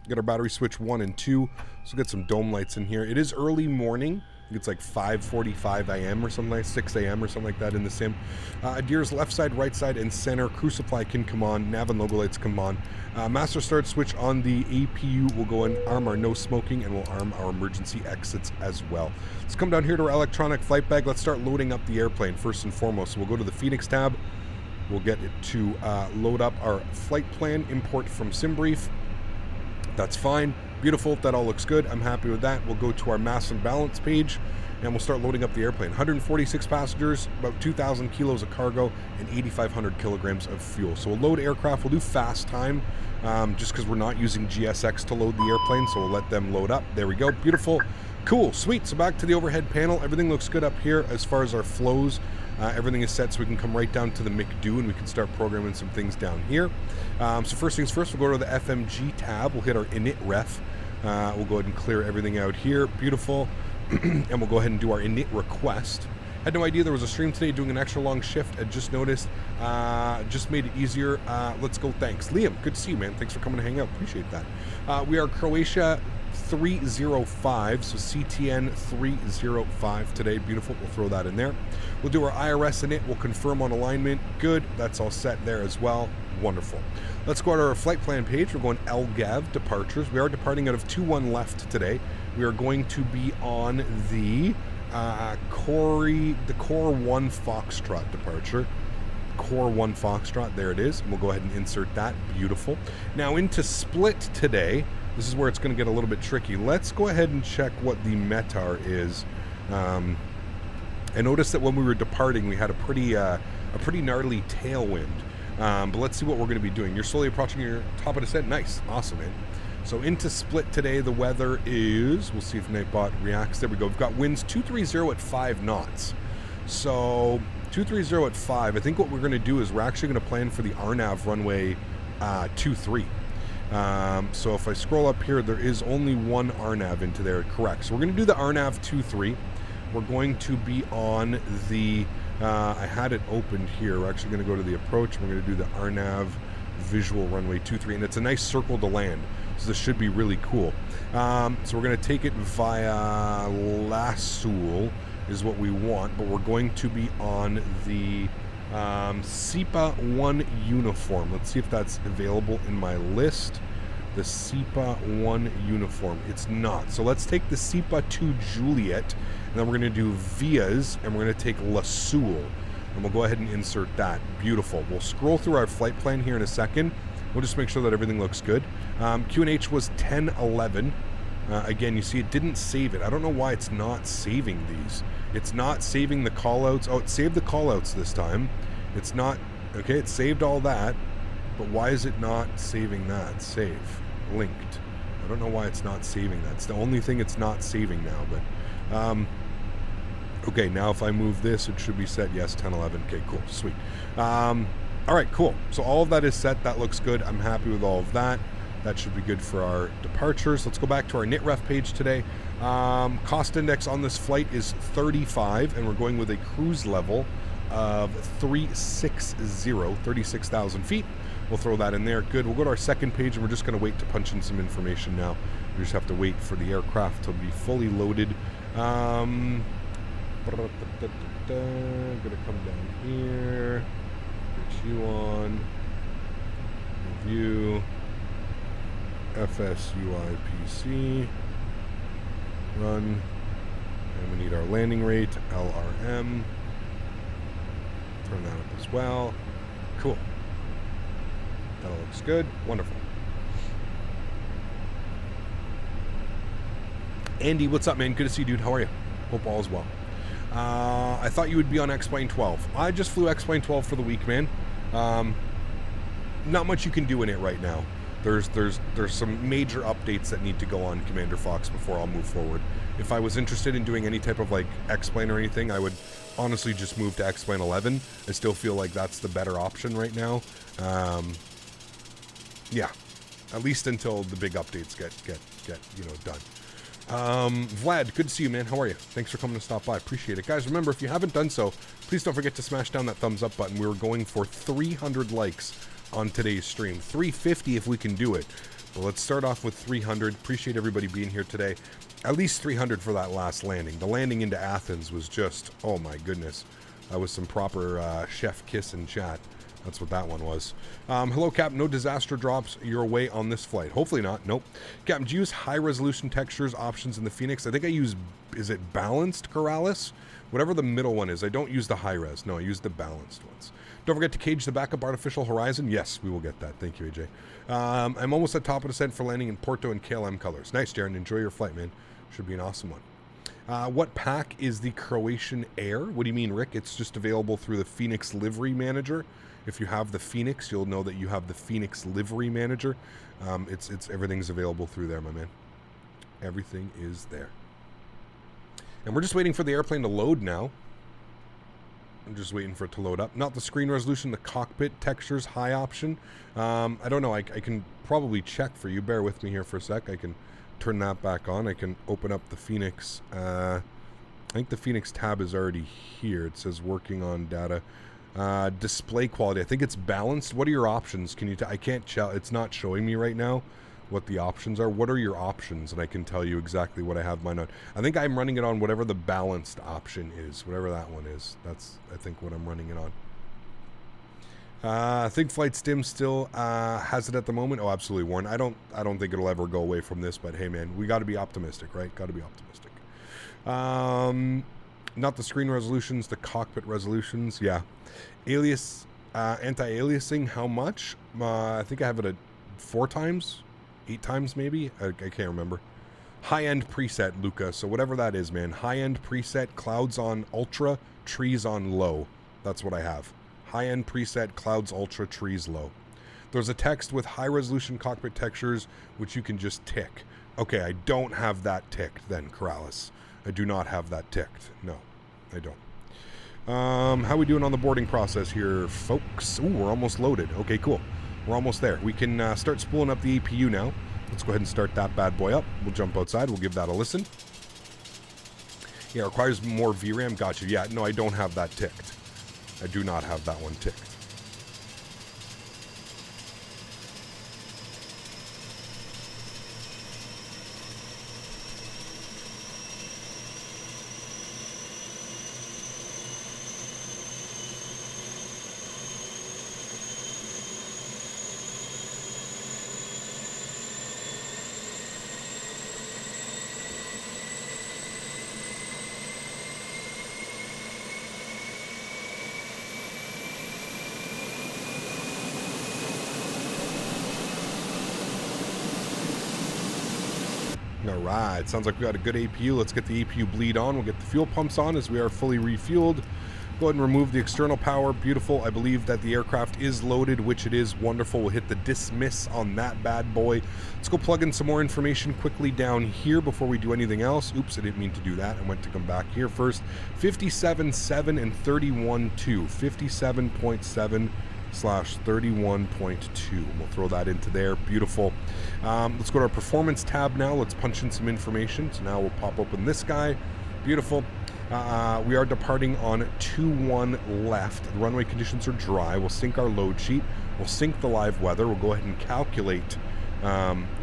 Get our battery switch 1 and 2. So get some dome lights in here. It is early morning. I think it's like 5:45 a.m. or something like 6 a.m. or something like that in the sim. Adir's left side, right side, and center. Crew supply can come on. Nav and logo lights come on. Master start switch on the APU will go and arm our no smoking, and we'll arm our emergency exits as well. Let's come down here to our electronic flight bag. Let's start loading up the airplane first and foremost. So we'll go to the Fenix tab. We'll get it to load up our flight plan, import from SimBrief. That's fine. Beautiful. That all looks good. I'm happy with that. We'll go to our mass and balance page, and we'll start loading up the airplane. 146 passengers, about 2,000 kilos of cargo, and 8,500 kilograms of fuel. So we'll load aircraft. We'll do fast time, just because we're not using GSX to load the airplane, so we'll let them load up. There we go. Beautiful. Cool. Sweet. So back to the overhead panel. Everything looks good up here as far as our flows. Everything is set so we can come right down to the McDo and we can start programming some things down here. So first things first, we'll go to the FMG tab. We'll hit our init ref. We'll go ahead and clear everything out here. Beautiful. And we'll go ahead and do our init request. Had no idea there was a stream today doing an extra long shift. I just noticed. Just made it easier. Let's go. Thanks. Liam, good to see you, man. Thanks for coming to hang out. Appreciate that. We are Croatia 305, so CTN 305 today. Beautiful. We'll throw that in there. We'll do our IRS in it. We'll confirm on alignment. Good. That's all set there as well. Wonderful. Let's go to our flight plan page. We're going LGAV departures. We are departing out of 21 left today. We are going to be on the Core 1 Foxtrot departure. Core 1 Foxtrot. There it is. And we'll go ahead and insert that. Beautiful. Now into Split today. This is where it's going to get a little bit tricky. Let's go ahead and check what the METAR is. I noticed that when we were departing, we had a pretty gnarly tailwind. But let's see what we're going to be doing. You're slowly approaching your top of descent. Nice. Awesome, man. So into Split today, the weather is, we'll see if Nightbot reacts. There we go. We've got winds 230 at 5 knots. So 230 at 5. I think what we're going to do is we're actually going to plan for the RNAV runway 23. So if I scroll up here, there is only one RNAV into there. Correct. So we're going to do the RNAV 23. We're going to be on the, I had it opened here. We're actually going to go to the approach. We're going to do the RNAV visual runway 23, and it's a nice circle to land. So this should be really cool. So we're going to take it via Lacasse is what we want, but we're going to be on the SEPA 1 uniform. Let's see if that's available in my list. The SEPA 1 uniform. It's not. So let's take the SEPA 2 Juliet, and then we're going to do Vias, and we're going to take Lacasse, and we'll go ahead and insert that. Beautiful. We'll scroll through our flight plan here in a second. We'll just make sure that everything looks good. QNH was 1011. Again, you see it didn't save it. I don't know why it's not saving these. It's not saving the callouts. Oh, it saved the callouts this time. It's not. Okay, it saved all that. But why is it not saving that? Save. Linked. I don't know why it's not saving that. It's the only thing it's not saving now. But okay, now if I move this, it should be set. Yes, 1011. Okay, cool. Sweet. All right, cool. So all of that is set. That looks good. I'm happy with all of that. That should be good for our departures. Let's go back to our NITREF page today. Cost index on this flight is 35, and we're going with a cruise level of 36,000 feet. We'll throw that in there. Good. We'll go to our second page, and we're just going to wait to punch in some information now. We just have to wait for the aircraft to be fully loaded. Gonna come down here. Get you on. Review. FSUIPC. Run. And we need our landing rate. LRM. Turn that up as well. Cool. That all looks good. Wonderful. Andy, what's up, man? Good to see you, dude. How are you? Hope all is well. I thought you would be on X-Plane 12. I just flew X-Plane 12 for the week, man. Not much you can do in it right now. There's some major updates that need to go on Commander Fox before I'll move forward. If I was interested in doing any type of like X-Plane or anything, I would honestly just move to X-Plane 11. I still feel like that's the better option right now. Yeah, at least until the big updates get done. Vlad, good to see you, man. How are you? Thanks for coming to stop by. Appreciate it. Guys, remember, if you haven't done so, please don't forget to smash down that thumbs up button. We were going for 300 likes on today's stream. 350 if we can do it. But let's start off with 300. Appreciate everybody being here today. At least 300 for that last landing. The landing into Athens was just, oh my goodness. That was some proper chef kiss in chat. That's what that one was. Hello, Cap. No disaster drops your way on this flight. Hopefully not. Nope. Cap, do you use high-resolution textures options in the Fenix? I think I use, is it balanced Corrales? Whatever the middle one is. I don't use the high-res. No, I use the balanced ones. Don't forget to cage the backup artificial horizon. Yes, we will get that. Thank you, AJ. I'm almost at top of descent for landing in Porto and KLM colors. Nice, Darren. Enjoy your flight, man. Should be an awesome one. What pack is the Croatian Air? What do you mean, Rick? It's just available through the Fenix Livery Manager. If you have the Fenix, you'll know that you have the Fenix Livery Manager. It's everything's available through there, my man. Everything is there. And we're just waiting for the airplane to load now. I'm just waiting for it to load up. Not the screen resolution, the cockpit textures high option. I don't know. I can probably check for you. Bear with me here for a sec. I can turn that back on. I can open up the Fenix. I think the Fenix tab is already here. It says working on data. Display quality. I think it's balanced. What are your options? Can you? I can't tell. It's not showing me right now what the options are. What are your options? And I can tell you exactly what I have mine on. I think I'm running it on whatever the balanced option is. Whatever that one is. That's, I think, what I'm running it on. I think Flight Stim still has it at the moment. Oh, absolutely, Warren. I don't think it'll ever go away from this. But hey, man, we got to be optimistic, right? Got to be optimistic. Not the screen resolutions, the cockpit resolutions. Yeah. Alias, anti-aliasing, how much? I think I have it at 4 times, 8 times maybe. I can't remember. High-end preset, Luca. So whatever that is, man. High-end preset, clouds on ultra, trees on low. That's what I have. High-end preset, clouds ultra, trees low. There's a text with high-resolution cockpit textures, which you can just tick. Okay, I don't have that ticked then, Corrales. I do not have that ticked. No, I don't. How we doing on the boarding process here, folks? Ooh, we're almost loaded. Okay, cool. We're almost there. We can start spooling up the APU now. Let's go ahead and start that bad boy up. We'll jump outside. We'll give that a listen. Yeah, requires more VRAM. Gotcha. Yeah, no, I don't have that ticked. I do not have that one ticked. Alright, sounds like we got a good APU. Let's get the APU bleed on. We'll get the fuel pumps on as we are fully refueled. Go ahead and remove the external power. Beautiful. I believe that the aircraft is loaded, which it is. Wonderful. We'll hit the dismiss on that bad boy. Let's go plug in some more information quickly down here before we do anything else. Oops, I didn't mean to do that. I went to come back here first. 57.7 and 31.2. 57.7 / 31.2. We'll throw that into there. Beautiful. Let's go to our performance tab now. Let's punch in some information. So now we'll pop open this guy. Beautiful. We are departing on 21 left. The runway conditions are dry. We'll sync our load sheet. We'll sync the live weather. We'll go ahead and calculate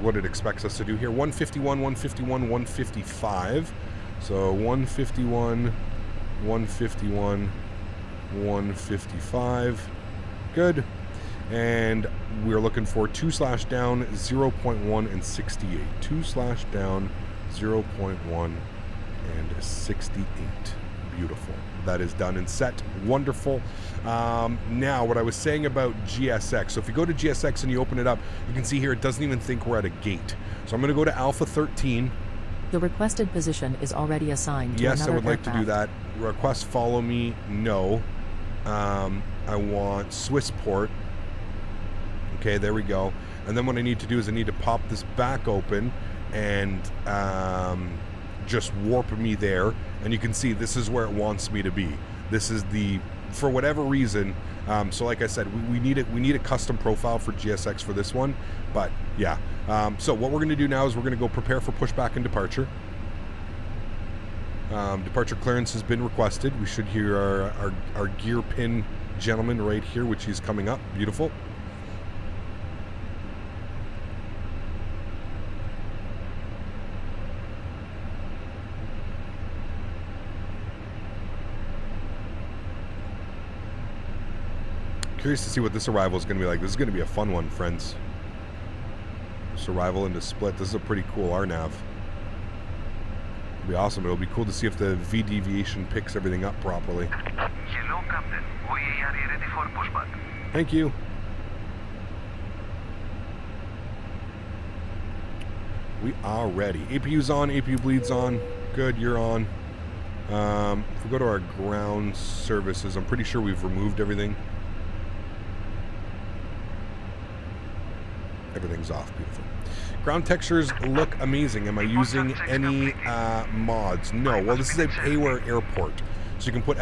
what it expects us to do here. 151, 151, 155. So 151, 151, 155. Good. And we're looking for 2/down 0.1 and 68. 2/down 0.1 and 68. Beautiful. That is done and set. Wonderful. Now, what I was saying about GSX. So if you go to GSX and you open it up, you can see here it doesn't even think we're at a gate. So I'm going to go to Alpha 13. The requested position is already assigned to yes, another I would like aircraft. to do that. Request follow me. No. I want Swissport. Okay, there we go. And then what I need to do is I need to pop this back open and just warp me there. And you can see this is where it wants me to be. This is the, for whatever reason, so like I said, we need a custom profile for GSX for this one. But yeah, so what we're going to do now is we're going to go prepare for pushback and departure. Departure clearance has been requested. We should hear our gear pin gentleman right here, which he's coming up. Beautiful. Curious to see what this arrival is going to be like. This is going to be a fun one, friends. This arrival into split. This is a pretty cool RNAV. It'll be awesome. It'll be cool to see if the V deviation picks everything up properly. Hello, Captain. We are ready for pushback. Thank you. We are ready. APU's on. APU bleed's on. Good, you're on. If we go to our ground services, I'm pretty sure we've removed everything. Everything's off. Beautiful. Ground textures look amazing. Am I using any mods? No. Well, this is a payware airport. So you can put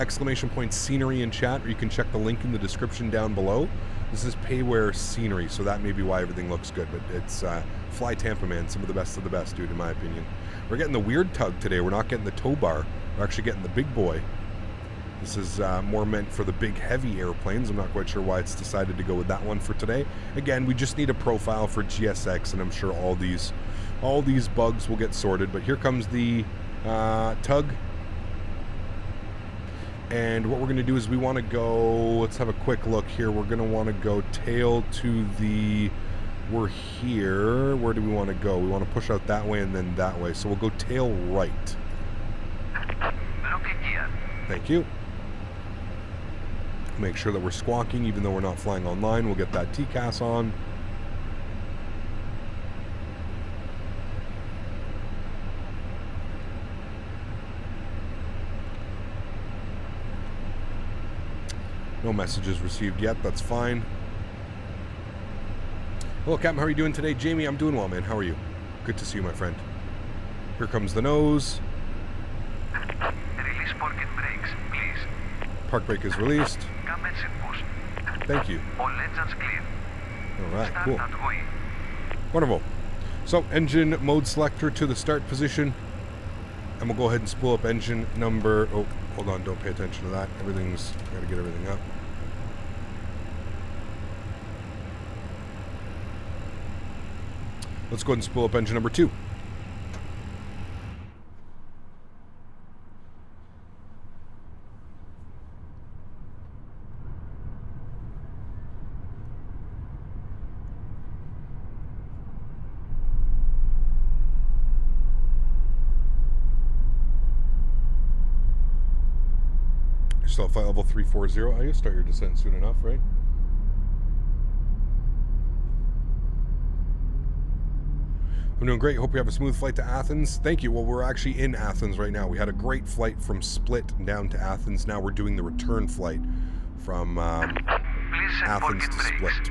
/ scenery in chat, or you can check the link in the description down below. This is payware scenery, so that may be why everything looks good. But it's Fly Tampa, man. Some of the best, dude, in my opinion. We're getting the weird tug today. We're not getting the tow bar. We're actually getting the big boy. This is more meant for the big, heavy airplanes. I'm not quite sure why it's decided to go with that one for today. Again, we just need a profile for GSX, and I'm sure all these bugs will get sorted. But here comes the tug. And what we're going to do is we want to go, let's have a quick look here. We're going to want to go tail to the, we're here. Where do we want to go? We want to push out that way and then that way. So we'll go tail right. Thank you. Make sure that we're squawking even though we're not flying online. We'll get that TCAS on. No messages received yet. That's fine. Hello, Captain. How are you doing today? Jamie, I'm doing well, man. How are you? Good to see you, my friend. Here comes the nose. Release parking brakes, please. Park brake is released. Thank you. All engines clear. All right, cool. Start at OE. Wonderful. So, engine mode selector to the start position. And we'll go ahead and spool up engine number... Oh, hold on. Don't pay attention to that. Everything's... Got to get everything up. Let's go ahead and spool up engine number 2. Still at flight level 340. Oh, you'll start your descent soon enough, right? I'm doing great. Hope you have a smooth flight to Athens. Thank you. Well, we're actually in Athens right now. We had a great flight from Split down to Athens. Now we're doing the return flight from Athens to Split.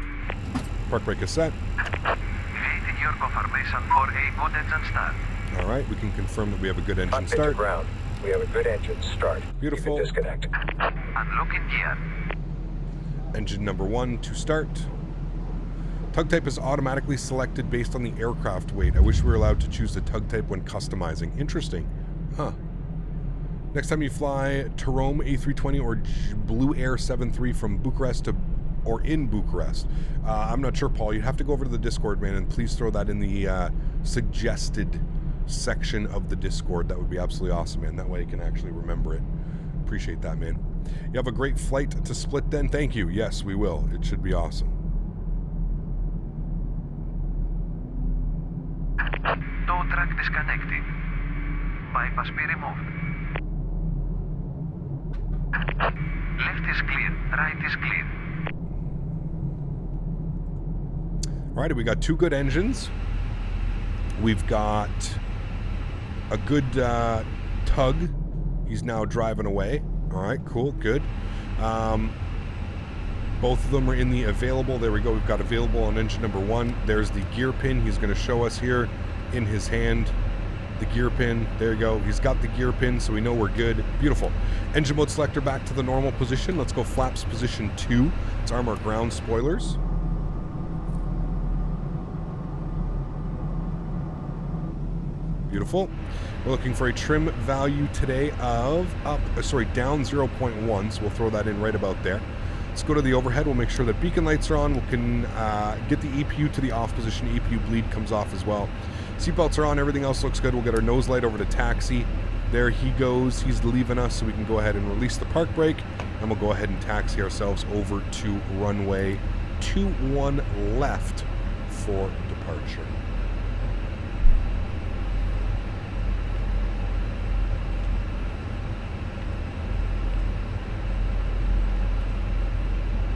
Park brake is set. Waiting your confirmation for a good engine start. All right, we can confirm that we have a good engine start. Ground. We have a good engine start. Beautiful. You can disconnect. Unlocking gear. Engine number 1 to start. Tug type is automatically selected based on the aircraft weight. I wish we were allowed to choose the tug type when customizing. Interesting. Huh. Next time you fly Terome A320 or Blue Air 73 from Bucharest to or in Bucharest. I'm not sure, Paul. You'd have to go over to the Discord, man, and please throw that in the suggested section of the Discord. That would be absolutely awesome, man. That way you can actually remember it. Appreciate that, man. You have a great flight to Split then? Thank you. Yes, we will. It should be awesome. Tow track disconnected. Bypass be removed. Left is clear. Right is clear. Alright, we got 2 good engines. We've got a good tug. He's now driving away. Alright, cool, good. Both of them are in the available. There we go. We've got available on engine number 1. There's the gear pin. He's going to show us here in his hand. The gear pin. There you go. He's got the gear pin, so we know we're good. Beautiful. Engine mode selector back to the normal position. Let's go flaps position 2. Let's arm our ground spoilers. Beautiful. We're looking for a trim value today of down 0.1, so we'll throw that in right about there. Let's go to the overhead. We'll make sure that beacon lights are on. We can get the EPU to the off position. EPU bleed comes off as well. Seatbelts are on. Everything else looks good. We'll get our nose light over to taxi. There he goes. He's leaving us, so we can go ahead and release the park brake, and we'll go ahead and taxi ourselves over to runway 21 left for departure.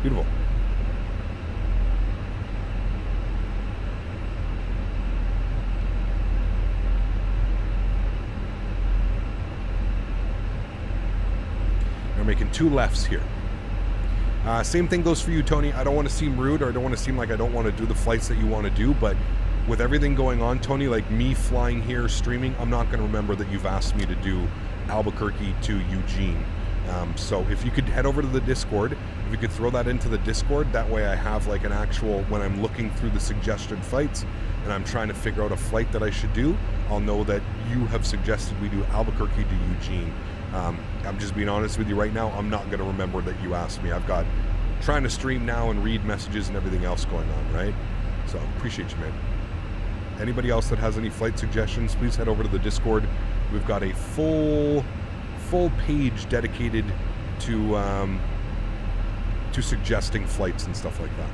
Beautiful. We're making 2 lefts here. Same thing goes for you, Tony. I don't want to seem rude, or I don't want to seem like I don't want to do the flights that you want to do, but with everything going on, Tony, like me flying here, streaming, I'm not going to remember that you've asked me to do Albuquerque to Eugene. So if you could head over to the Discord, if you could throw that into the Discord, that way I have like an actual, when I'm looking through the suggested flights and I'm trying to figure out a flight that I should do, I'll know that you have suggested we do Albuquerque to Eugene. I'm just being honest with you right now, I'm not going to remember that you asked me. I've got trying to stream now and read messages and everything else going on, right? So appreciate you, man. Anybody else that has any flight suggestions, please head over to the Discord. We've got a full page dedicated to suggesting flights and stuff like that.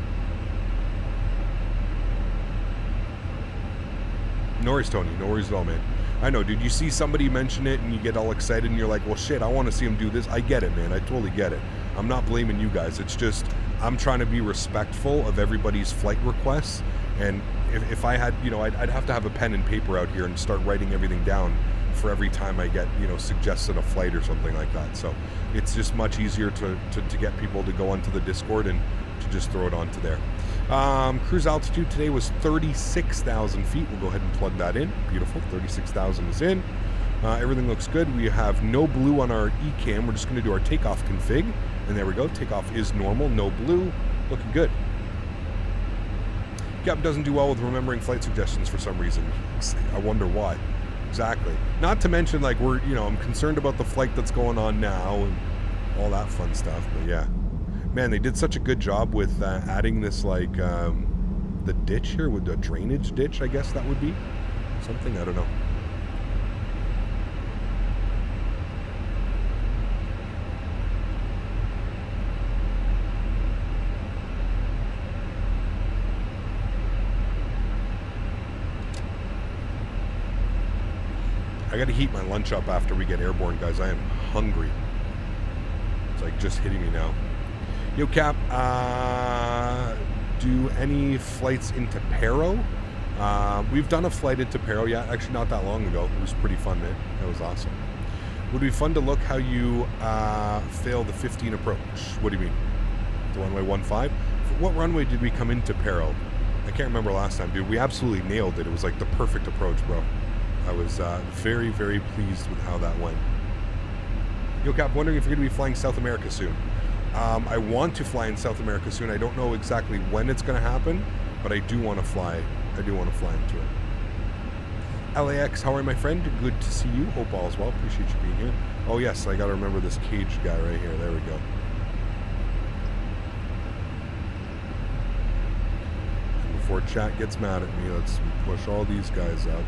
No worries, Tony. No worries at all, man. I know, dude. You see somebody mention it and you get all excited and you're like, well, shit, I want to see him do this. I get it, man. I totally get it. I'm not blaming you guys. It's just I'm trying to be respectful of everybody's flight requests. And if I had, you know, I'd have to have a pen and paper out here and start writing everything down for every time I get, you know, suggested a flight or something like that. So it's just much easier to get people to go onto the Discord and to just throw it onto there. Cruise altitude today was 36,000 feet. We'll go ahead and plug that in. Beautiful. 36,000 is in. Everything looks good. We have no blue on our ECAM. We're just going to do our takeoff config. And there we go. Takeoff is normal. No blue. Looking good. Cap doesn't do well with remembering flight suggestions for some reason. I wonder why. Exactly. Not to mention, like, we're, you know, I'm concerned about the flight that's going on now and all that fun stuff. But yeah, man, they did such a good job with adding this, like, the ditch here, with the drainage ditch, I guess that would be something. I don't know. I gotta heat my lunch up after we get airborne, guys. I am hungry. It's like just hitting me now. Yo, Cap, do any flights into Pero? We've done a flight into Pero, yeah, actually not that long ago. It was pretty fun, man. That was awesome. Would be fun to look how you fail the 15 approach. What do you mean? The runway 15? What runway did we come into Pero? I can't remember last time, dude. We absolutely nailed it. It was like the perfect approach, bro. I was very, very pleased with how that went. Yo, Cap, wondering if you're going to be flying South America soon. I want to fly in South America soon. I don't know exactly when it's going to happen, but I do want to fly. I do want to fly into it. LAX, how are you, my friend? Good to see you. Hope all is well. Appreciate you being here. Oh, yes, I got to remember this cage guy right here. There we go. And before chat gets mad at me, let's push all these guys up.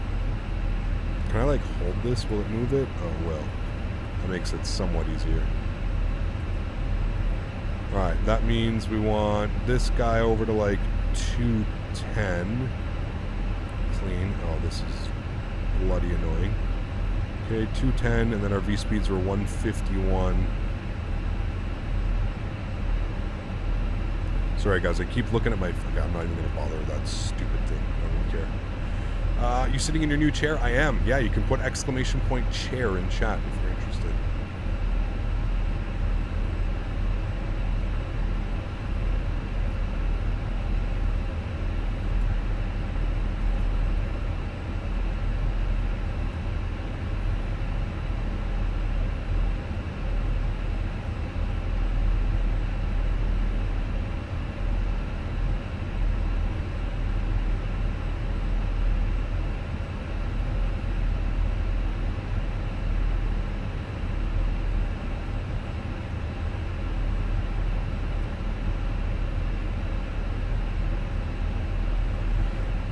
Can I, like, hold this? Will it move it? Oh, well. That makes it somewhat easier. Alright, that means we want this guy over to, like, 210. Clean. Oh, this is bloody annoying. Okay, 210, and then our V-speeds were 151. Sorry, guys, I keep looking at my... Okay, I'm not even going to bother with that stupid thing. I don't care. You sitting in your new chair? I am. Yeah, you can put ! chair in chat if you're interested.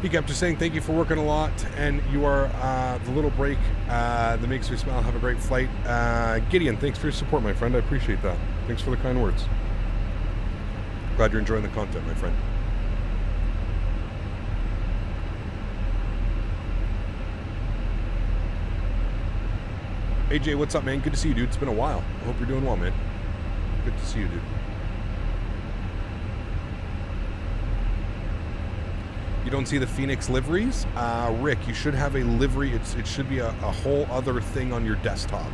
He kept just saying, thank you for working a lot, and you are the little break that makes me smile. Have a great flight. Gideon, thanks for your support, my friend. I appreciate that. Thanks for the kind words. Glad you're enjoying the content, my friend. AJ, what's up, man? Good to see you, dude. It's been a while. I hope you're doing well, man. Good to see you, dude. You don't see the Fenix liveries? Rick, you should have a livery. It should be a whole other thing on your desktop.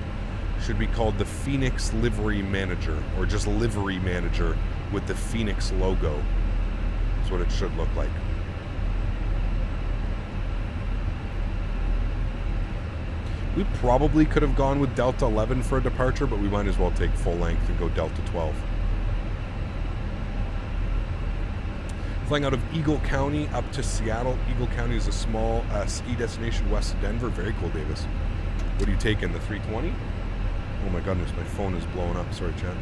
It should be called the Fenix Livery Manager, or just Livery Manager with the Fenix logo. That's what it should look like. We probably could have gone with Delta 11 for a departure, but we might as well take full length and go Delta 12. Flying out of Eagle County up to Seattle. Eagle County is a small ski destination west of Denver. Very cool, Davis. What are you taking, the 320? Oh my goodness, my phone is blowing up. Sorry, Chad.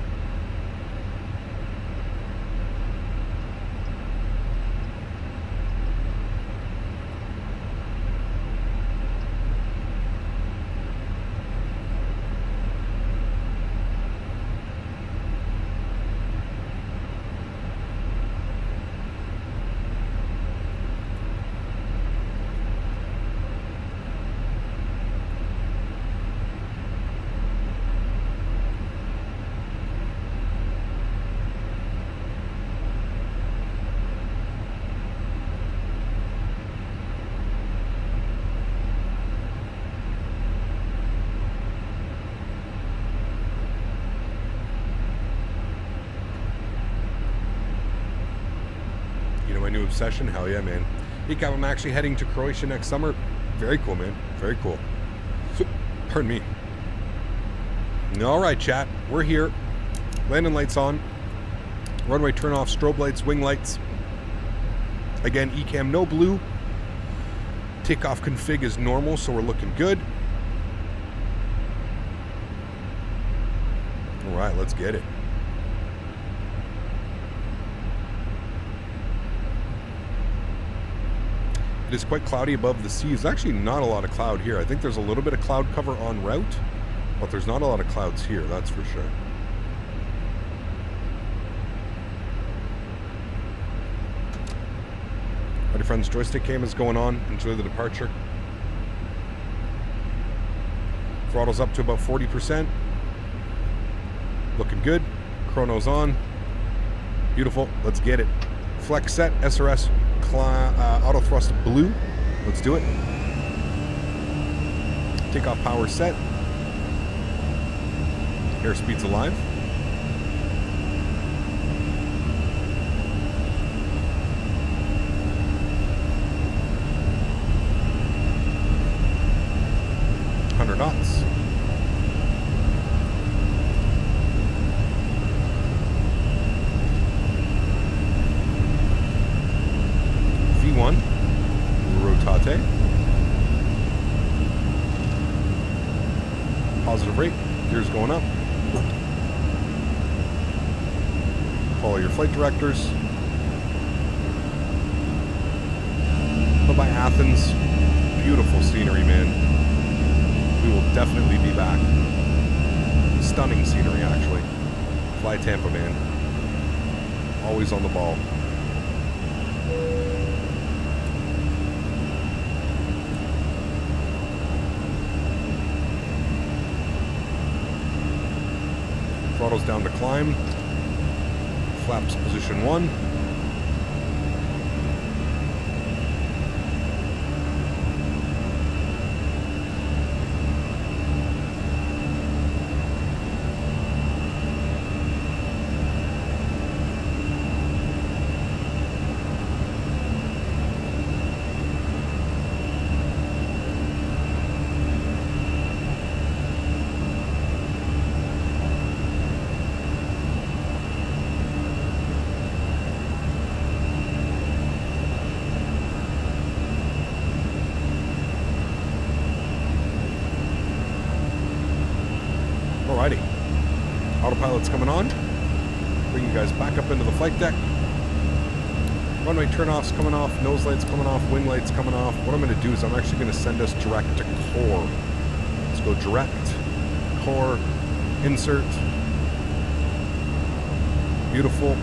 Obsession, hell yeah, man. Hey, Cap, I'm actually heading to Croatia next summer. Very cool, man. Very cool. Pardon me. All right, chat. We're here. Landing lights on. Runway turn off. Strobe lights, wing lights. Again, ECAM no blue. Takeoff config is normal, so we're looking good. All right, let's get it. It is quite cloudy above the sea. There's actually not a lot of cloud here. I think there's a little bit of cloud cover en route, but there's not a lot of clouds here, that's for sure. Alrighty, friends, joystick cam is going on. Enjoy the departure. Throttle's up to about 40%. Looking good. Chrono's on. Beautiful. Let's get it. Flex set, SRS. Auto thrust blue. Let's do it. Takeoff power set. Airspeed's alive. Knots. V1 rotate. Positive rate. Gears going up. Follow your flight directors. Bye-bye Athens. Beautiful scenery, man. We will definitely be back. Stunning scenery, actually. Fly Tampa, man. Always on the ball. Throttle's down to climb. Flaps position 1. Alrighty. Autopilot's coming on. Bring you guys back up into the flight deck. Runway turn-offs coming off, nose lights coming off, wing lights coming off. What I'm going to do is I'm actually going to send us direct to core. Let's go direct, core, insert. Beautiful.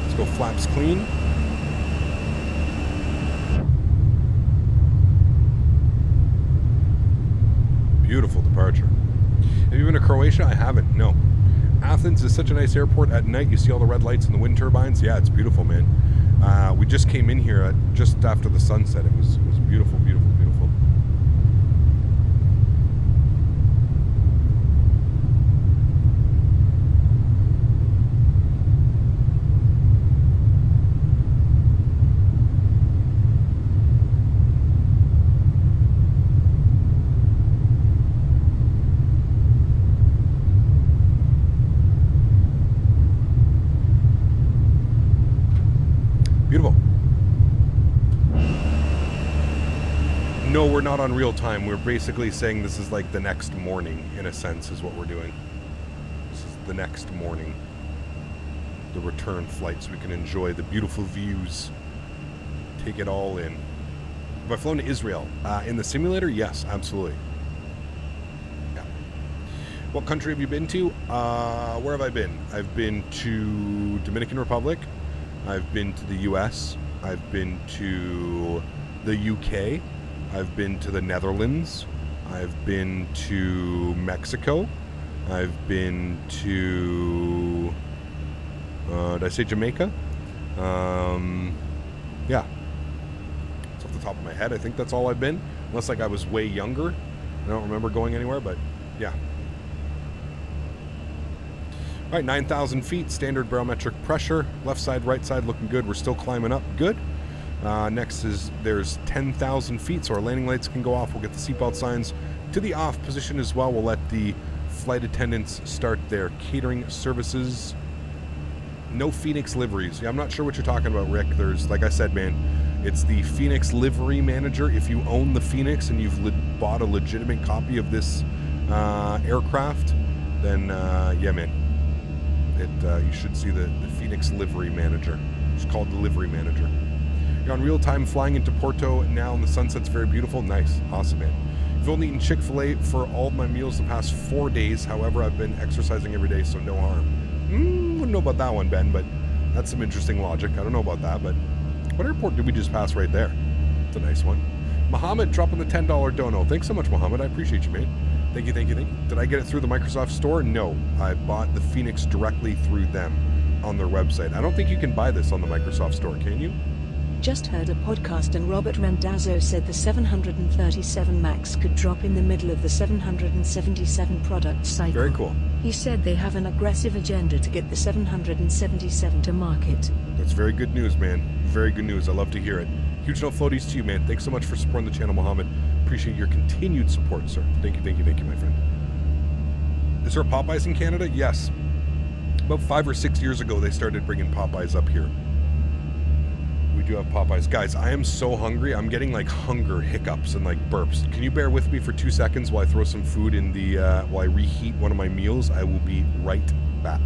Let's go flaps clean. Beautiful departure. Have you been to Croatia? I haven't, no. Athens is such a nice airport. At night you see all the red lights and the wind turbines. Yeah, it's beautiful, man. We just came in here just after the sunset. It was beautiful, beautiful, beautiful. Beautiful. No, we're not on real time. We're basically saying this is like the next morning, in a sense, is what we're doing. This is the next morning. The return flight, so we can enjoy the beautiful views. Take it all in. Have I flown to Israel? In the simulator? Yes, absolutely. Yeah. What country have you been to? Where have I been? I've been to Dominican Republic. I've been to the US, I've been to the UK, I've been to the Netherlands, I've been to Mexico, I've been to, did I say Jamaica? Yeah. It's off the top of my head, I think that's all I've been, unless like I was way younger. I don't remember going anywhere, but yeah. All right, 9,000 feet, standard barometric pressure. Left side, right side looking good. We're still climbing up. Good. Next is there's 10,000 feet, so our landing lights can go off. We'll get the seatbelt signs to the off position as well. We'll let the flight attendants start their catering services. No Fenix liveries. Yeah, I'm not sure what you're talking about, Rick. There's, like I said, man, it's the Fenix livery manager. If you own the Fenix and you've bought a legitimate copy of this aircraft, then yeah, man. You should see the Fenix livery manager. It's called the livery manager. You're on real time flying into Porto now, and the sunset's very beautiful. Nice. Awesome, man. I've only eaten Chick-fil-A for all of my meals the past 4 days. However, I've been exercising every day, so no harm. Wouldn't know about that one, Ben, but that's some interesting logic. I don't know about that, but what airport did we just pass right there? It's a nice one. Mohammed dropping the $10 dono. Thanks so much, Mohammed. I appreciate you, man. Thank you, thank you, thank you. Did I get it through the Microsoft Store? No. I bought the Fenix directly through them on their website. I don't think you can buy this on the Microsoft Store, can you? Just heard a podcast and Robert Randazzo said the 737 MAX could drop in the middle of the 777 product cycle. Very cool. He said they have an aggressive agenda to get the 777 to market. That's very good news, man. Very good news. I love to hear it. Huge no floaties to you, man. Thanks so much for supporting the channel, Mohammed. Appreciate your continued support, sir. Thank you, thank you, thank you, my friend. Is there Popeyes in Canada? Yes. About 5 or 6 years ago, they started bringing Popeyes up here. We do have Popeyes. Guys, I am so hungry. I'm getting like hunger hiccups and like burps. Can you bear with me for 2 seconds while I throw some food in the, while I reheat one of my meals? I will be right back.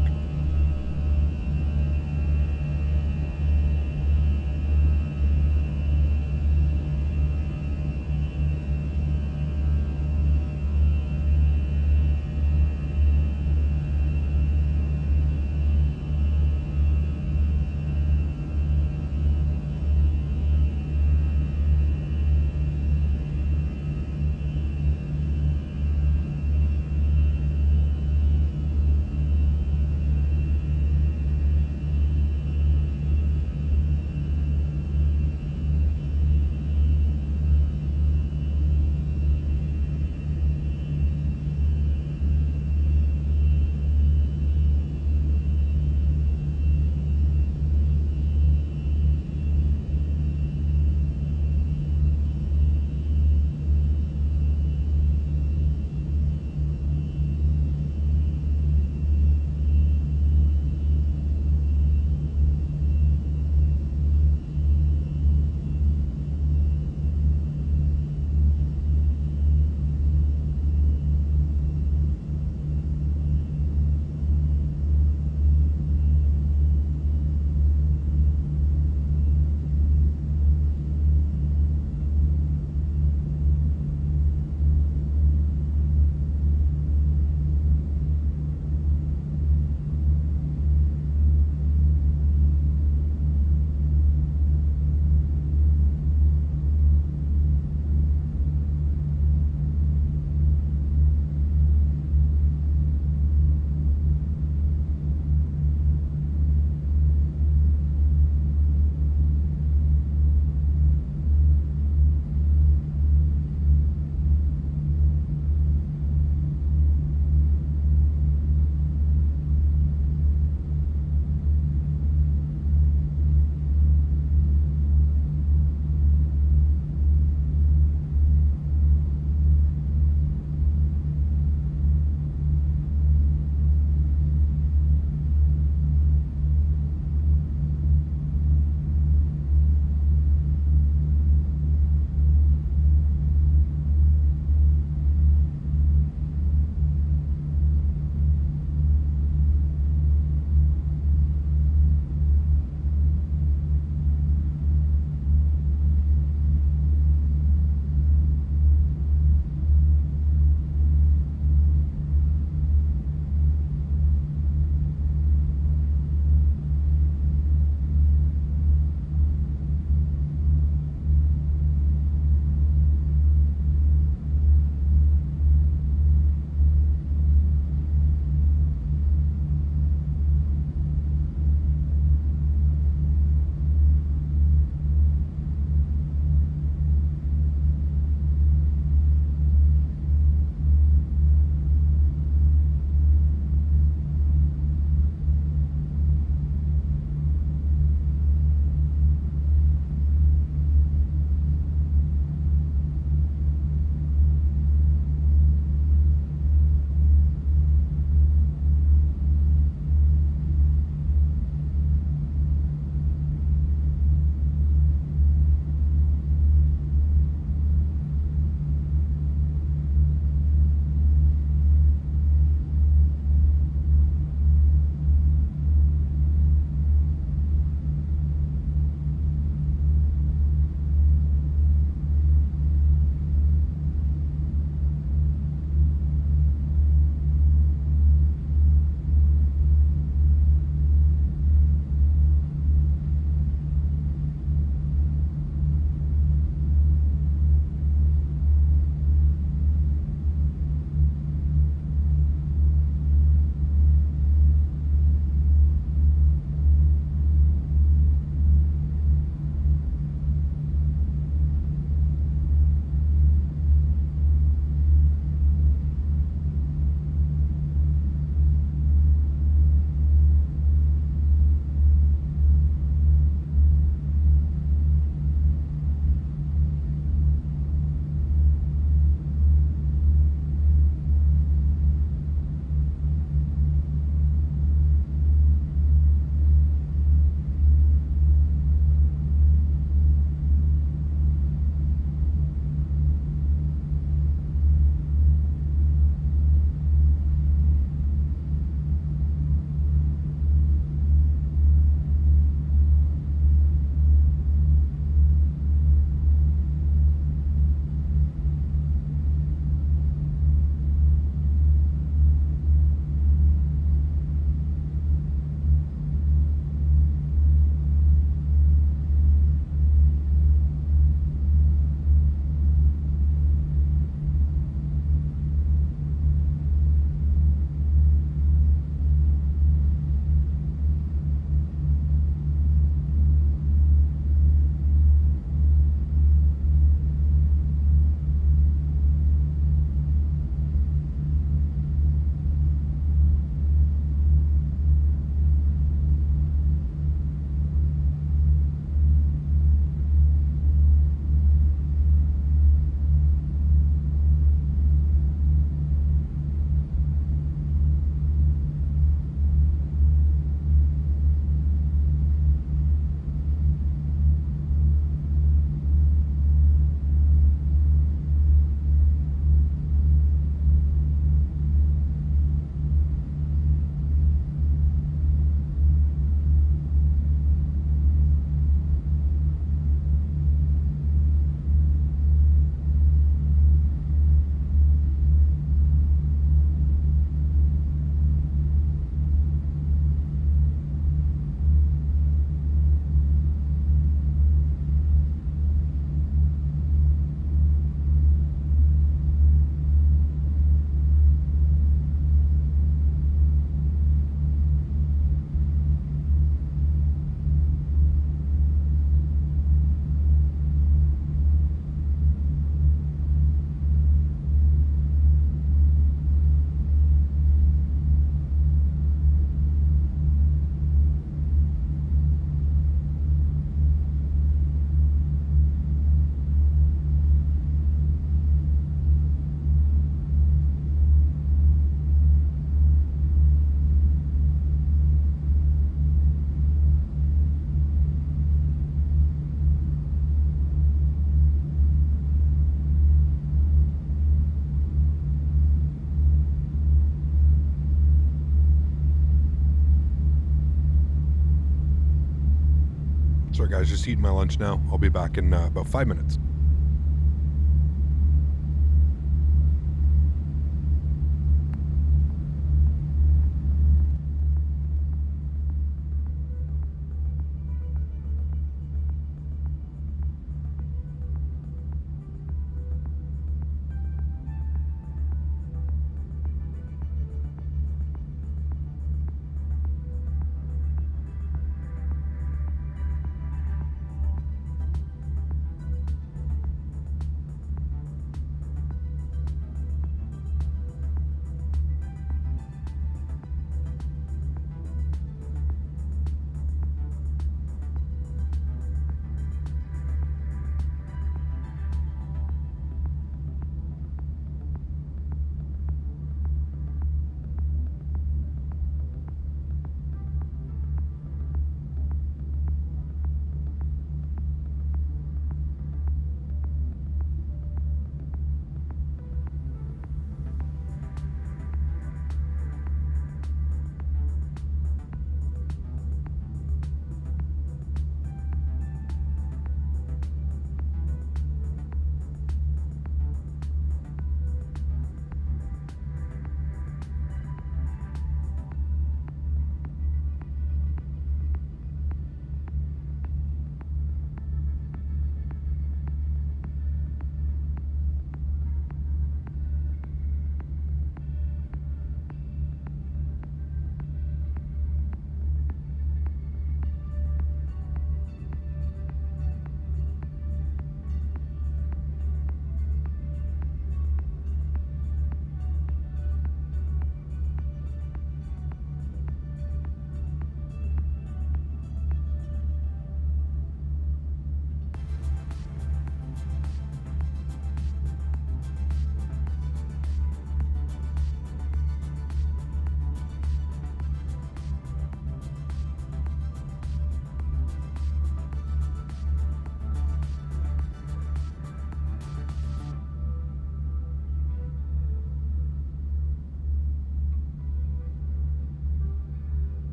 Sorry, guys, just eating my lunch now. I'll be back in about 5 minutes.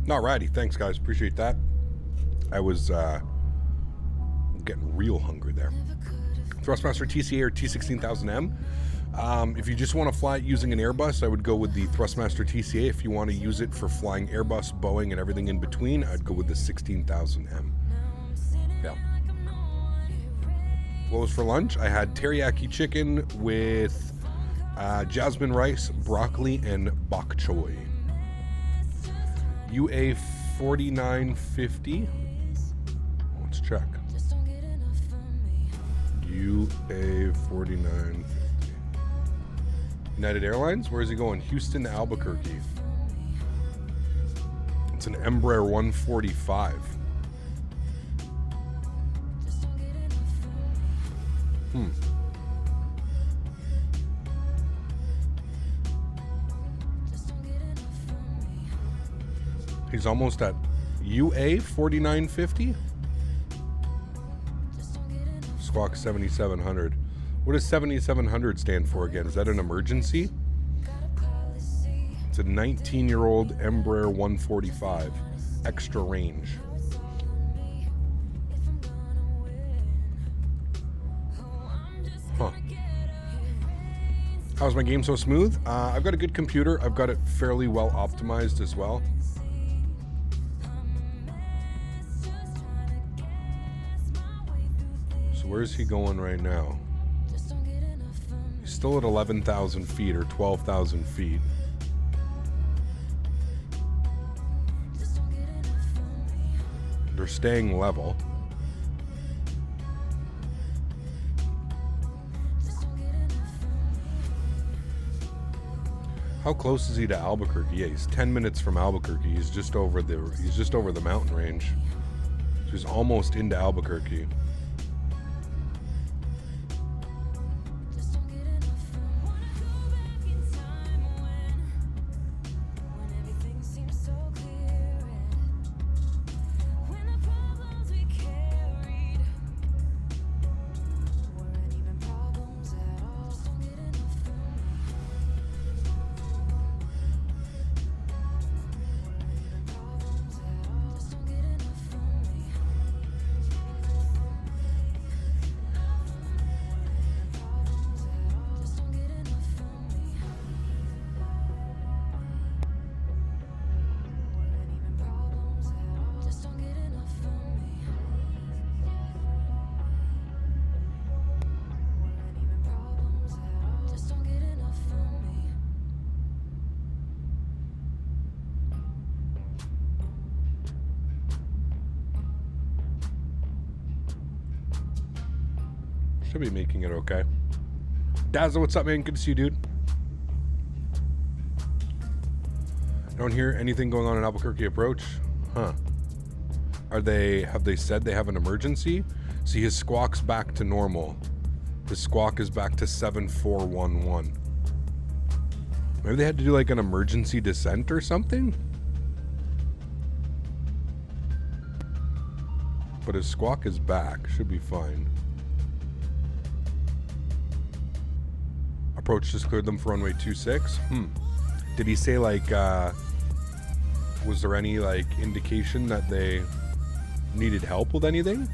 Alrighty, thanks guys, appreciate that. I was getting real hungry there. Thrustmaster TCA or T16000M. If you just want to fly it using an Airbus, I would go with the Thrustmaster TCA. If you want to use it for flying Airbus, Boeing, and everything in between, I'd go with the 16000M. Yeah. What was for lunch? I had teriyaki chicken with jasmine rice, broccoli, and bok choy. UA 4950. Let's check. UA 4950. United Airlines? Where is he going? Houston to Albuquerque. It's an Embraer 145. He's almost at UA 4950. Squawk 7700. What does 7700 stand for again? Is that an emergency? It's a 19-year-old Embraer 145. Extra range. Huh. How's my game so smooth? I've got a good computer. I've got it fairly well optimized as well. So where's he going right now? He's still at 11,000 feet or 12,000 feet. They're staying level. How close is he to Albuquerque? Yeah, he's 10 minutes from Albuquerque. He's just over the mountain range. So he's almost into Albuquerque. Should be making it okay. Dazzle, what's up, man? Good to see you, dude. Don't hear anything going on in Albuquerque approach. Huh. Have they said they have an emergency? See, his squawk's back to normal. His squawk is back to 7411. Maybe they had to do like an emergency descent or something? But his squawk is back. Should be fine. Approach just cleared them for runway 26. Did he say like was there any like indication that they needed help with anything?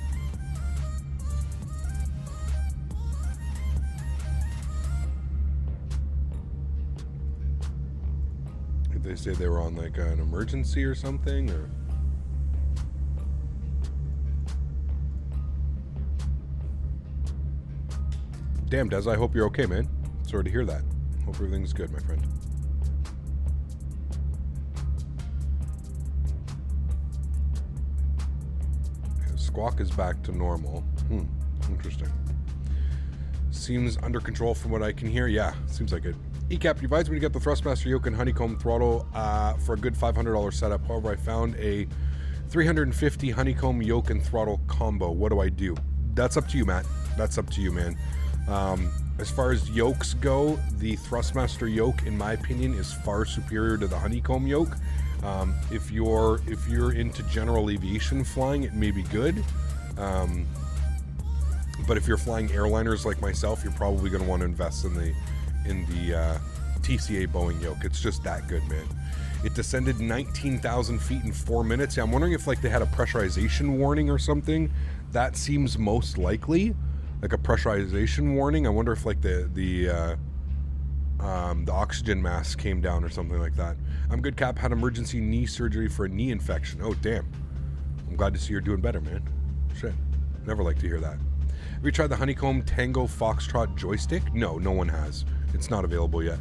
Did they say they were on like an emergency or something, or damn, Des, I hope you're okay, man. Sorry to hear that. Hope everything's good, my friend. His squawk is back to normal. Interesting. Seems under control from what I can hear. Yeah, seems like it. ECAP advised me to get the Thrustmaster yoke and honeycomb throttle for a good $500 setup. However, I found a 350 honeycomb yoke and throttle combo. What do I do? That's up to you, Matt. That's up to you, man. As far as yokes go, the Thrustmaster yoke, in my opinion, is far superior to the honeycomb yoke. If you're into general aviation flying, it may be good. But if you're flying airliners like myself, you're probably going to want to invest in the TCA Boeing yoke. It's just that good, man. It descended 19,000 feet in 4 minutes. Yeah, I'm wondering if like they had a pressurization warning or something. That seems most likely, like a pressurization warning. I wonder if like the oxygen mask came down or something like that. I'm good, Cap. Had emergency knee surgery for a knee infection. Oh, damn. I'm glad to see you're doing better, man. Shit. Never like to hear that. Have you tried the Honeycomb Tango Foxtrot joystick? No, no one has. It's not available yet.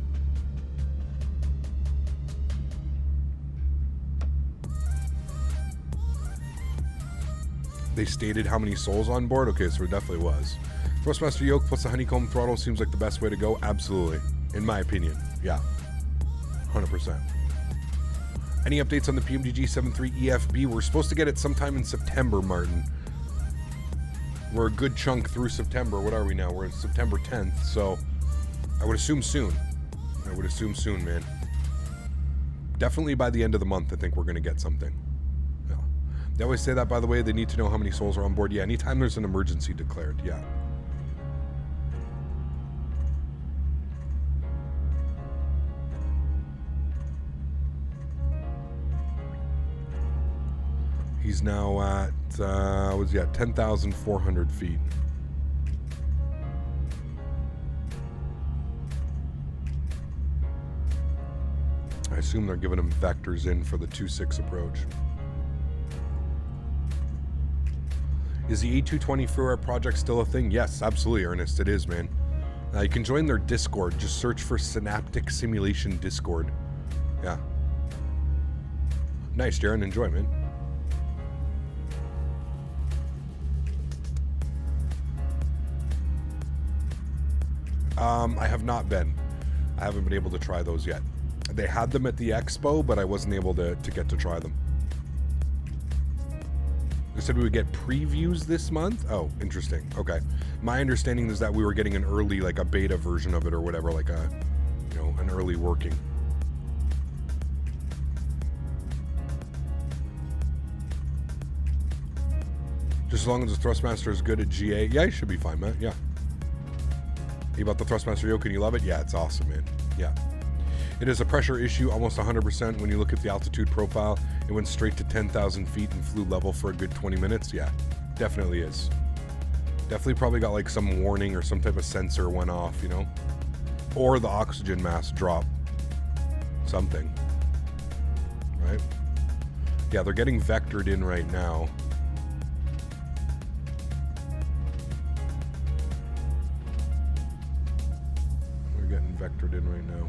They stated how many souls on board? Okay, so it definitely was. Thrustmaster yoke plus the Honeycomb throttle seems like the best way to go. Absolutely. In my opinion. Yeah. 100%. Any updates on the PMDG 73 EFB? We're supposed to get it sometime in September, Martin. We're a good chunk through September. What are we now? We're in September 10th, so I would assume soon. I would assume soon, man. Definitely by the end of the month, I think we're going to get something. Yeah. They always say that, by the way. They need to know how many souls are on board. Yeah, anytime there's an emergency declared. Yeah. He's now at, what's he at? 10,400 feet. I assume they're giving him vectors in for the 2-6 approach. Is the A320 Freeware project still a thing? Yes, absolutely, Ernest. It is, man. You can join their Discord. Just search for Synaptic Simulation Discord. Yeah. Nice, Darren. Enjoy, man. I have not been. I haven't been able to try those yet. They had them at the expo, but I wasn't able to get to try them. They said we would get previews this month. Oh, interesting. Okay. My understanding is that we were getting an early, like a beta version of it or whatever, like a, you know, an early working. Just as long as the Thrustmaster is good at GA. Yeah, you should be fine, man. Yeah. You about the Thrustmaster yoke, can you love it? Yeah, it's awesome, man. Yeah. It is a pressure issue, almost 100% when you look at the altitude profile. It went straight to 10,000 feet and flew level for a good 20 minutes. Yeah, definitely is. Definitely probably got like some warning or some type of sensor went off, you know? Or the oxygen mask dropped. Something. Right? Yeah, they're getting vectored in right now. Getting vectored in right now.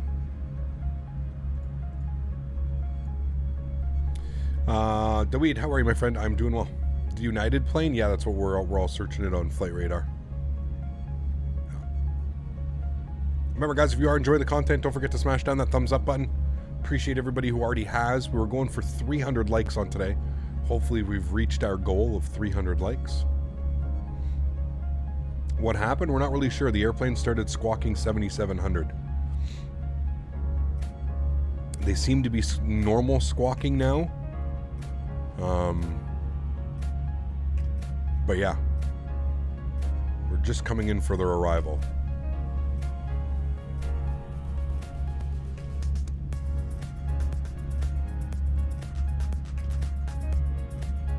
Daweed, how are you, my friend? I'm doing well. The United plane? Yeah, that's what we're all searching it on Flight Radar. Yeah. Remember, guys, if you are enjoying the content, don't forget to smash down that thumbs up button. Appreciate everybody who already has. We were going for 300 likes on today. Hopefully, we've reached our goal of 300 likes. What happened? We're not really sure. The airplane started squawking 7,700. They seem to be normal squawking now. But yeah. We're just coming in for their arrival.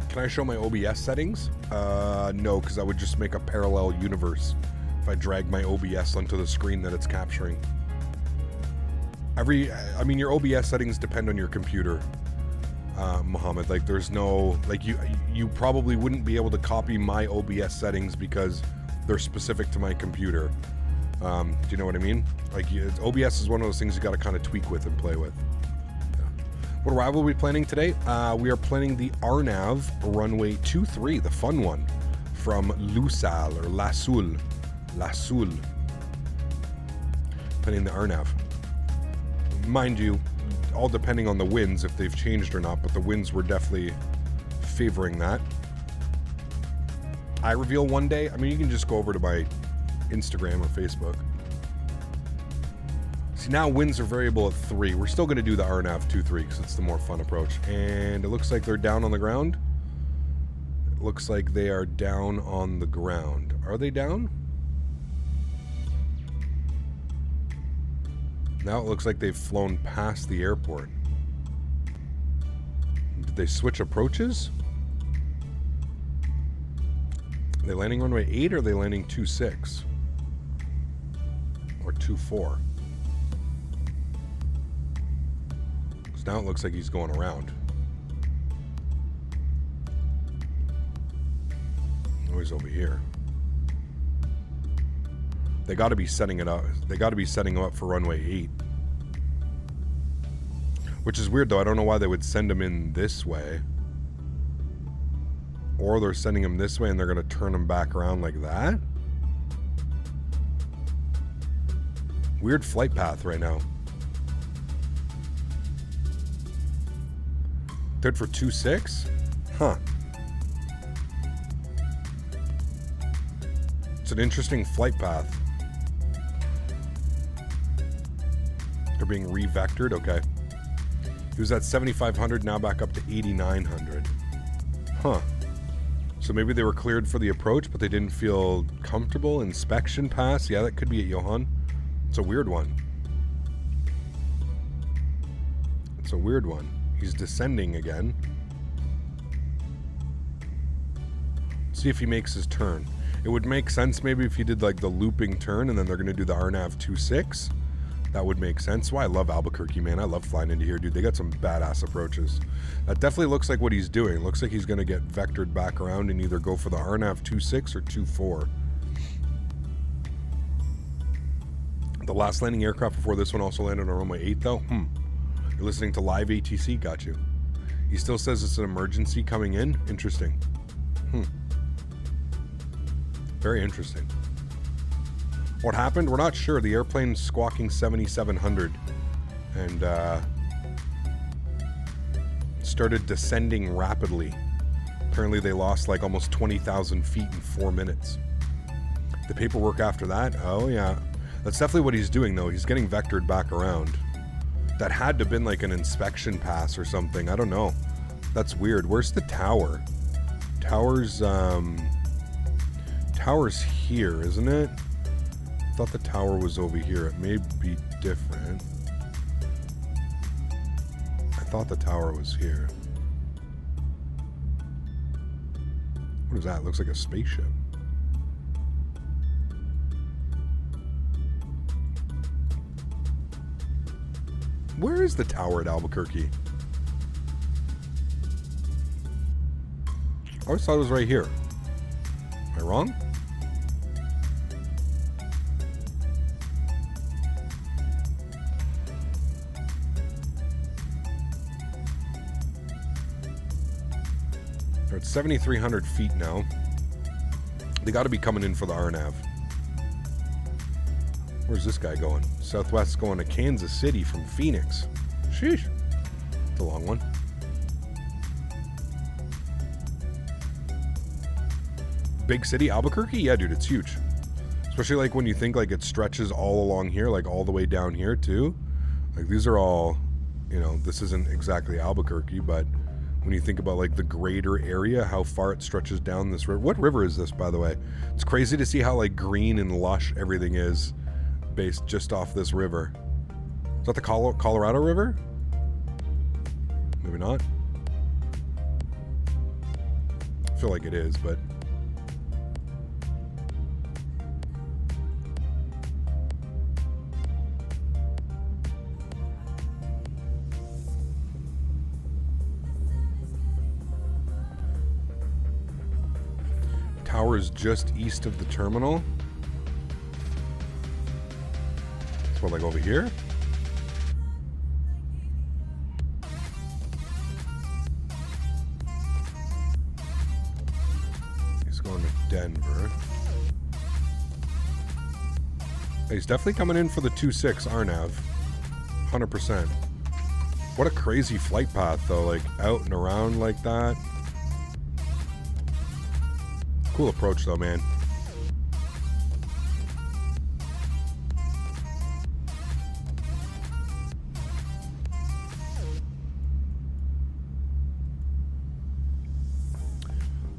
Can I show my OBS settings? No, because that would just make a parallel universe if I drag my OBS onto the screen that it's capturing. I mean, your OBS settings depend on your computer, Mohammed. Like, there's no, like, you probably wouldn't be able to copy my OBS settings because they're specific to my computer. Do you know what I mean? Like, OBS is one of those things you got to kind of tweak with and play with. What arrival are we planning today? We are planning the Arnav runway 23, the fun one, from Lusal or Lasul. Planning the Arnav. Mind you, all depending on the winds, if they've changed or not, but the winds were definitely favoring that. I reveal one day. I mean, you can just go over to my Instagram or Facebook. See, now winds are variable at 3. We're still going to do the RNAV 2-3 because it's the more fun approach. And it looks like they're down on the ground. It looks like they are down on the ground. Are they down? Now it looks like they've flown past the airport. Did they switch approaches? Are they landing runway 8 or are they landing 26? Or 24? Because now it looks like he's going around. Oh, he's over here. They got to be setting it up. They got to be setting him up for runway 8. Which is weird, though. I don't know why they would send him in this way. Or they're sending him this way and they're going to turn him back around like that. Weird flight path right now. Good for 2.6? Huh. It's an interesting flight path. They're being re-vectored? Okay. He was at 7,500, now back up to 8,900. Huh. So maybe they were cleared for the approach, but they didn't feel comfortable. Inspection pass. Yeah, that could be at Johan. It's a weird one. It's a weird one. He's descending again. See if he makes his turn. It would make sense maybe if he did like the looping turn and then they're going to do the RNAV 26. That would make sense. Why I love Albuquerque, man. I love flying into here, dude. They got some badass approaches. That definitely looks like what he's doing. Looks like he's going to get vectored back around and either go for the RNAV 26 or 24. The last landing aircraft before this one also landed on runway 8, though. You're listening to live ATC. Got you. He still says it's an emergency coming in. Interesting. Very interesting. What happened? We're not sure. The airplane's squawking 7,700 and started descending rapidly. Apparently they lost like almost 20,000 feet in 4 minutes. The paperwork after that? Oh yeah. That's definitely what he's doing though. He's getting vectored back around. That had to have been like an inspection pass or something. I don't know. That's weird. Where's the tower? Tower's here, isn't it? I thought the tower was over here. It may be different. I thought the tower was here. What is that? It looks like a spaceship. Where is the tower at Albuquerque? I always thought it was right here. Am I wrong? They're at 7,300 feet now. They got to be coming in for the RNAV. Where's this guy going? Southwest's going to Kansas City from Phoenix. Sheesh. It's a long one. Big city, Albuquerque? Yeah, dude, it's huge. Especially like when you think like it stretches all along here, like all the way down here too. Like these are all, you know, this isn't exactly Albuquerque, but when you think about like the greater area, how far it stretches down this river. What river is this, by the way? It's crazy to see how like green and lush everything is based just off this river. Is that the Colorado River? Maybe not. I feel like it is, but tower's just east of the terminal. It's what, like over here? He's going to Denver. He's definitely coming in for the 2.6 RNAV. 100%. What a crazy flight path though, like out and around like that. Cool approach though, man.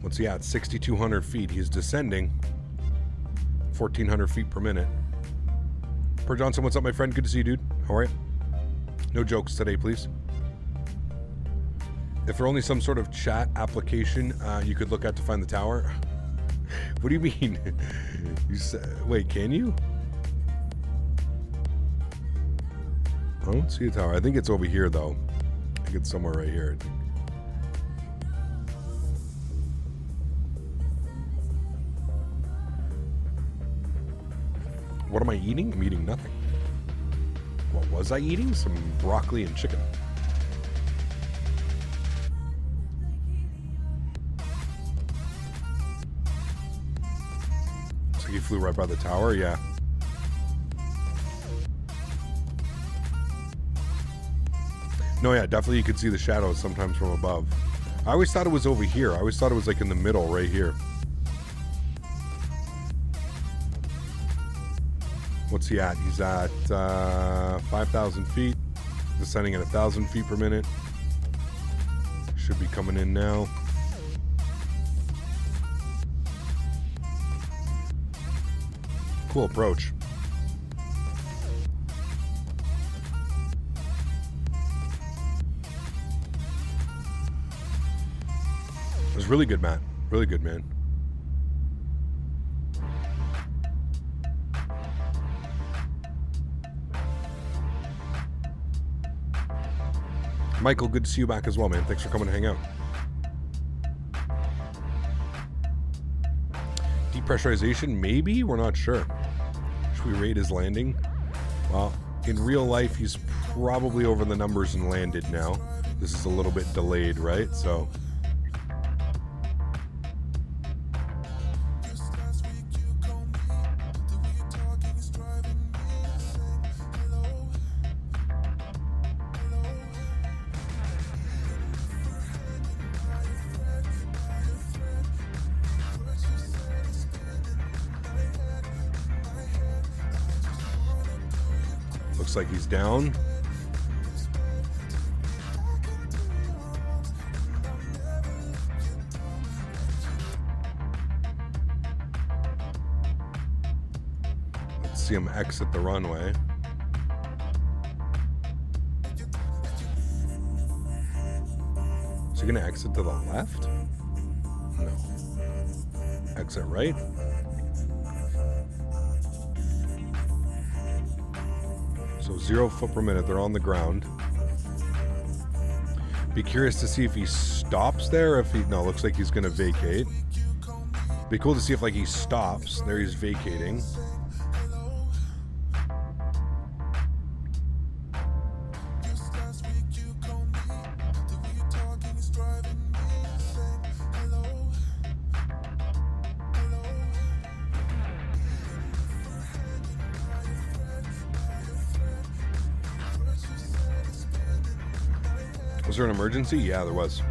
What's he at? 6,200 feet. He's descending 1,400 feet per minute. Per Johnson, what's up, my friend? Good to see you, dude. How are you? No jokes today, please. If there were only some sort of chat application you could look at to find the tower. What do you mean? Wait, can you? I don't see a tower. I think it's over here, though. I think it's somewhere right here. What am I eating? I'm eating nothing. What was I eating? Some broccoli and chicken. So you flew right by the tower? Yeah. No, yeah, definitely you could see the shadows sometimes from above. I always thought it was over here. I always thought it was like in the middle, right here. What's he at? He's at 5,000 feet, descending at 1,000 feet per minute. Should be coming in now. Cool approach. It was really good, Matt. Really good, man. Michael, good to see you back as well, man. Thanks for coming to hang out. Depressurization, maybe? We're not sure. Should we rate his landing? Well, in real life, he's probably over the numbers and landed now. This is a little bit delayed, right? So... looks like he's down. Let's see him exit the runway. Is he gonna exit to the left? No. Exit right? So 0 foot per minute, they're on the ground. Be curious to see if he stops there, if he, no, looks like he's gonna vacate. Be cool to see if like he stops. There he's vacating. Was there an emergency? Yeah, there was.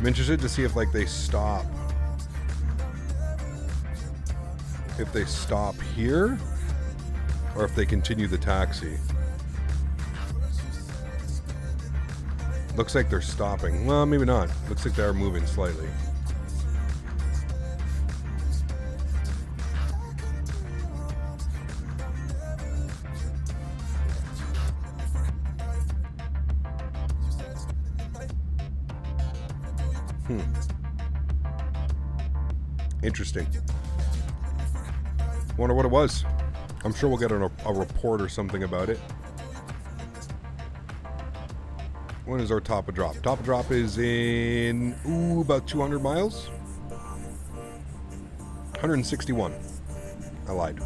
I'm interested to see if like they stop. If they stop here or if they continue the taxi. Looks like they're stopping. Well, maybe not. Looks like they're moving slightly. Interesting. Wonder what it was. I'm sure we'll get a report or something about it. When is our top of drop? Top of drop is in, about 200 miles. 161. I lied.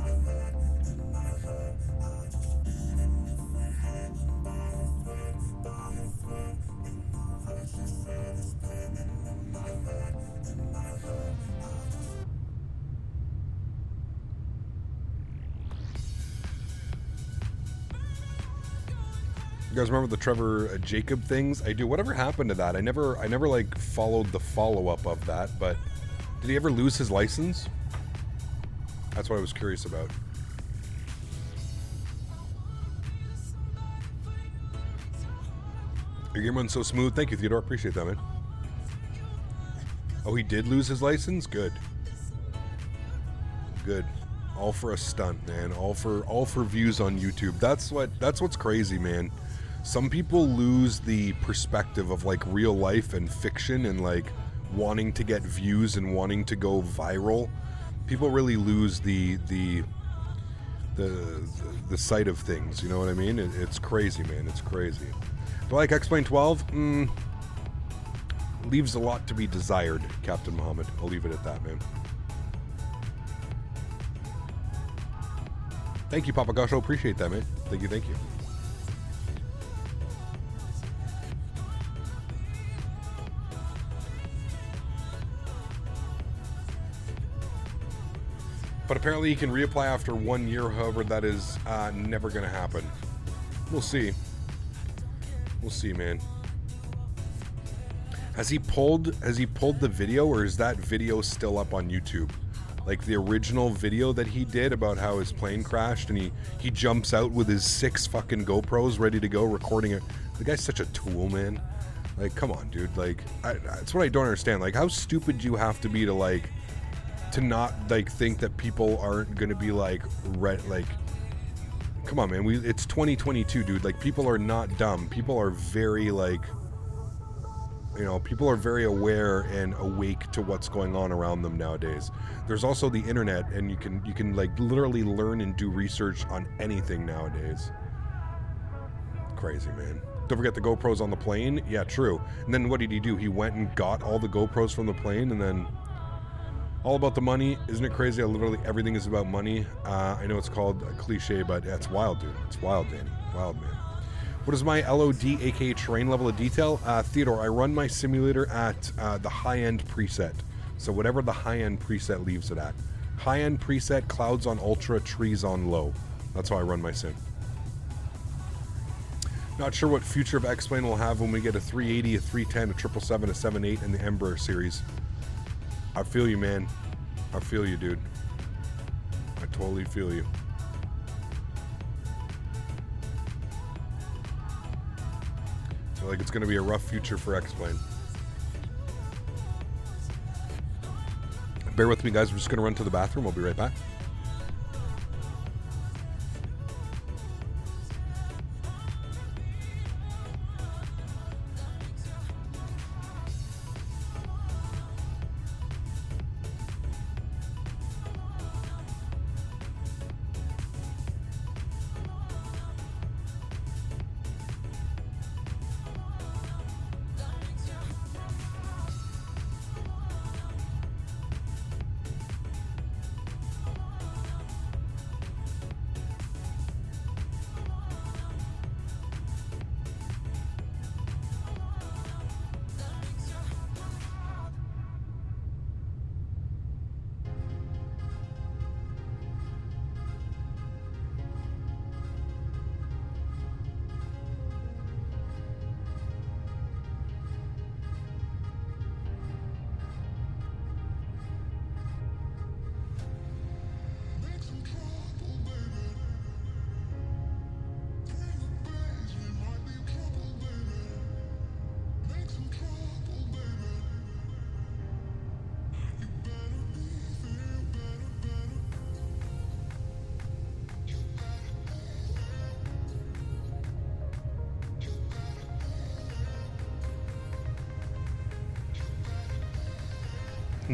You guys remember the Trevor Jacob things? I do. Whatever happened to that? I never like followed the follow-up of that, but did he ever lose his license? That's what I was curious about. Your game runs so smooth. Thank you, Theodore. Appreciate that, man. Oh, he did lose his license? Good. Good. All for a stunt, man. All for views on YouTube. That's what's crazy, man. Some people lose the perspective of like real life and fiction and like wanting to get views and wanting to go viral. People really lose the sight of things, you know what I mean? It's crazy, man. It's crazy. Do I like X-Plane 12? Leaves a lot to be desired, Captain Muhammad. I'll leave it at that, man. Thank you, Papa Gosho. Appreciate that, man. Thank you, thank you. But apparently he can reapply after 1 year, however, that is never going to happen. We'll see. We'll see, man. Has he pulled the video, or is that video still up on YouTube? Like the original video that he did about how his plane crashed and he jumps out with his 6 fucking GoPros ready to go recording it. The guy's such a tool, man. Like, come on, dude. Like, that's what I don't understand. Like, how stupid do you have to be to like, to not like think that people aren't gonna be like, come on, man. It's 2022, dude. Like, people are not dumb. People are very like, you know, people are very aware and awake to what's going on around them nowadays. There's also the internet, and you can like literally learn and do research on anything nowadays. Crazy, man. Don't forget the GoPros on the plane. Yeah, true. And then what did he do? He went and got all the GoPros from the plane, and then all about the money. Isn't it crazy how literally everything is about money? I know it's called a cliche, but it's wild, dude. It's wild, Danny. Wild, man. What is my LOD, aka terrain level of detail? Theodore, I run my simulator at the high-end preset. So whatever the high-end preset leaves it at. High-end preset, clouds on ultra, trees on low. That's how I run my sim. Not sure what future of X-Plane will have when we get a 380, a 310, a 777, a 78, and the Embraer series. I feel you, man. I feel you, dude. I totally feel you. I feel like it's going to be a rough future for X-Plane. Bear with me, guys. We're just going to run to the bathroom. I'll be right back.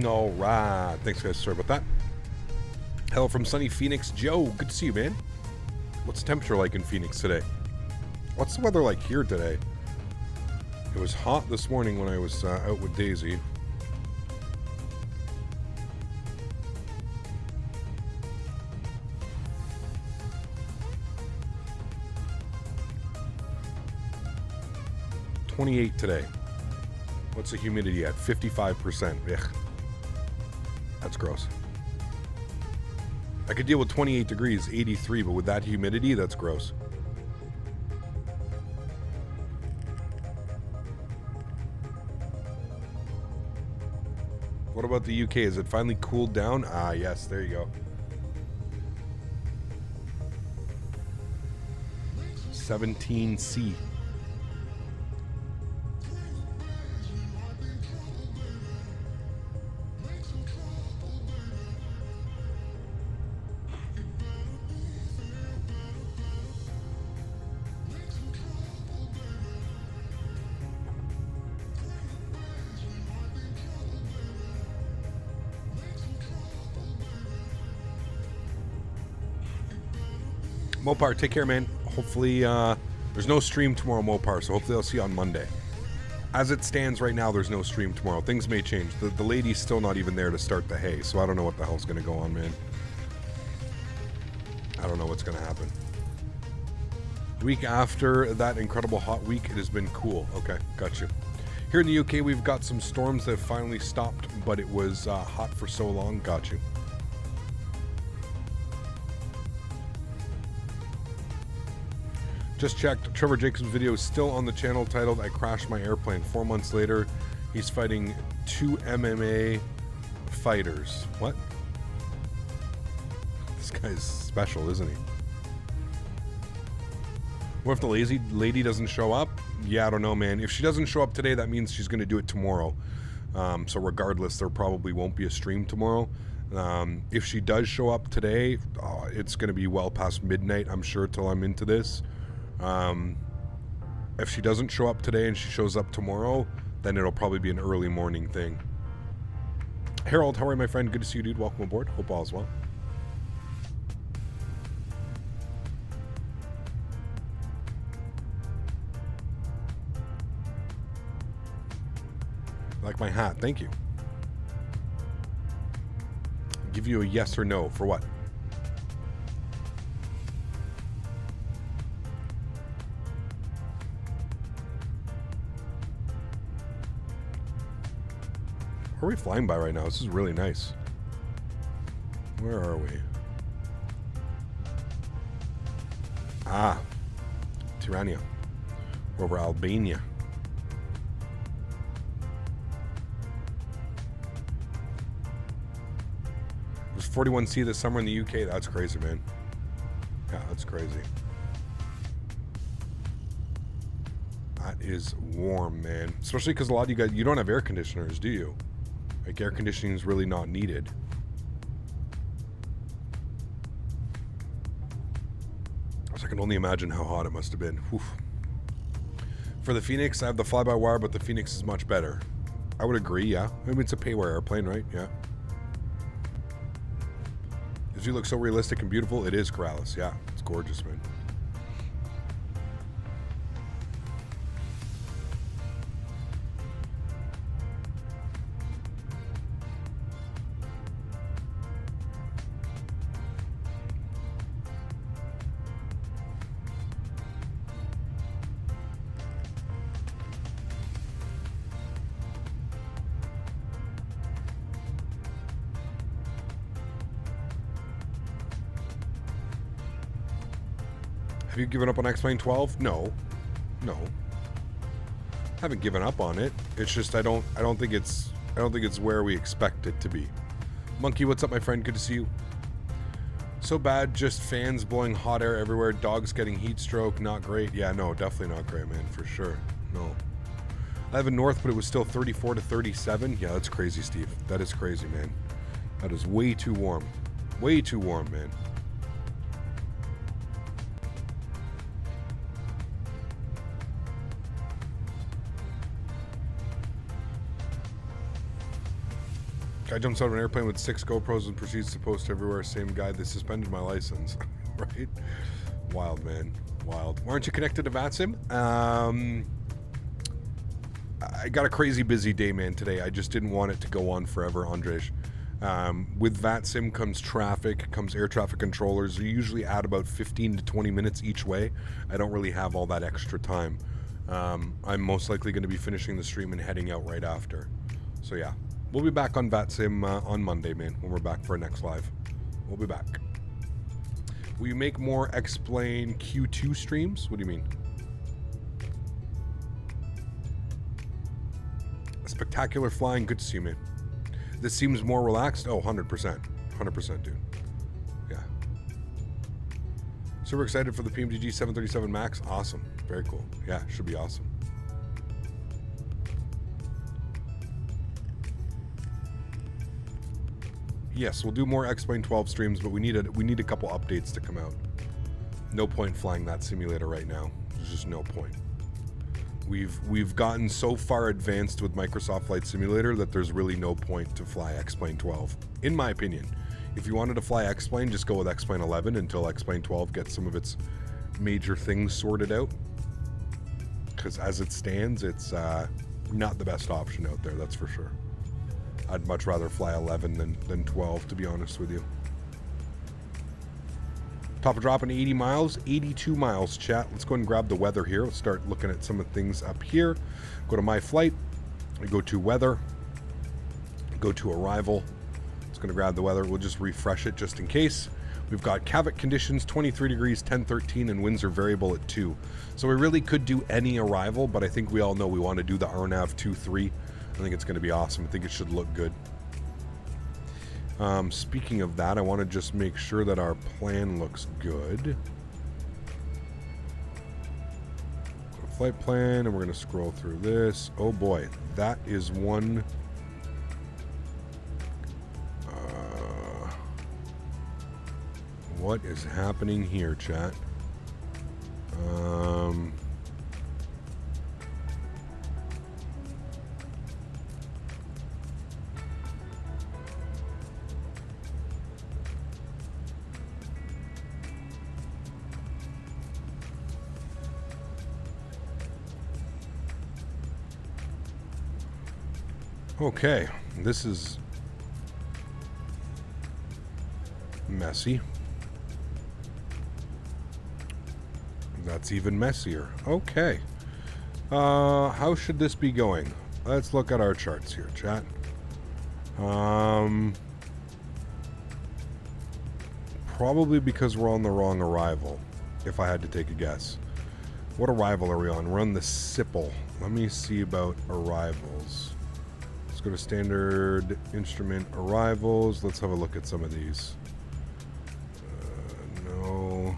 All right. Thanks, guys. Sorry about that. Hello from sunny Phoenix. Joe, good to see you, man. What's the temperature like in Phoenix today? What's the weather like here today? It was hot this morning when I was out with Daisy. .28 today. What's the humidity at? 55%. Ugh. That's gross. I could deal with 28 degrees, 83, but with that humidity, that's gross. What about the UK? Is it finally cooled down? Ah, yes, there you go. 17C. Mopar, take care, man. Hopefully, there's no stream tomorrow, Mopar, so hopefully I'll see you on Monday. As it stands right now, there's no stream tomorrow. Things may change. The lady's still not even there to start the hay, so I don't know what the hell's going to go on, man. I don't know what's going to happen. Week after that incredible hot week, it has been cool. Okay, got you. Here in the UK, we've got some storms that have finally stopped, but it was hot for so long. Got you. Just checked. Trevor Jacobs' video is still on the channel titled I Crashed My Airplane. 4 months later, he's fighting 2 MMA fighters. What? This guy's special, isn't he? What if the lady doesn't show up? Yeah, I don't know, man. If she doesn't show up today, that means she's going to do it tomorrow. So regardless, there probably won't be a stream tomorrow. If she does show up today, it's going to be well past midnight, I'm sure, till I'm into this. If she doesn't show up today and she shows up tomorrow, then it'll probably be an early morning thing. Harold, how are you, my friend? Good to see you, dude. Welcome aboard. Hope all's well. Like my hat. Thank you. I'll give you a yes or no for what? Where are we flying by right now? This is really nice. Where are we? Ah, Tirana. We're over Albania. It was 41C this summer in the UK. That's crazy, man. Yeah, that's crazy. That is warm, man. Especially because a lot of you guys, you don't have air conditioners, do you? Like, air conditioning is really not needed. So I can only imagine how hot it must have been. Whew. For the Fenix, I have the fly-by-wire, but the Fenix is much better. I would agree, yeah. I mean, it's a pay-wire airplane, right? Yeah. Does you look so realistic and beautiful? It is, Corrales. Yeah, it's gorgeous, man. Have you given up on X-Plane 12? No. No. Haven't given up on it. It's just I don't think it's where we expect it to be. Monkey, what's up, my friend? Good to see you. So bad, just fans blowing hot air everywhere, dogs getting heat stroke, not great. Yeah, no, definitely not great, man, for sure. No. I live in North, but it was still 34 to 37. Yeah, that's crazy, Steve. That is crazy, man. That is way too warm. Way too warm, man. Guy jumps out of an airplane with 6 GoPros and proceeds to post everywhere. Same guy that suspended my license. Right? Wild, man. Wild. Why aren't you connected to VATSIM? I got a crazy busy day, man, today. I just didn't want it to go on forever, Andrej. With VATSIM comes traffic, comes air traffic controllers. You usually add about 15 to 20 minutes each way. I don't really have all that extra time. I'm most likely going to be finishing the stream and heading out right after. So yeah. We'll be back on VATSIM on Monday, man, when we're back for our next live. We'll be back. Will you make more Explain Q2 streams? What do you mean? Spectacular flying. Good to see you, man. This seems more relaxed. Oh, 100%. 100%, dude. Yeah. Super excited for the PMDG 737 MAX. Awesome. Very cool. Yeah, should be awesome. Yes, we'll do more X-Plane 12 streams, but we need a couple updates to come out. No point flying that simulator right now. There's just no point. We've gotten so far advanced with Microsoft Flight Simulator that there's really no point to fly X-Plane 12, in my opinion. If you wanted to fly X-Plane, just go with X-Plane 11 until X-Plane 12 gets some of its major things sorted out. Because as it stands, it's not the best option out there, that's for sure. I'd much rather fly 11 than 12, to be honest with you. Top of dropping 80 miles, 82 miles, chat. Let's go and grab the weather here. Let's start looking at some of the things up here. Go to my flight. We go to weather. Go to arrival. It's going to grab the weather. We'll just refresh it just in case. We've got Kavik conditions, 23 degrees, 1013, and winds are variable at 2. So we really could do any arrival, but I think we all know we want to do the RNAV 2-3. I think it's going to be awesome. I think it should look good. Speaking of that, I want to just make sure that our plan looks good. Go to flight plan, and we're going to scroll through this. Oh boy, that is one... what is happening here, chat? Okay, this is messy. That's even messier. Okay. How should this be going? Let's look at our charts here, chat. Probably because we're on the wrong arrival, if I had to take a guess. What arrival are we on? We're on the SIPL. Let me see about arrivals. Let's go to standard instrument arrivals. Let's have a look at some of these. No.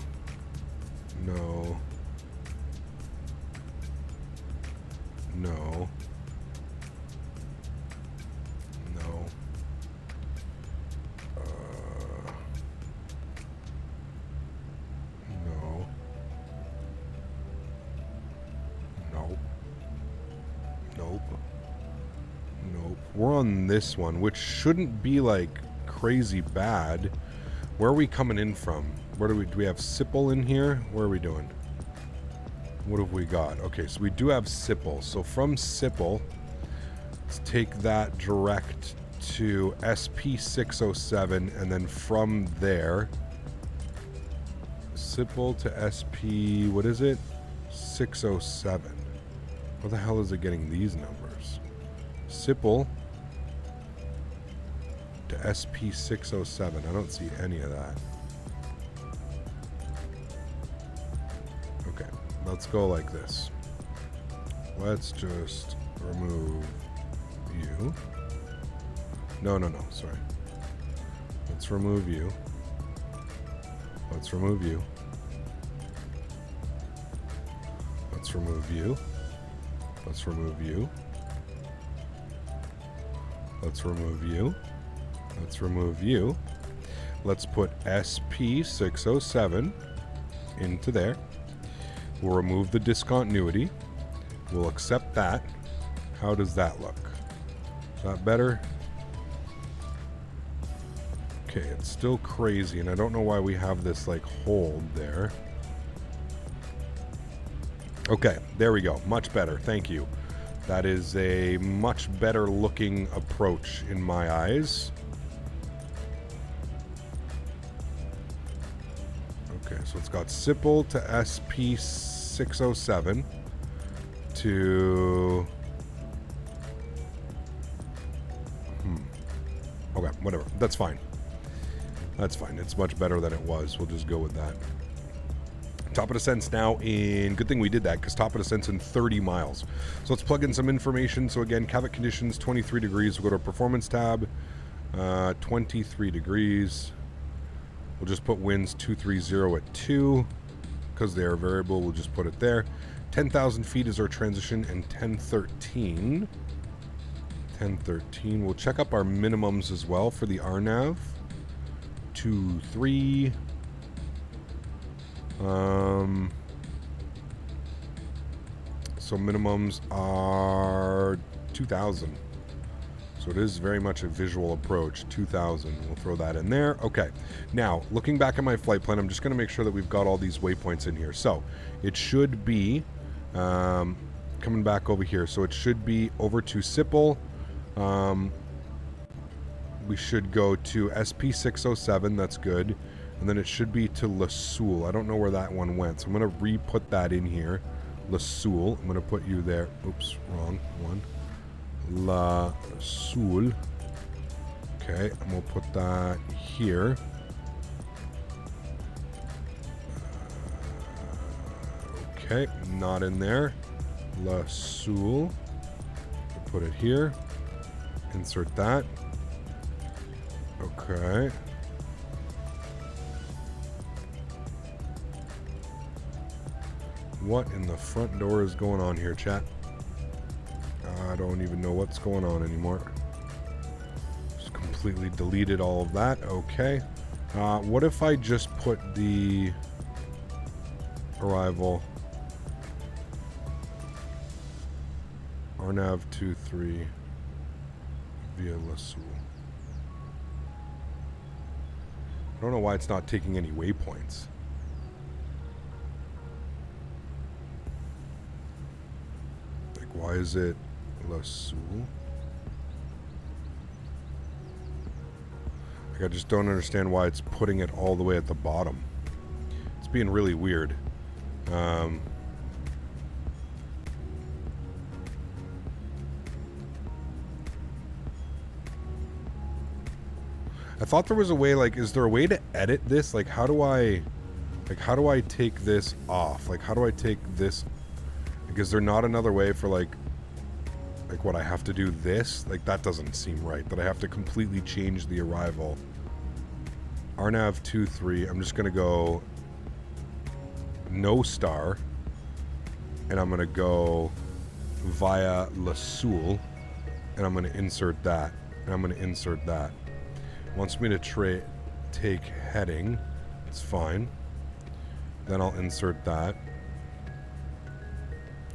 No. No. No. No. Nope. Nope. Nope. We're on this one, which shouldn't be like crazy bad. Where are we coming in from? Where do we have SIPL in here? Where are we doing? What have we got? Okay, so we do have SIPL. So from SIPL, let's take that direct to SP607, and then from there, SIPL to SP, what is it? 607. What the hell is it getting these numbers? SIPL to SP607. I don't see any of that. Okay, let's go like this. Let's just remove you. No, sorry. Let's remove you. Let's remove you. Let's remove you. Let's remove you. Let's remove you. Let's remove you. Let's put SP607 into there. We'll remove the discontinuity. We'll accept that. How does that look? Is that better? Okay, it's still crazy, and I don't know why we have this like hold there. Okay, there we go. Much better. Thank you. That is a much better looking approach in my eyes. Okay, so it's got SIPL to SP607 to... Okay, whatever. That's fine. That's fine. It's much better than it was. We'll just go with that. Top of descent's now in... Good thing we did that, because top of descent's in 30 miles. So let's plug in some information. So again, Kavik conditions, 23 degrees. We'll go to performance tab. 23 degrees. We'll just put winds 230 at 2. Because they are variable, we'll just put it there. 10,000 feet is our transition, and 1013. 1013. We'll check up our minimums as well for the RNAV. 2, 3. So minimums are 2,000. So it is very much a visual approach. 2000. We'll throw that in there. Okay. Now, looking back at my flight plan, I'm just going to make sure that we've got all these waypoints in here. So it should be coming back over here. So it should be over to Sipple. We should go to SP607. That's good. And then it should be to La Soule. I don't know where that one went. So I'm going to re-put that in here. La Soule. I'm going to put you there. Oops, wrong one. La Soule. Okay, and we'll put that here. Okay, not in there. La Soule. Put it here. Insert that. Okay. What in the front door is going on here, chat? I don't even know what's going on anymore. Just completely deleted all of that. Okay. What if I just put the arrival RNAV 23 via La Soule? I don't know why it's not taking any waypoints. Like, why is it La Soule? Like, I just don't understand why it's putting it all the way at the bottom. It's being really weird. I thought there was a way, like, is there a way to edit this? Like, how do I take this off? Like, how do I take this? Like, is there not another way for, like what, I have to do this? Like, that doesn't seem right, that I have to completely change the arrival. RNAV 23, I'm just going to go no star, and I'm going to go via La Soule, and I'm going to insert that, and I'm going to insert that. Wants me to take heading. It's fine. Then I'll insert that.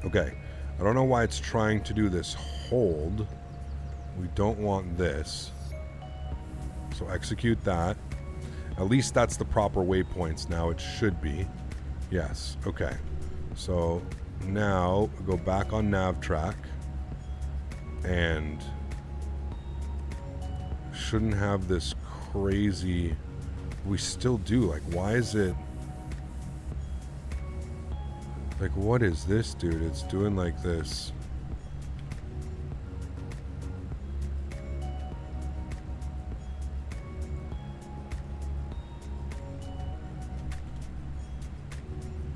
Okay. I don't know why it's trying to do this hold. We don't want this. So execute that. At least that's the proper waypoints now. It should be. Yes. Okay. So now go back on nav track. And shouldn't have this crazy. We still do. Like, why is it? Like, what is this, dude? It's doing like this.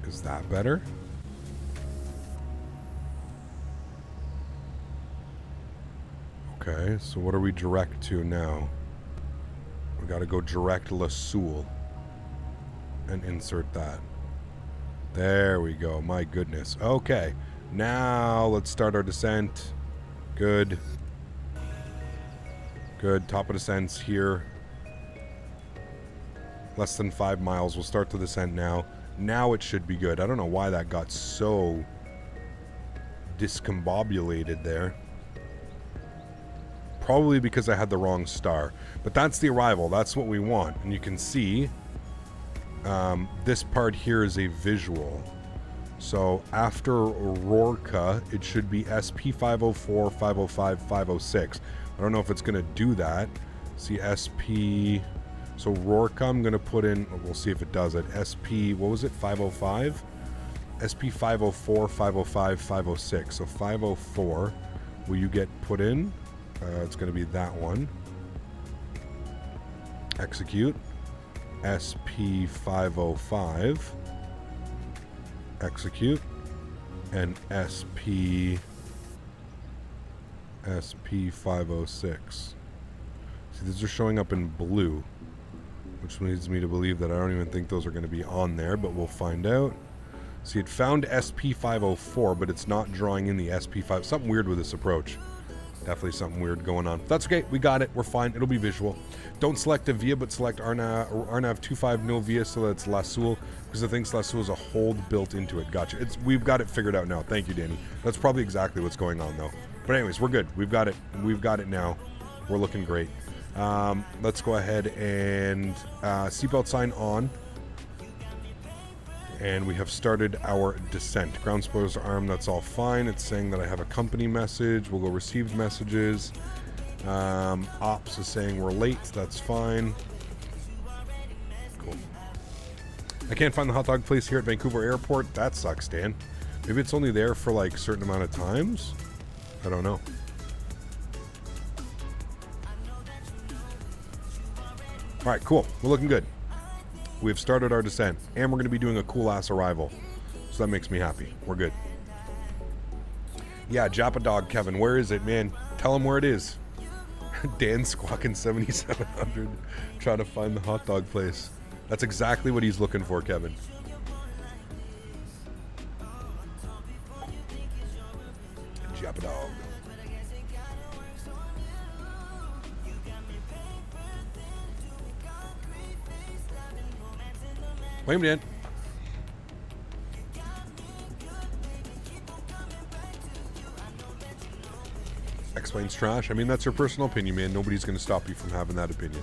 Is that better? Okay, so what are we direct to now? We gotta go direct La Soule and insert that. There we go. My goodness. Okay, now let's start our descent. Good. Good. Top of descent's here. Less than 5 miles. We'll start the descent now. Now it should be good. I don't know why that got so discombobulated there. Probably because I had the wrong star. But that's the arrival. That's what we want. And you can see this part here is a visual. So after Rorca, it should be SP 504, 505, 506. I don't know if it's going to do that. See SP. So Rorca, I'm going to put in. We'll see if it does it. SP. What was it? 505. SP 504, 505, 506. So 504. Will you get put in? It's going to be that one. Execute. SP 505. Execute. And SP 506. See, these are showing up in blue, which leads me to believe that I don't even think those are going to be on there, but we'll find out. See, it found SP 504, but it's not drawing in the SP 5. Something weird with this approach. Definitely something weird going on. That's okay. We got it. We're fine. It'll be visual. Don't select a VIA, but select RNAV 25 no VIA, so that's La Soule, because I think La Soule is a hold built into it. Gotcha. We've got it figured out now. Thank you, Danny. That's probably exactly what's going on, though. But anyways, we're good. We've got it. We've got it now. We're looking great. Let's go ahead and seatbelt sign on. And we have started our descent. Ground spoilers are armed, that's all fine. It's saying that I have a company message. We'll go received messages. Ops is saying we're late, that's fine. Cool. I can't find the hot dog place here at Vancouver Airport. That sucks, Dan. Maybe it's only there for like a certain amount of times? I don't know. Alright, cool. We're looking good. We've started our descent, and we're going to be doing a cool-ass arrival. So that makes me happy. We're good. Yeah, Japa Dog, Kevin. Where is it, man? Tell him where it is. Dan squawking 7700. Trying to find the hot dog place. That's exactly what he's looking for, Kevin. Japa Dog. Wait a minute. Explains trash. I mean, that's your personal opinion, man. Nobody's going to stop you from having that opinion.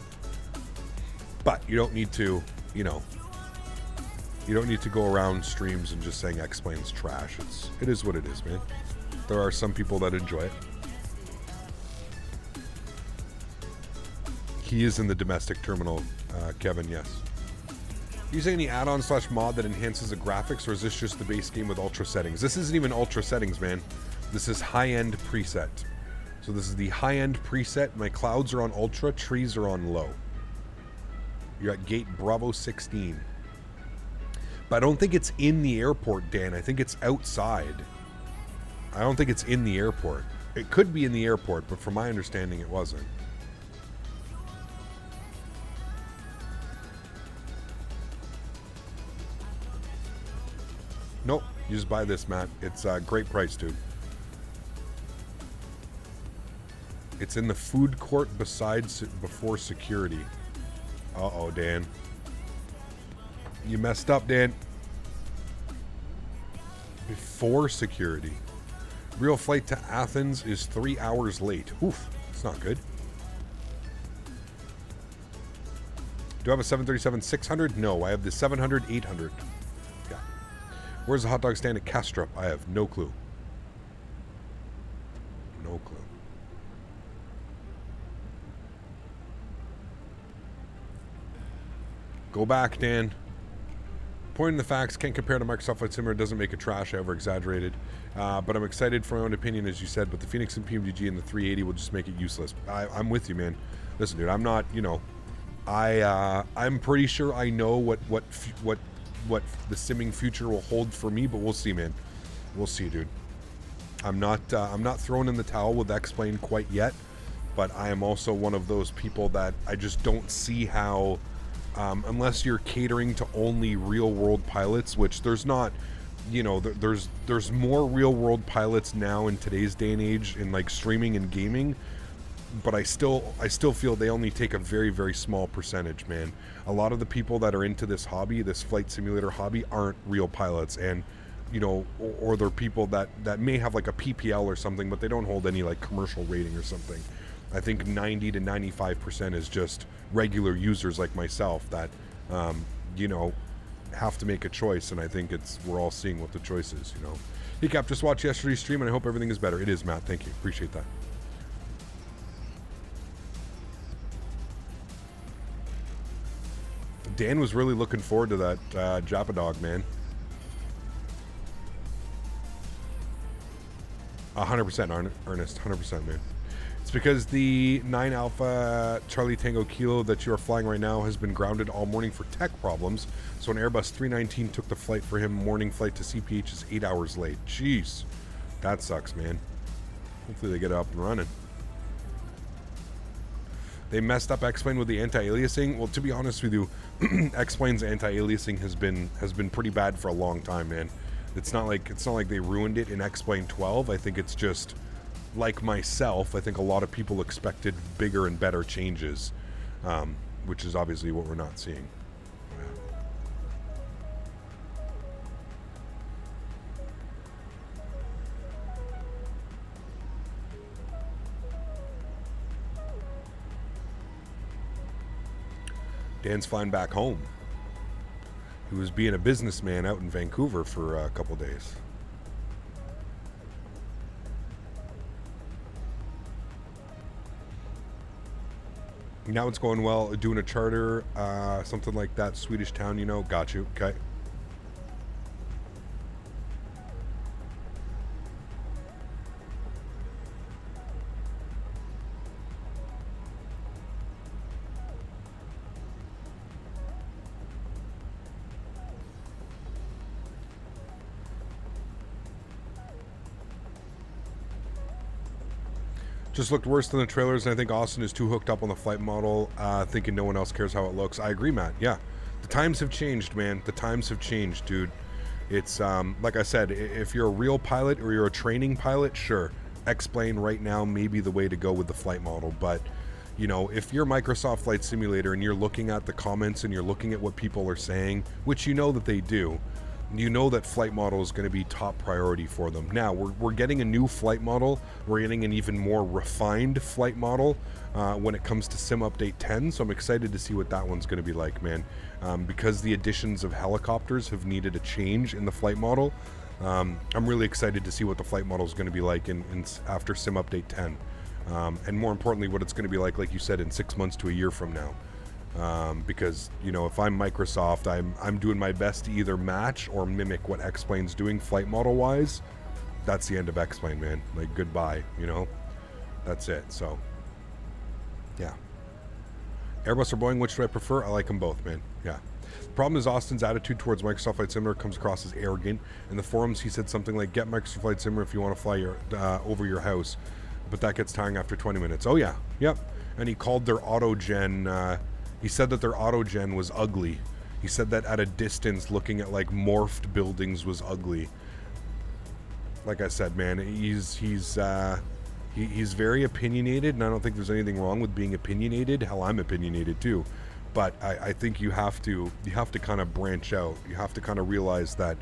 But you don't need to, you know, you don't need to go around streams and just saying explains trash. It is what it is, man. There are some people that enjoy it. He is in the domestic terminal, Kevin, yes. Using any add-on / mod that enhances the graphics, or is this just the base game with ultra settings? This isn't even ultra settings, man. This is high-end preset. So this is the high-end preset. My clouds are on ultra, trees are on low. You're at gate Bravo 16. But I don't think it's in the airport, Dan. I think it's outside. I don't think it's in the airport. It could be in the airport, but from my understanding, it wasn't. Nope, you just buy this, Matt. It's a great price, dude. It's in the food court before security. Uh-oh, Dan. You messed up, Dan. Before security. Real flight to Athens is 3 hours late. Oof, that's not good. Do I have a 737-600? No, I have the 700-800. Yeah. Where's the hot dog stand at Castrop? I have no clue. No clue. Go back, Dan. Pointing the facts, can't compare to Microsoft Flight Simulator, doesn't make it trash, I over-exaggerated. But I'm excited for my own opinion, as you said, but the Fenix and PMDG and the 380 will just make it useless. I'm with you, man. Listen, dude, I'm not, you know, I'm pretty sure I know what the simming future will hold for me, but we'll see, man. We'll see, dude. I'm not throwing in the towel with X-Plane quite yet, but I am also one of those people that I just don't see how, unless you're catering to only real-world pilots, which there's not, you know, there's more real-world pilots now in today's day and age in like streaming and gaming, but I still feel they only take a very, very small percentage, man. A lot of the people that are into this hobby, this flight simulator hobby, aren't real pilots, and you know, or they're people that may have like a PPL or something, but they don't hold any like commercial rating or something. I think 90 to 95% is just regular users like myself that, you know, have to make a choice, and I think we're all seeing what the choice is, you know. Hey Cap, just watched yesterday's stream and I hope everything is better. It is, Matt. Thank you. Appreciate that. Dan was really looking forward to that Japa Dog, man. 100% Ernest, 100%, man. It's because the 9 Alpha Charlie Tango Kilo that you are flying right now has been grounded all morning for tech problems. So an Airbus 319 took the flight for him. Morning flight to CPH is 8 hours late. Jeez, that sucks, man. Hopefully they get it up and running. They messed up X-Plane with the anti-aliasing. Well, to be honest with you, X-Plane's anti-aliasing has been pretty bad for a long time, man. It's not like they ruined it in X-Plane 12. I think it's just, like myself, I think a lot of people expected bigger and better changes, which is obviously what we're not seeing. Dan's flying back home. He was being a businessman out in Vancouver for a couple days. Now it's going well. Doing a charter, something like that. Swedish town, you know. Got you. Okay. Just looked worse than the trailers, and I think Austin is too hooked up on the flight model, thinking no one else cares how it looks. I agree, Matt. Yeah. The times have changed, man. The times have changed, dude. It's, like I said, if you're a real pilot or you're a training pilot, sure. X-Plane right now may be the way to go with the flight model. But, you know, if you're Microsoft Flight Simulator and you're looking at the comments and you're looking at what people are saying, which you know that they do, you know that flight model is going to be top priority for them. Now, we're getting a new flight model. We're getting an even more refined flight model when it comes to Sim Update 10, so I'm excited to see what that one's going to be like, man. Because the additions of helicopters have needed a change in the flight model, I'm really excited to see what the flight model is going to be like after Sim Update 10. And more importantly, what it's going to be like you said, in 6 months to a year from now. Because, you know, if I'm Microsoft, I'm doing my best to either match or mimic what X-Plane's doing flight model wise. That's the end of X-Plane, man. Like, goodbye, you know. That's it. So yeah, Airbus or Boeing, which do I prefer? I like them both, man. Yeah. The problem is Austin's attitude towards Microsoft Flight Simulator comes across as arrogant. In the forums he said something like, get Microsoft Flight Simulator if you want to fly over your house, but that gets tiring after 20 minutes. Oh yeah, yep. And he called their autogen he said that their autogen was ugly. He said that at a distance, looking at like morphed buildings was ugly. Like I said, man, he's very opinionated, and I don't think there's anything wrong with being opinionated. Hell, I'm opinionated too. But I think you have to kind of branch out. You have to kind of realize that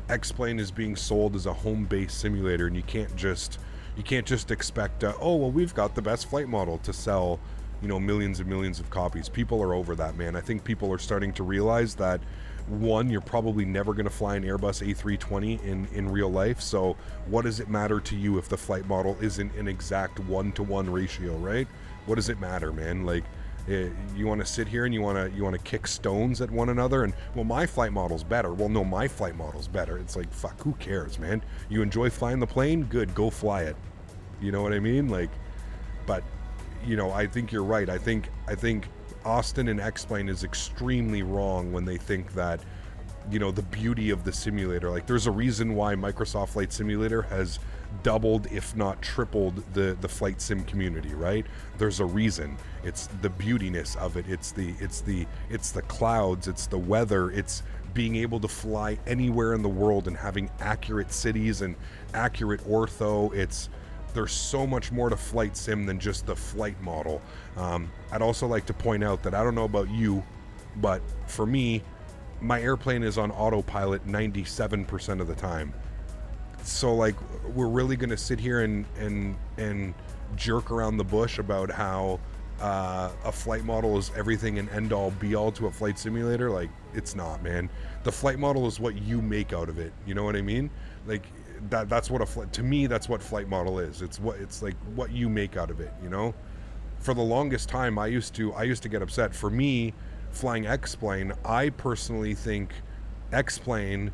X-Plane is being sold as a home-based simulator, and you can't just expect oh well, we've got the best flight model to sell, you know, millions and millions of copies. People are over that, man. I think people are starting to realize that, one, you're probably never going to fly an Airbus A320 in real life, so what does it matter to you if the flight model isn't an exact 1-to-1 ratio, right? What does it matter, man? Like, you want to sit here and you want to kick stones at one another and, well, my flight model's better. Well, no, my flight model's better. It's like, fuck, who cares, man? You enjoy flying the plane? Good, go fly it. You know what I mean? Like, but, you know, I think you're right. I think Austin and X-Plane is extremely wrong when they think that, you know, the beauty of the simulator, like, there's a reason why Microsoft Flight Simulator has doubled, if not tripled, the flight sim community, right? There's a reason. It's the beautiness of it. It's the clouds. It's the weather. It's being able to fly anywhere in the world and having accurate cities and accurate ortho. There's so much more to flight sim than just the flight model. I'd also like to point out that I don't know about you, but for me, my airplane is on autopilot 97% of the time. So, like, we're really going to sit here and jerk around the bush about how a flight model is everything and end all be all to a flight simulator? Like, it's not, man. The flight model is what you make out of it. You know what I mean? Like, that's what to me, that's what flight model is. It's like what you make out of it, you know? For the longest time, I used to get upset. For me, flying X-Plane, I personally think X-Plane,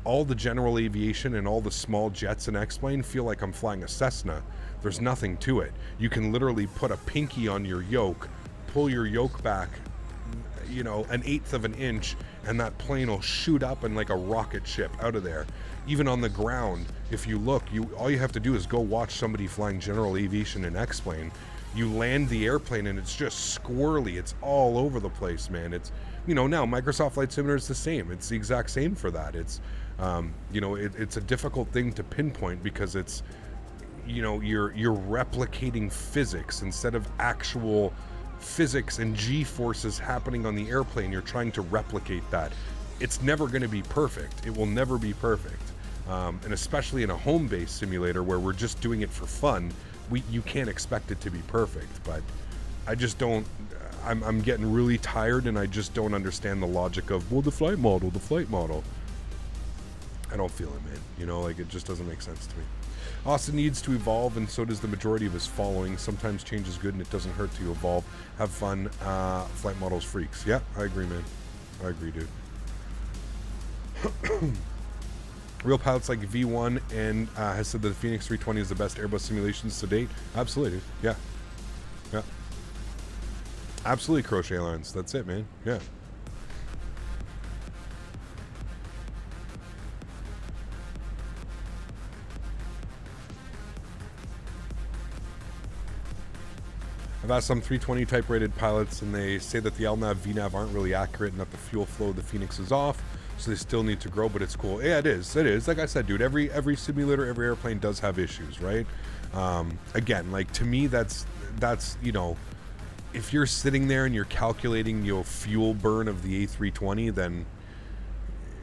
all the general aviation and all the small jets in X-Plane feel like I'm flying a Cessna. There's nothing to it. You can literally put a pinky on your yoke, pull your yoke back, you know, 1/8 of an inch, and that plane will shoot up in like a rocket ship out of there. Even on the ground, if you look, all you have to do is go watch somebody flying general aviation in X-Plane. You land the airplane and it's just squirrely. It's all over the place, man. It's, you know, now Microsoft Flight Simulator is the same. It's the exact same for that. It's, you know, it's a difficult thing to pinpoint because it's, you know, you're replicating physics instead of actual physics and G-forces happening on the airplane. You're trying to replicate that. It's never going to be perfect. It will never be perfect. And especially in a home-based simulator where we're just doing it for fun, you can't expect it to be perfect. But I just don't, I'm getting really tired, and I just don't understand the logic of, well, the flight model. I don't feel it, man. You know, like, it just doesn't make sense to me. Austin needs to evolve, and so does the majority of his following. Sometimes change is good, and it doesn't hurt to evolve. Have fun. Flight models freaks. Yeah, I agree, man. I agree, dude. Real pilots like V1 and has said that the Fenix 320 is the best Airbus simulations to date. Absolutely, dude. Yeah. Yeah. Absolutely, Croatia Airlines. That's it, man. Yeah. I've asked some 320 type rated pilots, and they say that the LNAV, VNAV aren't really accurate, and that the fuel flow of the Fenix is off, so they still need to grow, but it's cool. Yeah, it is. It is. Like I said, dude, every simulator, every airplane does have issues, right? Again, like, to me, that's, you know, if you're sitting there and you're calculating your fuel burn of the A320, then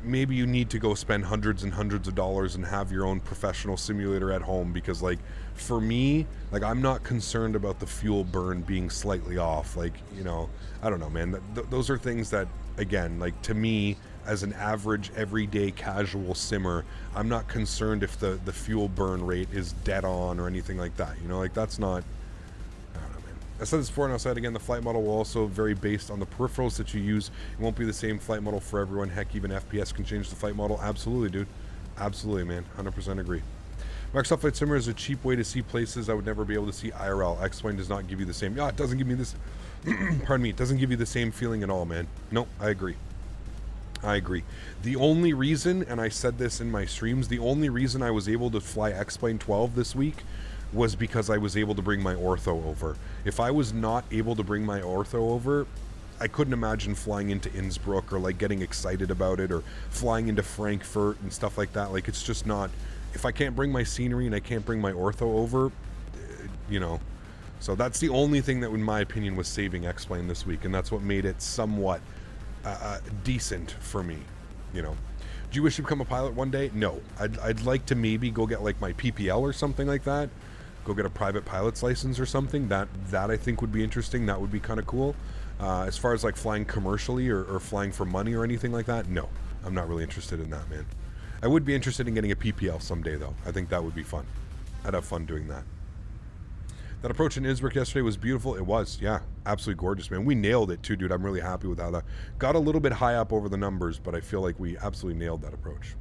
maybe you need to go spend hundreds and hundreds of dollars and have your own professional simulator at home, because, like, for me, like, I'm not concerned about the fuel burn being slightly off. Like, you know, I don't know, man. Those are things that, again, like, to me, as an average, everyday, casual simmer, I'm not concerned if the fuel burn rate is dead on or anything like that. You know, like, that's not... I said this before and I'll say it again, the flight model will also vary based on the peripherals that you use. It won't be the same flight model for everyone. Heck, even FPS can change the flight model. Absolutely, dude. Absolutely, man. 100% agree. Microsoft Flight Simulator is a cheap way to see places I would never be able to see IRL. X-Plane does not give you the same... Yeah, it doesn't give me this... Pardon me. It doesn't give you the same feeling at all, man. No, I agree. I agree. The only reason, and I said this in my streams, the only reason I was able to fly X-Plane 12 this week was because I was able to bring my ortho over. If I was not able to bring my ortho over, I couldn't imagine flying into Innsbruck or, like, getting excited about it, or flying into Frankfurt and stuff like that. Like, it's just not... If I can't bring my scenery and I can't bring my ortho over, you know... So that's the only thing that, in my opinion, was saving X-Plane this week, and that's what made it somewhat decent for me, you know. Do you wish to become a pilot one day? No. I'd like to maybe go get, like, my PPL or something like that. Go get a private pilot's license or something. That I think would be interesting. That would be kind of cool. As far as, like, flying commercially or flying for money or anything like that, no. I'm not really interested in that, man. I would be interested in getting a PPL someday, though. I think that would be fun. I'd have fun doing that. That approach in Innsbruck yesterday was beautiful. It was, yeah. Absolutely gorgeous, man. We nailed it, too, dude. I'm really happy with how that got a little bit high up over the numbers, but I feel like we absolutely nailed that approach.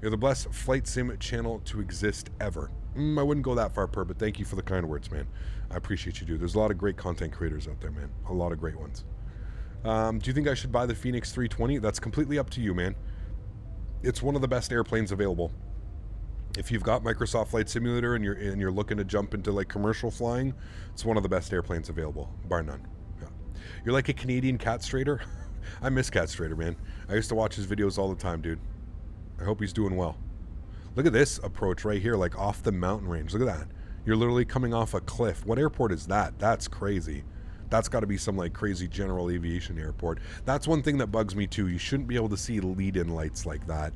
You're the best flight sim channel to exist ever. I wouldn't go that far, Per, but thank you for the kind words, man. I appreciate you, dude. There's a lot of great content creators out there, man. A lot of great ones. Do you think I should buy the Fenix 320? That's completely up to you, man. It's one of the best airplanes available. If you've got Microsoft Flight Simulator and you're looking to jump into, like, commercial flying, it's one of the best airplanes available, bar none. Yeah. You're like a Canadian Cat Strader? I miss Cat Strader, man. I used to watch his videos all the time, dude. I hope he's doing well. Look at this approach right here, like, off the mountain range. Look at that. You're literally coming off a cliff. What airport is that? That's crazy. That's got to be some, like, crazy general aviation airport. That's one thing that bugs me, too. You shouldn't be able to see lead-in lights like that.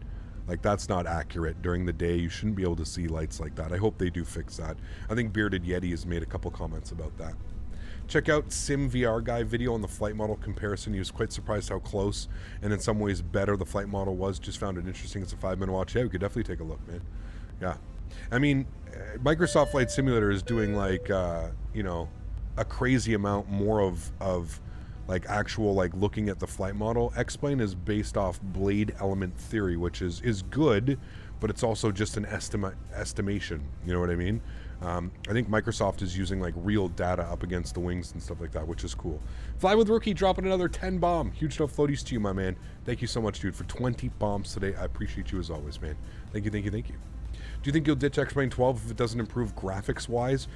Like, that's not accurate. During the day, you shouldn't be able to see lights like that. I hope they do fix that. I think Bearded Yeti has made a couple comments about that. Check out Sim VR Guy video on the flight model comparison. He was quite surprised how close and in some ways better the flight model was. Just found it interesting. It's a 5-minute watch. Yeah, we could definitely take a look, man. Yeah. I mean, Microsoft Flight Simulator is doing, like, you know, a crazy amount more of like, actual, like, looking at the flight model. X-Plane is based off blade element theory, which is good, but it's also just an estimation. You know what I mean? I think Microsoft is using, like, real data up against the wings and stuff like that, which is cool. Fly with Rookie dropping another 10 bomb. Huge no floaties to you, my man. Thank you so much, dude, for 20 bombs today. I appreciate you as always, man. Thank you, thank you, thank you. Do you think you'll ditch X-Plane 12 if it doesn't improve graphics-wise?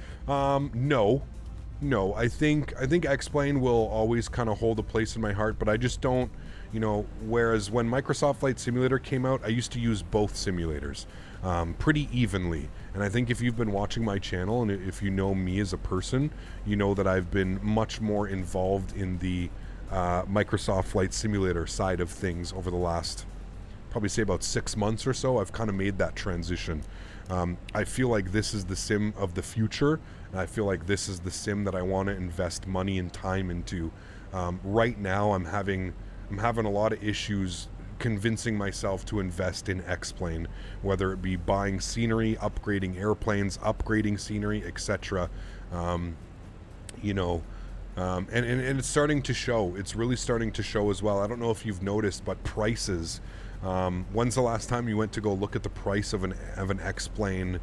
No, I think X-Plane will always kind of hold a place in my heart, but I just don't, you know, whereas when Microsoft Flight Simulator came out, I used to use both simulators pretty evenly. And I think if you've been watching my channel and if you know me as a person, you know that I've been much more involved in the Microsoft Flight Simulator side of things over the last, probably say about 6 months or so. I've kind of made that transition. I feel like this is the sim of the future, and I feel like this is the sim that I want to invest money and time into Right now, I'm having a lot of issues convincing myself to invest in X-Plane, whether it be buying scenery, upgrading airplanes, upgrading scenery, etc. You know, and it's starting to show. It's really starting to show as well. I don't know if you've noticed, but prices. When's the last time you went to go look at the price of an X-Plane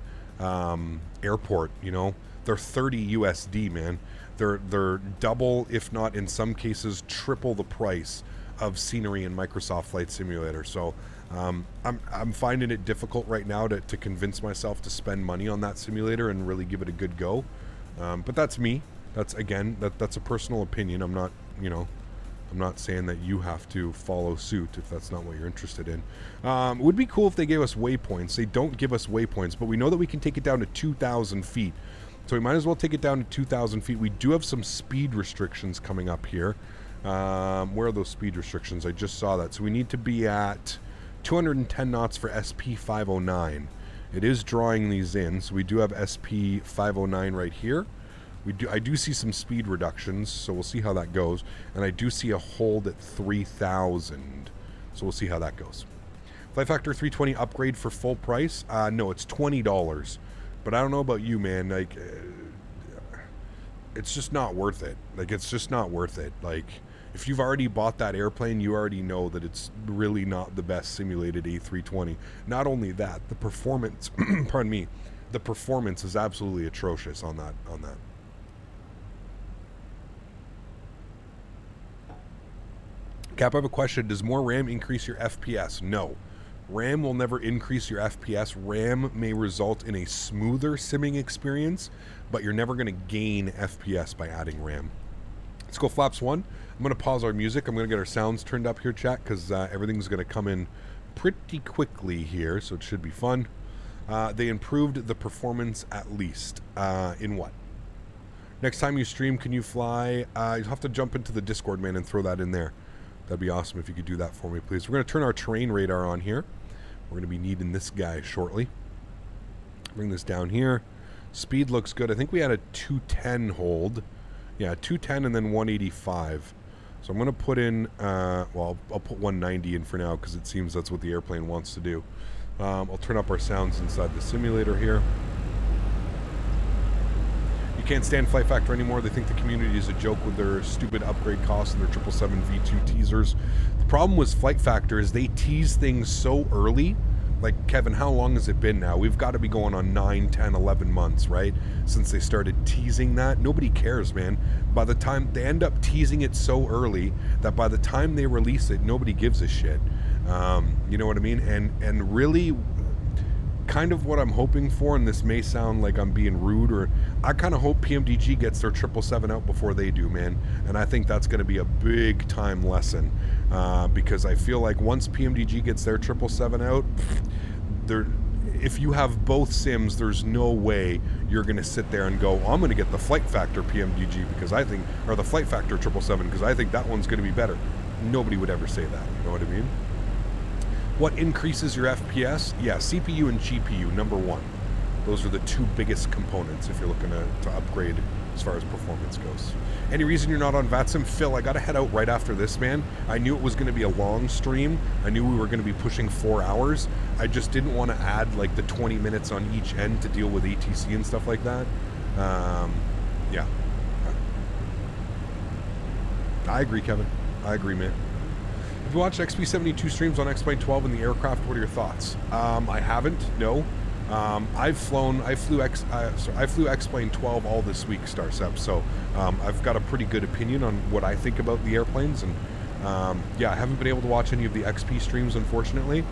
airport? You know, they're 30 USD, man. They're double, if not in some cases triple the price of scenery in Microsoft Flight Simulator. So I'm finding it difficult right now to convince myself to spend money on that simulator and really give it a good go. But that's me. That's a personal opinion. I'm not, you know, I'm not saying that you have to follow suit if that's not what you're interested in. It would be cool if they gave us waypoints. They don't give us waypoints, but we know that we can take it down to 2,000 feet. So we might as well take it down to 2,000 feet. We do have some speed restrictions coming up here. Where are those speed restrictions? I just saw that. So we need to be at 210 knots for SP 509. It is drawing these in. So we do have SP 509 right here. I do see some speed reductions, so we'll see how that goes. And I do see a hold at 3,000. So we'll see how that goes. Flight Factor 320 upgrade for full price? No, it's $20. But I don't know about you, man. Like, it's just not worth it. Like, it's just not worth it. Like, if you've already bought that airplane, you already know that it's really not the best simulated A320. Not only that, the performance, pardon me, the performance is absolutely atrocious on that. Cap, I have a question. Does more RAM increase your FPS? No. RAM will never increase your FPS. RAM may result in a smoother simming experience, but you're never going to gain FPS by adding RAM. Let's go Flaps 1. I'm going to pause our music. I'm going to get our sounds turned up here, chat, because everything's going to come in pretty quickly here, so it should be fun. They improved the performance at least. In what? Next time you stream, can you fly? You'll have to jump into the Discord, man, and throw that in there. That'd be awesome if you could do that for me, please. We're going to turn our terrain radar on here. We're going to be needing this guy shortly. Bring this down here. Speed looks good. I think we had a 210 hold. Yeah, 210 and then 185. So I'm going to put in, well, I'll put 190 in for now because it seems that's what the airplane wants to do. I'll turn up our sounds inside the simulator here. You can't stand Flight Factor anymore. They think the community is a joke with their stupid upgrade costs and their 777 V2 teasers. The problem with Flight Factor is they tease things so early. Like, Kevin, how long has it been now? We've got to be going on 9, 10, 11 months, right? Since they started teasing that. Nobody cares, man. By the time they end up teasing it so early that by the time they release it, nobody gives a shit. You know what I mean? And really, kind of what I'm hoping for, and this may sound like I'm being rude, or I kind of hope PMDG gets their 777 out before they do, man. And I think that's going to be a big time lesson, because I feel like once PMDG gets their 777 out, if you have both sims, there's no way you're going to sit there and go, I'm going to get the Flight Factor PMDG because I think, or the Flight Factor 777 because I think that one's going to be better. Nobody would ever say that, you know what I mean? What increases your FPS? Yeah, CPU and GPU, number one. Those are the two biggest components if you're looking to upgrade as far as performance goes. Any reason you're not on VATSIM? Phil, I got to head out right after this, man. I knew it was going to be a long stream. I knew we were going to be pushing 4 hours. I just didn't want to add like the 20 minutes on each end to deal with ATC and stuff like that. Yeah. I agree, Kevin. I agree, man. Have you watched XP72 streams on X-Plane 12 in the aircraft? What are your thoughts? I haven't, no. I flew X-Plane 12 all this week, Starsep, so I've got a pretty good opinion on what I think about the airplanes, and yeah, I haven't been able to watch any of the XP streams, unfortunately.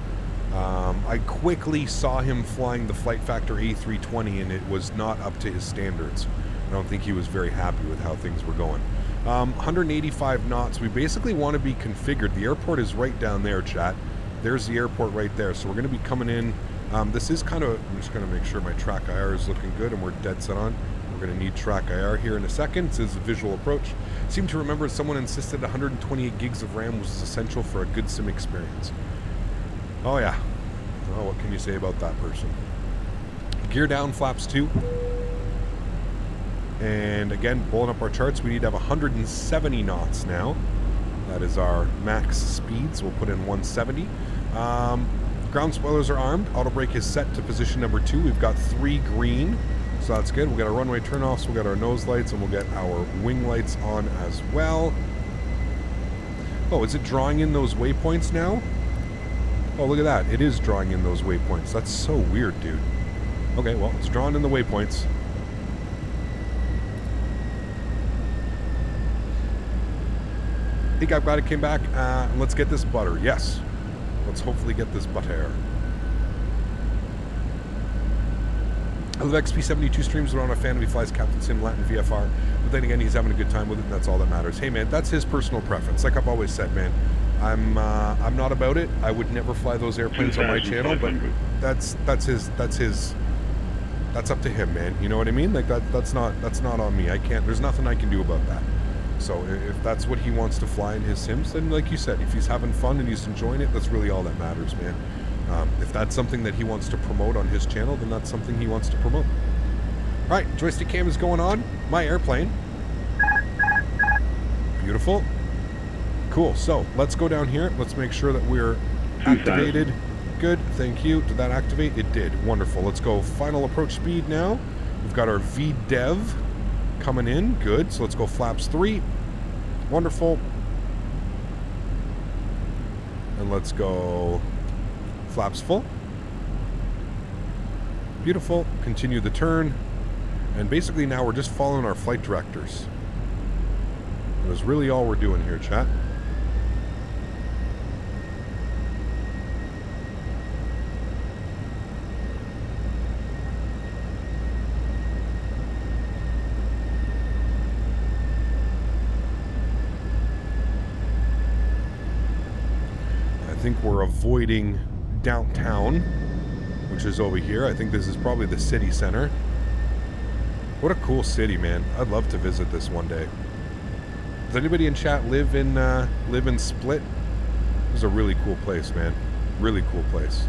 I quickly saw him flying the Flight Factor A320, and it was not up to his standards. I don't think he was very happy with how things were going. 185 knots, we basically want to be configured. The airport is right down there, chat. There's the airport right there, so we're going to be coming in. This is kind of, I'm just going to make sure my track IR is looking good and we're dead set on. We're going to need track IR here in a second. This is a visual approach. Seem to remember someone insisted 128 gigs of RAM was essential for a good sim experience. Oh yeah. Oh, what can you say about that person? Gear down, flaps 2. And again, pulling up our charts, we need to have 170 knots now. That is our max speed, so we'll put in 170. Ground spoilers are armed. Auto brake is set to position number 2. We've got 3 green, so that's good. We'll get our runway turnoffs, we'll get our nose lights, and we'll get our wing lights on as well. Oh, is it drawing in those waypoints now? Oh, look at that. It is drawing in those waypoints. That's so weird, dude. Okay, well, it's drawn in the waypoints. Hey, I'm glad it came back. Let's get this butter. Yes. Let's hopefully get this butter. I love XP72 streams, but I'm not a fan of he flies Captain Sim Latin VFR. But then again, he's having a good time with it, and that's all that matters. Hey, man, that's his personal preference. Like I've always said, man, I'm not about it. I would never fly those airplanes on my channel, but that's up to him, man. You know what I mean? Like that's not on me. I can't. There's nothing I can do about that. So if that's what he wants to fly in his sims, then like you said, if he's having fun and he's enjoying it, that's really all that matters, man. If that's something that he wants to promote on his channel, then that's something he wants to promote. All right, joystick cam is going on. My airplane. Beautiful. Cool. So let's go down here. Let's make sure that we're activated. Good. Thank you. Did that activate? It did. Wonderful. Let's go final approach speed now. We've got our VDEV coming in. Good. So let's go flaps 3. Wonderful. And let's go flaps full. Beautiful. Continue the turn. And basically now we're just following our flight directors. That is really all we're doing here, chat. I think we're avoiding downtown, which is over here. I think this is probably the city center. What a cool city, man. I'd love to visit this one day. Does anybody in chat live in Split? This is a really cool place, man. Really cool place.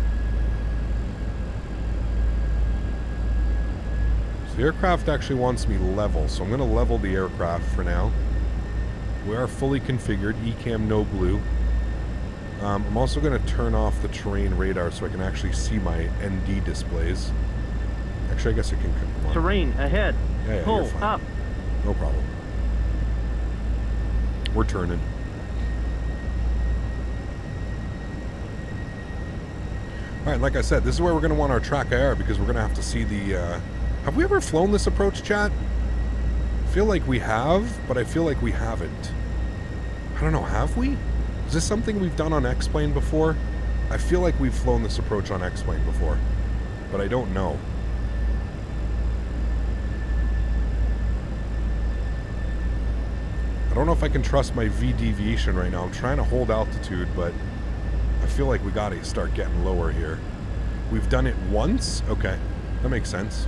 So the aircraft actually wants me level, so I'm going to level the aircraft for now. We are fully configured. ECAM no blue. I'm also going to turn off the terrain radar so I can actually see my ND displays. Actually, I guess I can... Terrain ahead. Yeah, pull up. No problem. We're turning. Alright, like I said, this is where we're going to want our track air because we're going to have to see the... Have we ever flown this approach, chat? I feel like we have, but I feel like we haven't. I don't know, have we? Is this something we've done on X-Plane before? I feel like we've flown this approach on X-Plane before, but I don't know. I don't know if I can trust my V deviation right now. I'm trying to hold altitude, but I feel like we gotta start getting lower here. We've done it once? Okay, that makes sense.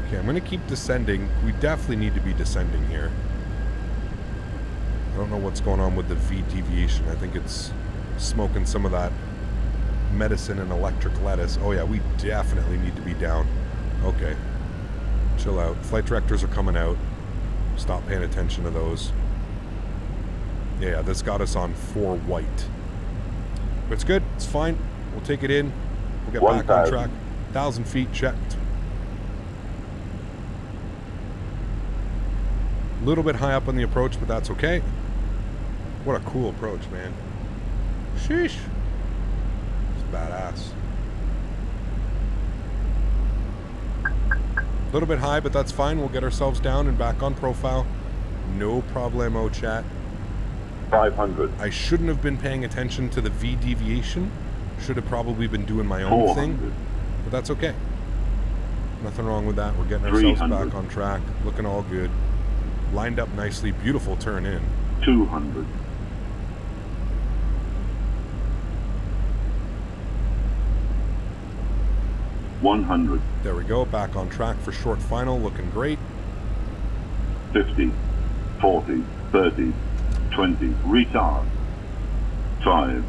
Okay, I'm gonna keep descending. We definitely need to be descending here. I don't know what's going on with the V deviation. I think it's smoking some of that medicine and electric lettuce. Oh yeah, we definitely need to be down. Okay. Chill out. Flight directors are coming out. Stop paying attention to those. Yeah, this got us on 4 white. But it's good. It's fine. We'll take it in. We'll get back on track. 1,000 feet checked. A little bit high up on the approach, but that's okay. What a cool approach, man. Sheesh. It's badass. A little bit high, but that's fine. We'll get ourselves down and back on profile. No problemo, chat. 500. I shouldn't have been paying attention to the V deviation. Should have probably been doing my own thing. But that's okay. Nothing wrong with that. We're getting ourselves back on track. Looking all good. Lined up nicely. Beautiful turn in. 200. $100. There we go. Back on track for short final. Looking great. 50, 40, 30, 20. Retard. 5.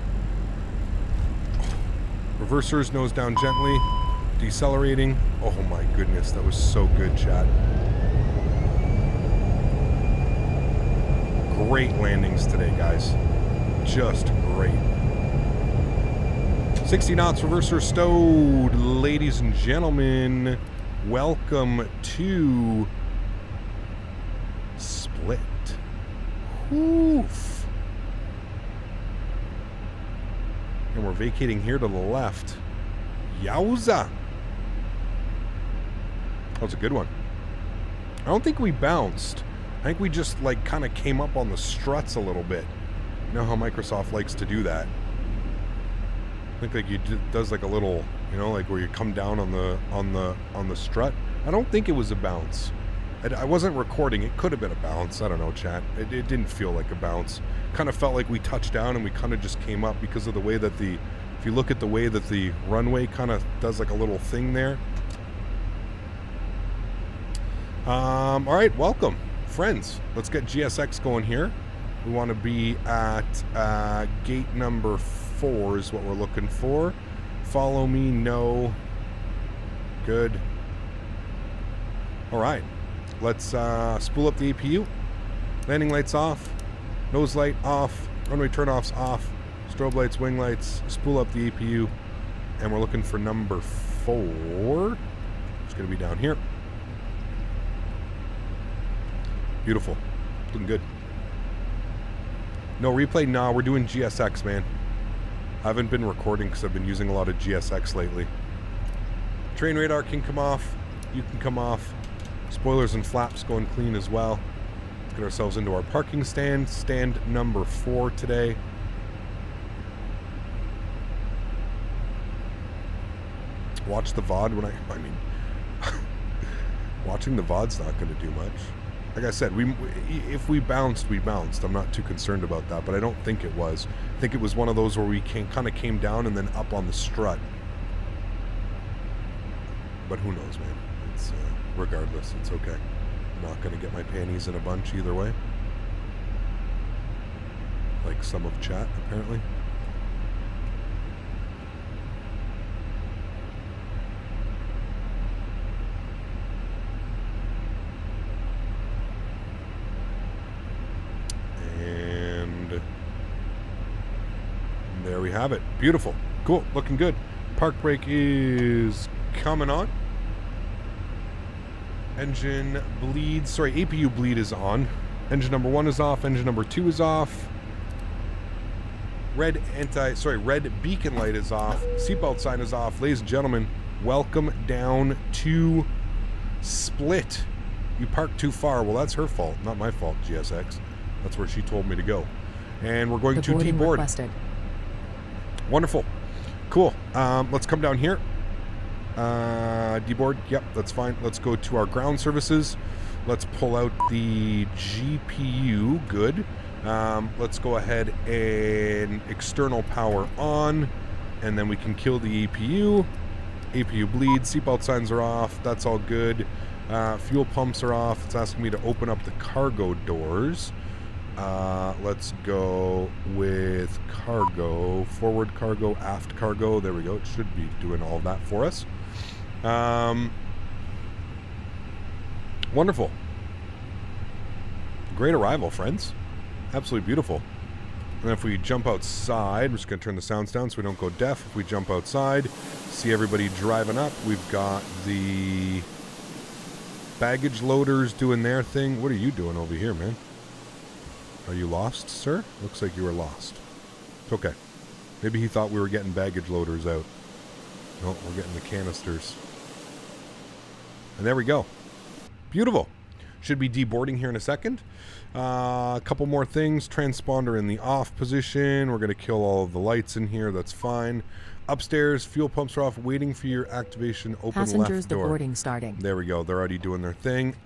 Reversers nose down gently. Decelerating. Oh my goodness, that was so good, chat. Great landings today, guys. Just great. 60 knots, reverser stowed. Ladies and gentlemen, welcome to Split. Oof. And we're vacating here to the left. Yowza. That was a good one. I don't think we bounced. I think we just like kind of came up on the struts a little bit. You know how Microsoft likes to do that. I think like does like a little, you know, like where you come down on the strut. I don't think it was a bounce. I wasn't recording. It could have been a bounce. I don't know, chat. It didn't feel like a bounce. Kind of felt like we touched down and we kind of just came up because of the way that if you look at the way that the runway kind of does like a little thing there. All right, welcome, friends. Let's get GSX going here. We want to be at gate number 4 is what we're looking for. Follow me, no. Good. All right, let's spool up the APU. Landing lights off, nose light off, runway turnoffs off, strobe lights, wing lights, spool up the APU, and we're looking for number 4. It's going to be down here. Beautiful. Looking good. No replay? Nah, we're doing GSX, man. I haven't been recording because I've been using a lot of GSX lately. Train radar can come off. You can come off. Spoilers and flaps going clean as well. Let's get ourselves into our parking stand. Stand number 4 today. Watch the VOD when I mean, watching the VOD's not going to do much. Like I said, if we bounced, we bounced. I'm not too concerned about that, but I don't think it was. I think it was one of those where we kind of came down and then up on the strut. But who knows, man? It's regardless, it's okay. I'm not going to get my panties in a bunch either way. Like some of chat, apparently. There we have it. Beautiful. Cool. Looking good. Park brake is coming on. Engine bleed. Sorry, APU bleed is on. Engine number 1 is off. Engine number 2 is off. Red beacon light is off. Seatbelt sign is off. Ladies and gentlemen, welcome down to Split. You parked too far. Well, that's her fault, not my fault, GSX. That's where she told me to go. And we're going to deboard. Requested. Wonderful. Cool. Let's come down here. Deboard. Yep, that's fine. Let's go to our ground services. Let's pull out the GPU. Good. Let's go ahead and external power on, and then we can kill the APU. APU bleeds. Seatbelt signs are off. That's all good. Fuel pumps are off. It's asking me to open up the cargo doors. Let's go with cargo, forward cargo, aft cargo. There we go. It should be doing all that for us. Wonderful. Great arrival, friends. Absolutely beautiful. And if we jump outside, we're just going to turn the sounds down so we don't go deaf. If we jump outside, see everybody driving up. We've got the baggage loaders doing their thing. What are you doing over here, man? Are you lost, sir? Looks like you were lost. It's okay. Maybe he thought we were getting baggage loaders out. No, we're getting the canisters. And there we go. Beautiful. Should be deboarding here in a second. A couple more things. Transponder in the off position. We're going to kill all of the lights in here. That's fine. Upstairs, fuel pumps are off. Waiting for your activation. Open Passengers left door. deboarding starting. There we go. They're already doing their thing.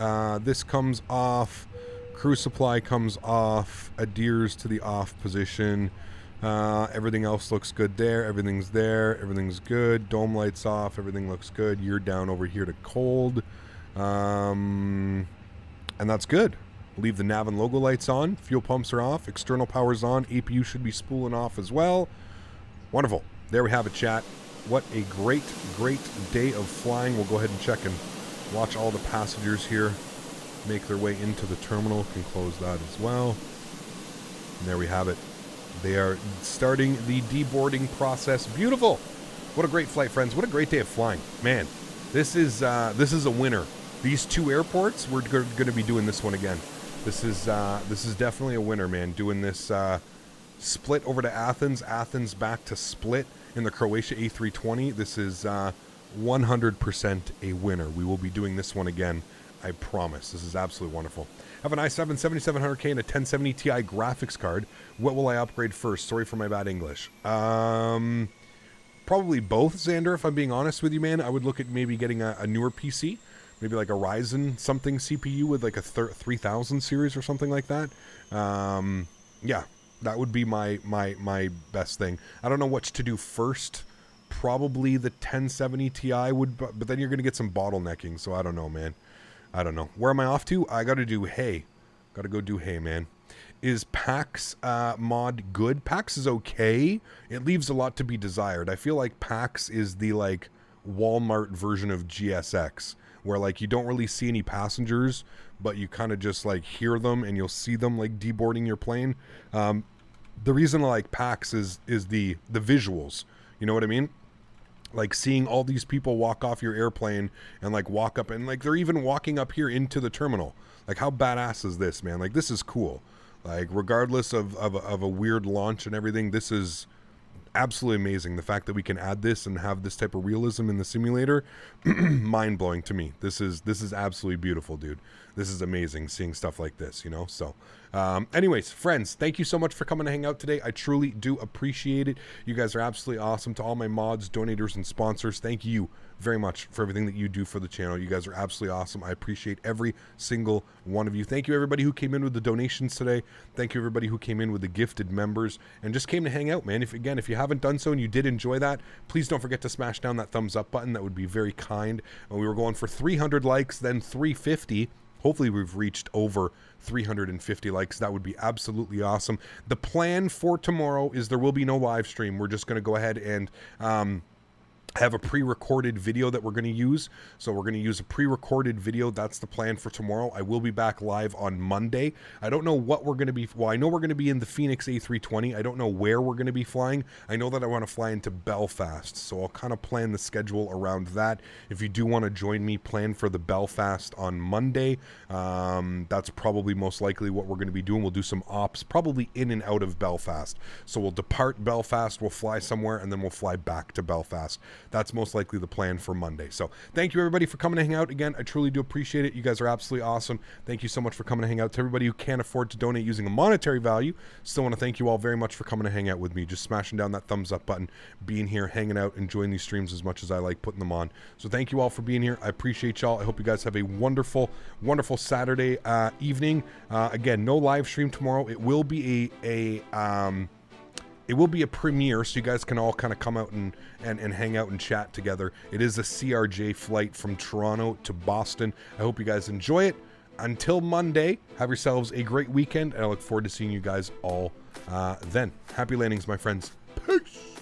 This comes off. Crew supply comes off, adheres to the off position. Everything else looks good there. Everything's there. Everything's good. Dome lights off. Everything looks good. You're down over here to cold. And that's good. Leave the nav and logo lights on. Fuel pumps are off. External power's on. APU should be spooling off as well. Wonderful. There we have it, chat. what a great, great day of flying. We'll go ahead and check and watch all the passengers here make their way into the terminal. Can close that as well. And there we have it. They are starting the deboarding process. Beautiful. What a great flight, friends. What a great day of flying. Man, this is a winner. These two airports, we're going to be doing this one again. This is definitely a winner, man. Doing this Split over to Athens, Athens back to Split in the Croatia A320. This is 100% a winner. We will be doing this one again, I promise. This is absolutely wonderful. I have an i7 7700K and a 1070 Ti graphics card. What will I upgrade first? Sorry for my bad English. Probably both, Xander, if I'm being honest with you, man. I would look at maybe getting a newer PC, maybe like a Ryzen something CPU with like a 3000 series or something like that. Yeah, that would be my best thing. I don't know what to do first. Probably the 1070 Ti would, but then you're going to get some bottlenecking, so I don't know, man. I don't know. Where am I off to? I got to do hay. Got to go do hay, man. Is PAX mod good? PAX is okay. It leaves a lot to be desired. I feel like PAX is the like Walmart version of GSX, where like you don't really see any passengers, but you kind of just like hear them and you'll see them like deboarding your plane. The reason I like PAX is the visuals. You know what I mean? Like seeing all these people walk off your airplane and like walk up, and like they're even walking up here into the terminal. Like how badass is this, man? Like this is cool. Like regardless of a weird launch and everything, this is absolutely amazing. The fact that we can add this and have this type of realism in the simulator, mind blowing to me. This is absolutely beautiful, dude. This is amazing seeing stuff like this, you know? So anyways, friends, thank you so much for coming to hang out today. I truly do appreciate it. You guys are absolutely awesome. To all my mods, donators, and sponsors, thank you very much for everything that you do for the channel. You guys are absolutely awesome. I appreciate every single one of you. Thank you everybody who came in with the donations today. Thank you everybody who came in with the gifted members and just came to hang out, man. If you haven't done so and you did enjoy that, please don't forget to smash down that thumbs up button. That would be very kind. And we were going for 300 likes, then 350. Hopefully we've reached over 350 likes. That would be absolutely awesome. The plan for tomorrow is there will be no live stream. We're just going to go ahead and have a pre-recorded video that we're going to use. So we're going to use a pre-recorded video. That's the plan for tomorrow. I will be back live on Monday. I don't know what we're going to be. Well, I know we're going to be in the Fenix A320. I don't know where we're going to be flying. I know that I want to fly into Belfast. So I'll kind of plan the schedule around that. If you do want to join me, plan for the Belfast on Monday. That's probably most likely what we're going to be doing. We'll do some ops probably in and out of Belfast. So we'll depart Belfast, we'll fly somewhere, and then we'll fly back to Belfast. That's most likely the plan for Monday. So thank you everybody for coming to hang out again. I truly do appreciate it. You guys are absolutely awesome. Thank you so much for coming to hang out. To everybody who can't afford to donate using a monetary value, still want to thank you all very much for coming to hang out with me. Just smashing down that thumbs up button, being here, hanging out, enjoying these streams as much as I like putting them on. So thank you all for being here. I appreciate y'all. I hope you guys have a wonderful, wonderful Saturday evening. Again, no live stream tomorrow. It will be it will be a premiere, so you guys can all kind of come out and hang out and chat together. It is a CRJ flight from Toronto to Boston. I hope you guys enjoy it. Until Monday, have yourselves a great weekend, and I look forward to seeing you guys all then. Happy landings, my friends. Peace!